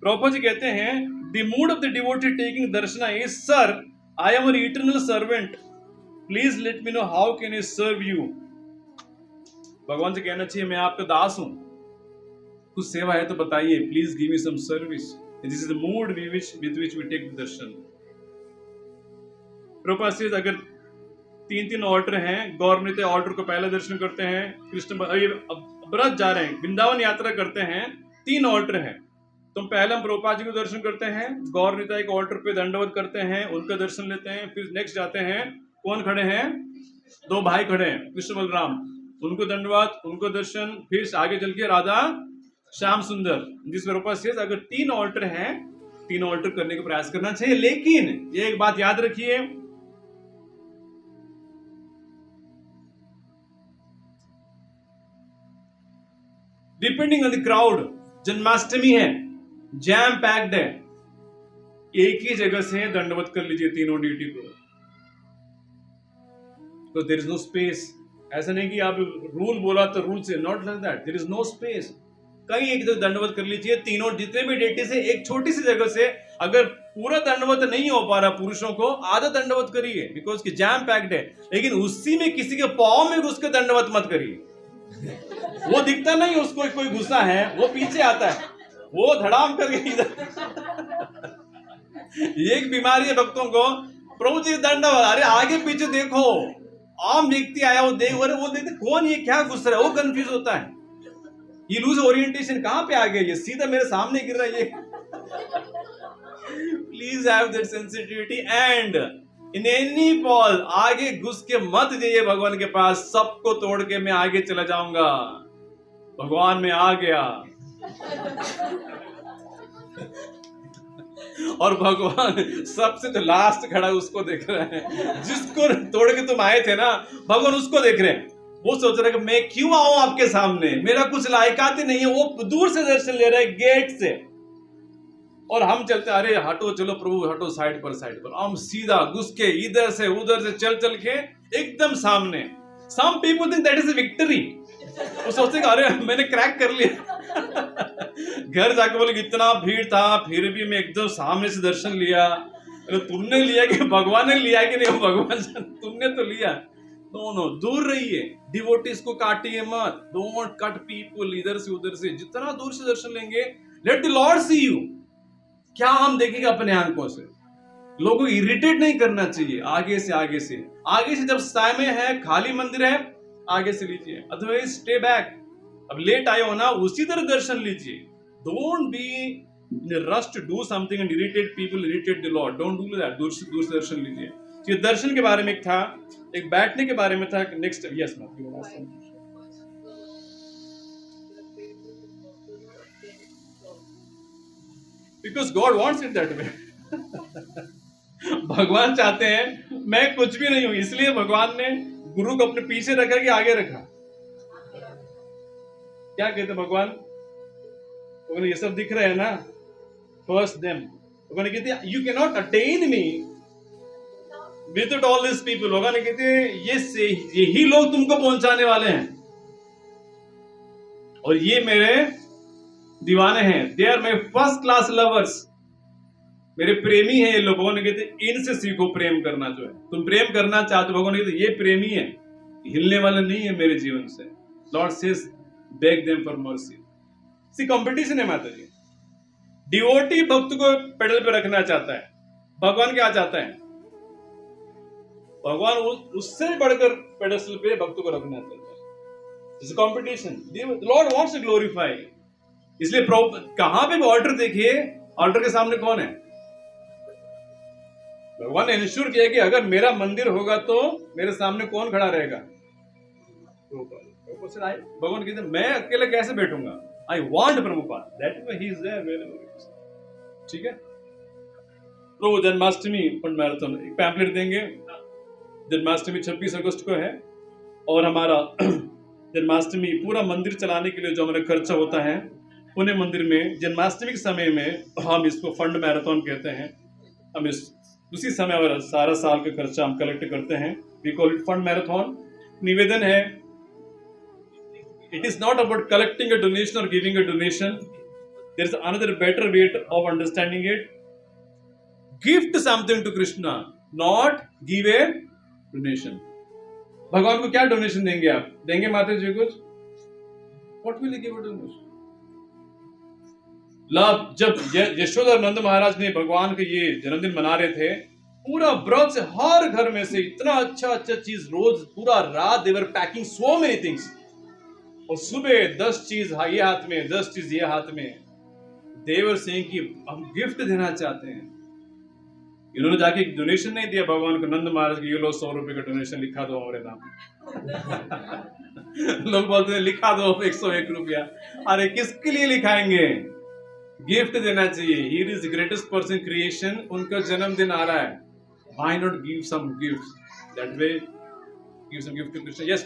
Prabhupada ji कहते हैं, the mood of the devotee taking darshana is, sir, I am an eternal servant. Please let me know how can I serve you. भगवान से कहना चाहिए मैं आपका दास हूँ, कुछ सेवा है तो बताइए, please give me some service. This is the mood with which we take the darshan. Prabhupada से अगर 3 ऑर्डर हैं, गौर नृत्य ऑर्डर को पहले दर्शन करते हैं, कृष्ण व्रत जा रहे हैं, वृंदावन यात्रा करते हैं, 3 ऑर्डर हैं, तो पहले हम प्रभुपाद जी को दर्शन करते हैं, गौर नृत्य एक ऑर्डर पे दंडवत करते हैं, उनका दर्शन लेते हैं, फिर नेक्स्ट जाते हैं, कौन खड़े हैं, 2 भाई खड़े हैं कृष्ण बलराम, उनको दंडवत, उनको दर्शन, फिर आगे चल के राधा श्याम सुंदर। जिस प्रभुपाद से अगर 3 ऑल्टर हैं, 3 ऑल्टर करने का प्रयास करना चाहिए। लेकिन ये एक बात याद रखिए, depending on the crowd, Janmashtami है, जैम पैक्ड है, एक ही जगह से दंडवत कर लीजिए तीनों ड्यूटी को, तो देयर इज नो स्पेस। ऐसा नहीं कि आप रूल बोला तो रूल से, not like that, there is no space. कहीं एक दंडवत कर लीजिए, तीनों जितने भी डेटी से एक छोटी सी जगह से, अगर पूरा दंडवत नहीं हो पा रहा पुरुषों को, आधा दंडवत करिए, बिकॉज कि जैम पैक्ड है, लेकिन उसी में किसी के पाँव में घुस के दंडवत मत करिए। वो दिखता नहीं उसको, कोई गुस्सा है, वो पीछे आता है, वो धड़ाम करके इधर एक बीमारी है भक्तों को, प्रभु जी दंडवत, अरे आगे पीछे देखो, आम व्यक्ति आया वो देख, अरे वो देखते कौन ये क्या घुस रहा है, वो कंफ्यूज होता है, ये लूज ओरिएंटेशन कहां पे आ गया, ये सीधा मेरे सामने गिर रहा है ये। Please have that sensitivity and in any Paul आगे घुस के मत जाइए भगवान के पास, सबको तोड़ के मैं आगे चला जाऊंगा, भगवान में आ गया। और भगवान सबसे तो लास्ट खड़ा उसको देख रहे हैं, जिसको तोड़ के तुम आए थे ना, भगवान उसको देख रहे हैं। वो सोच रहे कि मैं क्यों आऊं आपके सामने, मेरा कुछ लायकात ही नहीं है। वो दूर से दर्शन ले रहे हैं गेट से, और हम चलते, अरे हटो चलो प्रभु हटो, साइड पर हम सीधा घुस के इधर से उधर से चल के एकदम सामने। Some people think that is a victory, वो सोचते हैं अरे मैंने क्रैक कर लिया। घर जाके बोले इतना भीड़ था फिर भी मैं एकदम सामने से दर्शन लिया। अरे तुमने लिया कि भगवान ने लिया कि नहीं, भगवान तुमने तो लिया। नो दूर रहिए, डिवोटीज को काटिए मत, डोंट कट पीपल इधर से उधर से, जितना दूर से दर्शन लेंगे let the lord see you. क्या हम देखेंगे अपने आंखों से, लोगों को इरिटेट नहीं करना चाहिए। आगे से जब समय है, खाली मंदिर है, आगे से लीजिए, अदरवाइज स्टे बैक। अब लेट आए हो ना, उसी तरह दर्शन लीजिए। Don't be in a rush to do something and irritate people, irritate the lord, don't do that. दूर से दर्शन लीजिए। ये दर्शन के बारे में था, एक बैठने के बारे में था। Next, yes ma'am, because God wants it that way. भगवान चाहते हैं मैं कुछ भी नहीं हूं, इसलिए भगवान ने गुरु को अपने पीछे रखा कि आगे रखा। क्या कहते भगवान, ये सब दिख रहे हैं ना, फर्स्ट देम। भगवान कहते you can not attain me without all this people. भगवान कहते यही लोग तुमको पहुंचाने वाले हैं, और ये मेरे दीवाने हैं, they are my first class lovers, मेरे प्रेमी हैं ये लोग। भगवान कहते इनसे सीखो प्रेम करना। जो है तुम प्रेम करना चाहते हो, भगवान कहते ये प्रेमी है, हिलने वाले नहीं है मेरे जीवन से। Lord says beg them for mercy. सी कंपटीशन है माता जी। डिवोटी भक्त को पेडल पे रखना चाहता है, भगवान क्या चाहता है, भगवान उससे बढ़कर पेडस्टल पे भक्त को रखना चाहता है। It's competition, lord wants to glorify. इसलिए कहां पे भी ऑल्टर देखिए, ऑल्टर के सामने कौन है, भगवान ने इंश्योर किया कि अगर मेरा मंदिर होगा तो मेरे सामने कौन खड़ा रहेगा, भगवान कहते मैं अकेले कैसे बैठूंगा, I want Prabhupada, that way he is there. ठीक है, प्रभु जन्माष्टमी फंड मैराथन एक पैम्पलेट देंगे। जन्माष्टमी 26 अगस्त को है, और हमारा जन्माष्टमी पूरा मंदिर चलाने के लिए जो हमारा खर्चा होता है पुणे मंदिर में, जन्माष्टमी के समय में हम इसको फंड मैराथन कहते हैं। हम उसी समय और सारा साल का खर्चा हम कलेक्ट करते हैं, we call it fund marathon. निवेदन है, it is not about collecting a donation और giving a donation, there is another better way of understanding it. Gift something to Krishna, not give a donation. भगवान को क्या donation देंगे आप, देंगे माता जी कुछ, what will you give a donation. Love, जब यशोदा और नंद महाराज ने भगवान के ये जन्मदिन मना रहे थे, पूरा व्रत से हर घर में से इतना अच्छा चीज, रोज पूरा रात दे वर पैकिंग सो मेनी थिंग्स, और सुबह 10 चीज ये हाथ में, 10 चीज ये हाथ में, देवर सिंह की हम गिफ्ट देना चाहते हैं। इन्होंने जाके डोनेशन नहीं दिया भगवान को, नंद महाराज के ये लो 100 रुपए का डोनेशन लिखा दो हमारे नाम। लोग बोलते हैं लिखा दो 101 रुपया, अरे किसके लिए लिखाएंगे, गिफ्ट देना चाहिए। He is the greatest person creation, उनका जन्मदिन आ रहा है, why not give some gifts, that way give some gift to Krishna. Yes,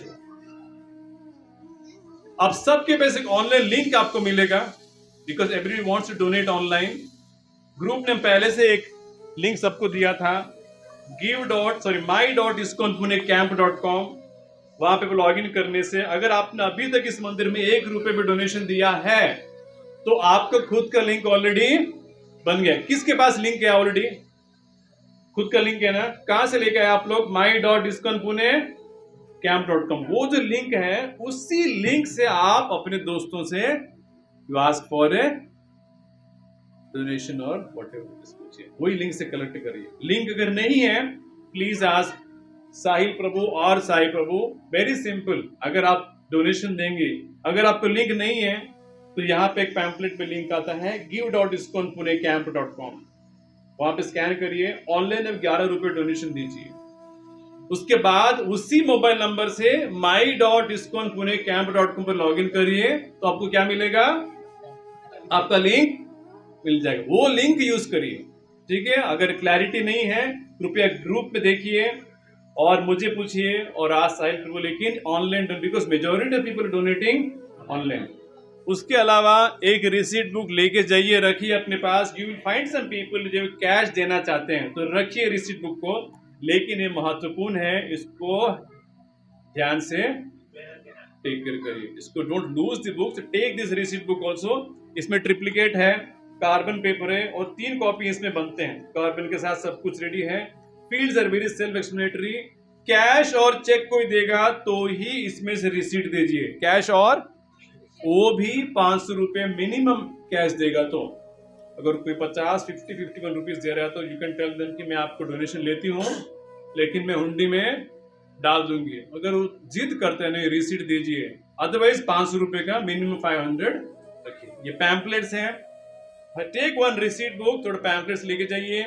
अब सबके बेसिक ऑनलाइन लिंक आपको मिलेगा, because everyone wants to donate online. Group ने पहले से एक लिंक सबको दिया था, my.iskonpunecamp.com। वहां पे लॉग इन करने से अगर आपने अभी तक इस मंदिर में 1 रुपए भी डोनेशन दिया है तो आपका खुद का लिंक ऑलरेडी बन गया। किसके पास लिंक है ऑलरेडी, खुद का लिंक है ना, कहां से लेके आए आप लोग, my.iskonpunecamp.com। वो जो लिंक है, उसी लिंक से आप अपने दोस्तों से you ask for a donation और व्हाटएवर पूछिए, वही लिंक से कलेक्ट करिए। लिंक अगर नहीं है प्लीज आस्क साहिल प्रभु और साई प्रभु, वेरी सिंपल। अगर आप डोनेशन देंगे, अगर आपको लिंक नहीं है तो यहाँ पे एक पैम्पलेट पे लिंक आता है give.iskonpunecamp.com, वहां पे स्कैन करिए, ऑनलाइन अब 11 रुपए डोनेशन दीजिए। उसके बाद उसी मोबाइल नंबर से my.iskonpunecamp.com पर लॉगिन करिए, तो आपको क्या मिलेगा, आपका लिंक मिल जाएगा, वो लिंक यूज करिए। ठीक है, अगर क्लैरिटी नहीं है कृपया ग्रुप में देखिए और मुझे पूछिए और आज साहिल प्रभु, लेकिन online, because majority of people donating online. उसके अलावा एक रिसीट बुक लेके जाइए, रखिए अपने पास। You will find some people जो कैश देना चाहते हैं, तो रखिए रिसीट बुक को, लेकिन ये महत्वपूर्ण है, इसको ध्यान से टेक केयर करिए, इसको don't lose the book, take this receipt book also. इसमें ट्रिप्लिकेट है, कार्बन पेपर है और 3 कॉपी इसमें बनते हैं, कार्बन के साथ सब कुछ रेडी है। Fields are very self explanatory. Cash और चेक कोई देगा तो ही इसमें से रिसीट दीजिए, कैश और वो भी 500 रुपए मिनिमम कैश देगा। तो अगर कोई 50, 50, 51 रुपीज दे रहा है तो यू कैन टेल देम कि मैं आपको डोनेशन लेती हूँ लेकिन मैं हुंडी में डाल दूंगी। अगर वो जिद करते हैं नहीं रिसीट दीजिए, अदरवाइज 500 रुपए का मिनिमम 500 रखिए। ये पैम्पलेट्स हैं, टेक वन रिसीट बुक, थोड़ा पैम्पलेट्स लेके जाइए,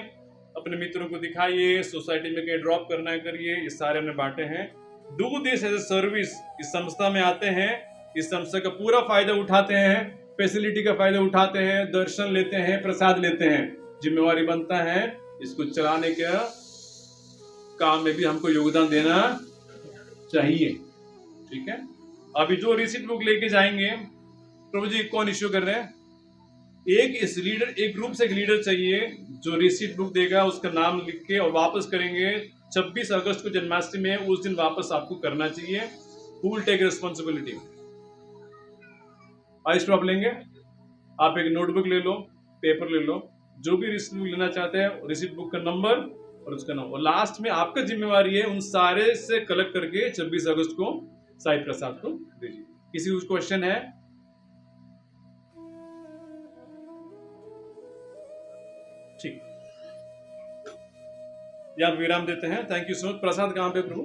अपने मित्रों को दिखाइए, सोसाइटी में कहीं ड्रॉप करना है करिए, ये सारे हमने बांटे हैं। Do this as a service. इस संस्था में आते हैं, इस संस्था का पूरा फायदा उठाते हैं, फैसिलिटी का फायदा उठाते हैं, दर्शन लेते हैं, प्रसाद लेते हैं। जिम्मेवारी बनता है इसको चलाने का काम में भी हमको योगदान देना चाहिए। ठीक है, अभी जो रिसीट बुक लेके जाएंगे, प्रभु जी कौन इश्यू कर रहे हैं, एक ग्रुप से एक लीडर चाहिए जो रिसीट बुक देगा, उसका नाम लिख के और वापस करेंगे। 26 अगस्त को जन्माष्टमी है, उस दिन वापस आपको करना चाहिए। Who will take responsibility? I stop लेंगे, आप एक नोटबुक ले लो, पेपर ले लो, जो भी रिसीट बुक लेना चाहते हैं, रिसीट बुक का नंबर और उसका नाम, और लास्ट में आपका जिम्मेवारी है उन सारे से कलेक्ट करके 26 अगस्त को साई प्रसाद को दीजिए। किसी को क्वेश्चन है? ठीक, यहाँ विराम देते हैं। Thank you so much. प्रसाद कहाँ पे प्रभु?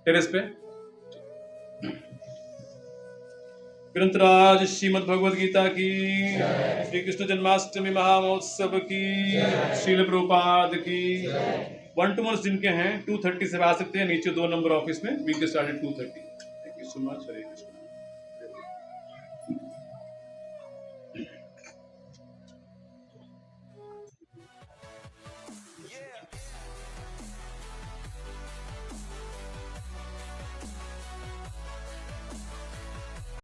टेरेस पे। ग्रंथराज श्रीमद् भगवद गीता की, श्री कृष्ण जन्माष्टमी महामहोत्सव की, श्रील प्रभुपाद की। 1 to 1 जिनके हैं 2:30 से आ सकते हैं, नीचे 2 नंबर ऑफिस में, वी के start at 2:30। Thank you so much. Hare Krishna.